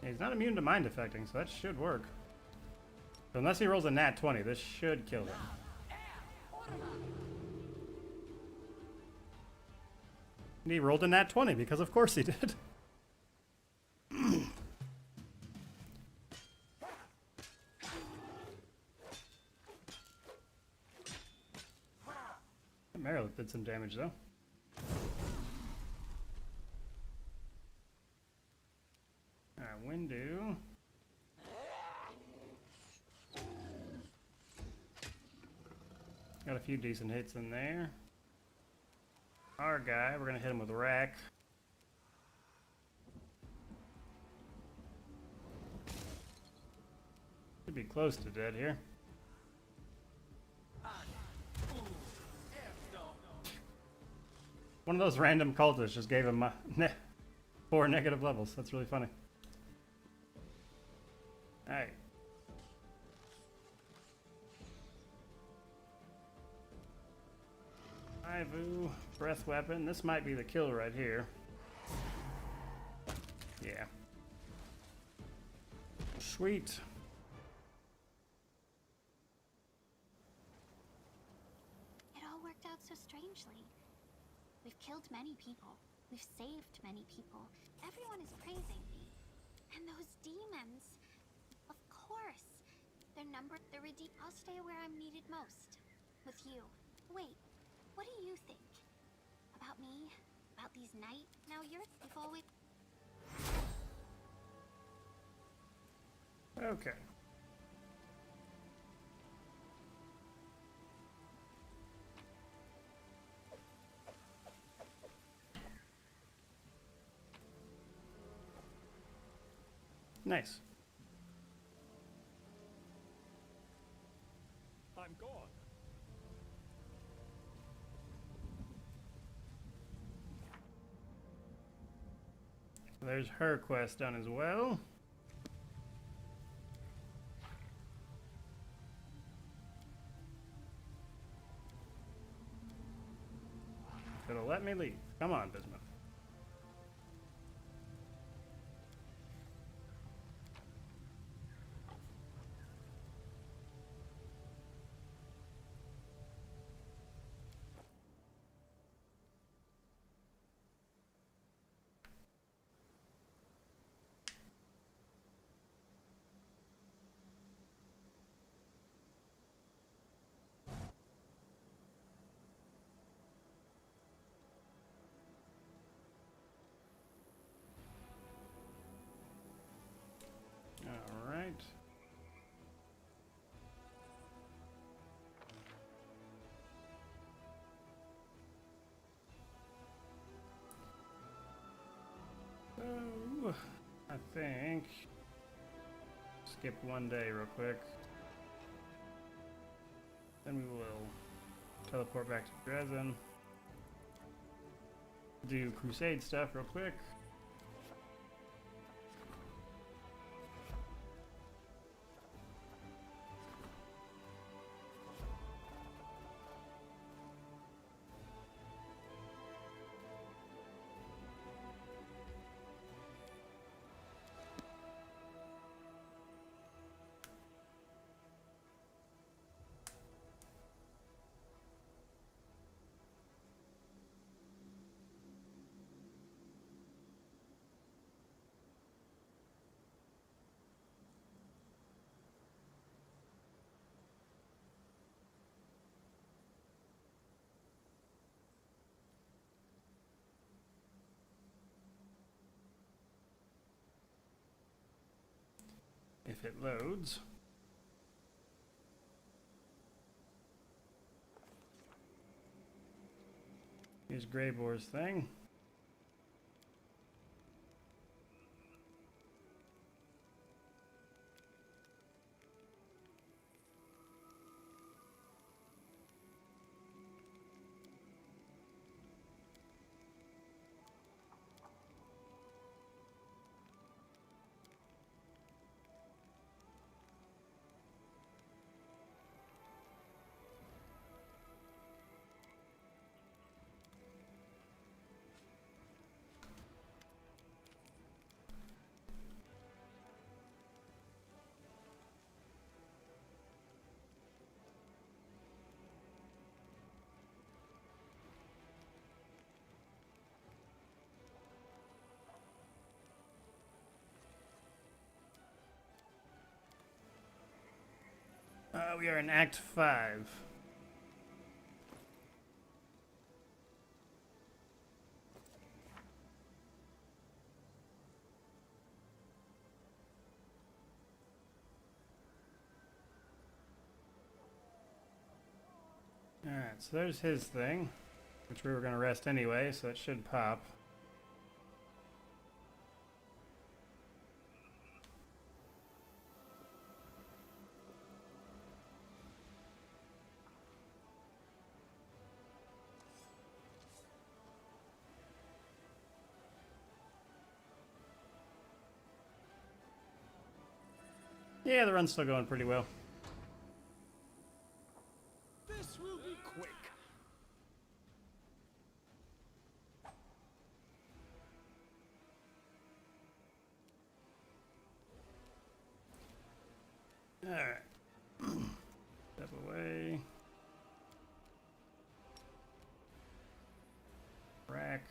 Yeah, he's not immune to mind affecting, so that should work. But unless he rolls a nat 20, this should kill him. And he rolled a nat 20 because of course he did. Merilith did some damage though. Alright, Windu. Got a few decent hits in there. Our guy, we're gonna hit him with Rack. Should be close to dead here. One of those random cultists just gave him 4 negative levels. That's really funny. Alright. Ivu, breath weapon. This might be the kill right here. Yeah. Sweet. It all worked out so strangely. We've killed many people. We've saved many people. Everyone is praising me. And those demons. Of course. They're numbered. They're redeemed. I'll stay where I'm needed most. With you. Wait. What do you think? About me? About these nights? Now you've always... Okay. Nice. I'm gone. There's her quest done as well. It'll let me leave. Come on, Bismuth. All right. So, I think skip one day real quick. Then we will teleport back to Dresden. do crusade stuff real quick. If it loads. Here's Greyboar's thing. We are in Act 5. Alright, so there's his thing, which we were going to rest anyway, so it should pop. Yeah, the run's still going pretty well. This will be quick. Alright. Step away. Rack.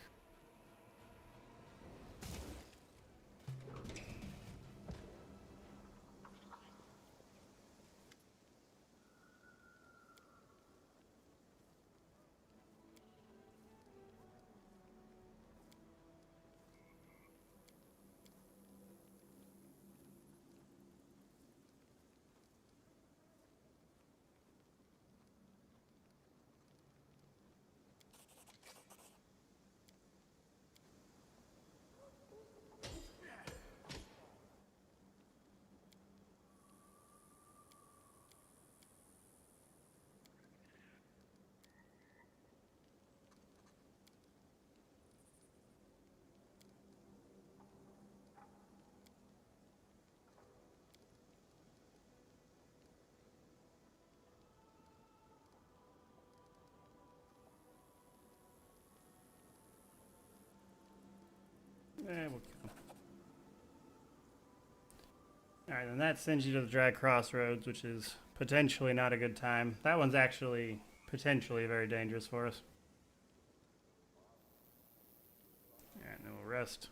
We'll kill. Alright, then that sends you to the Drag Crossroads, which is potentially not a good time. That one's actually potentially very dangerous for us. Alright, then we'll rest.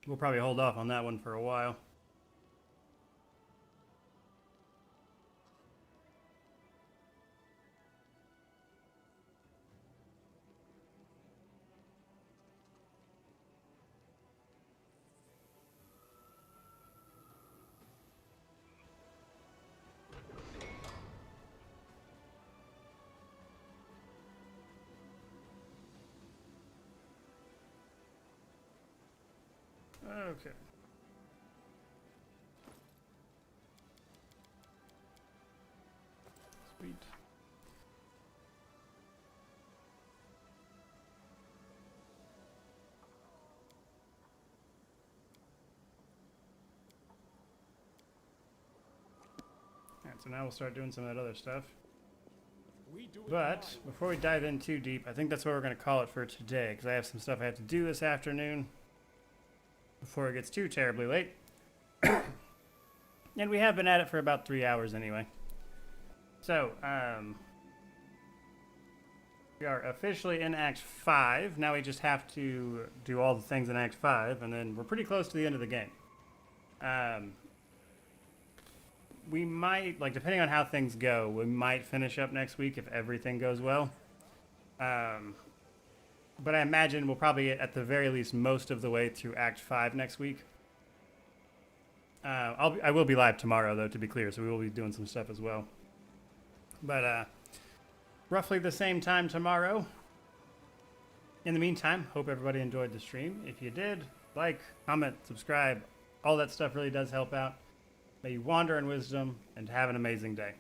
We'll probably hold off on that one for a while. Okay. Sweet. So now we'll start doing some of that other stuff. We do it But before we dive in too deep, I think that's what we're going to call it for today, because I have some stuff I have to do this afternoon before it gets too terribly late. And we have been at it for about 3 hours anyway. So, we are officially in Act 5. Now we just have to do all the things in Act 5, and then we're pretty close to the end of the game. We might, like, depending on how things go, we might finish up next week if everything goes well. But I imagine we'll probably get, at the very least, most of the way through Act 5 next week. I will be live tomorrow, though, to be clear, so we will be doing some stuff as well. But roughly the same time tomorrow. In the meantime, hope everybody enjoyed the stream. If you did, like, comment, subscribe. All that stuff really does help out. May you wander in wisdom and have an amazing day.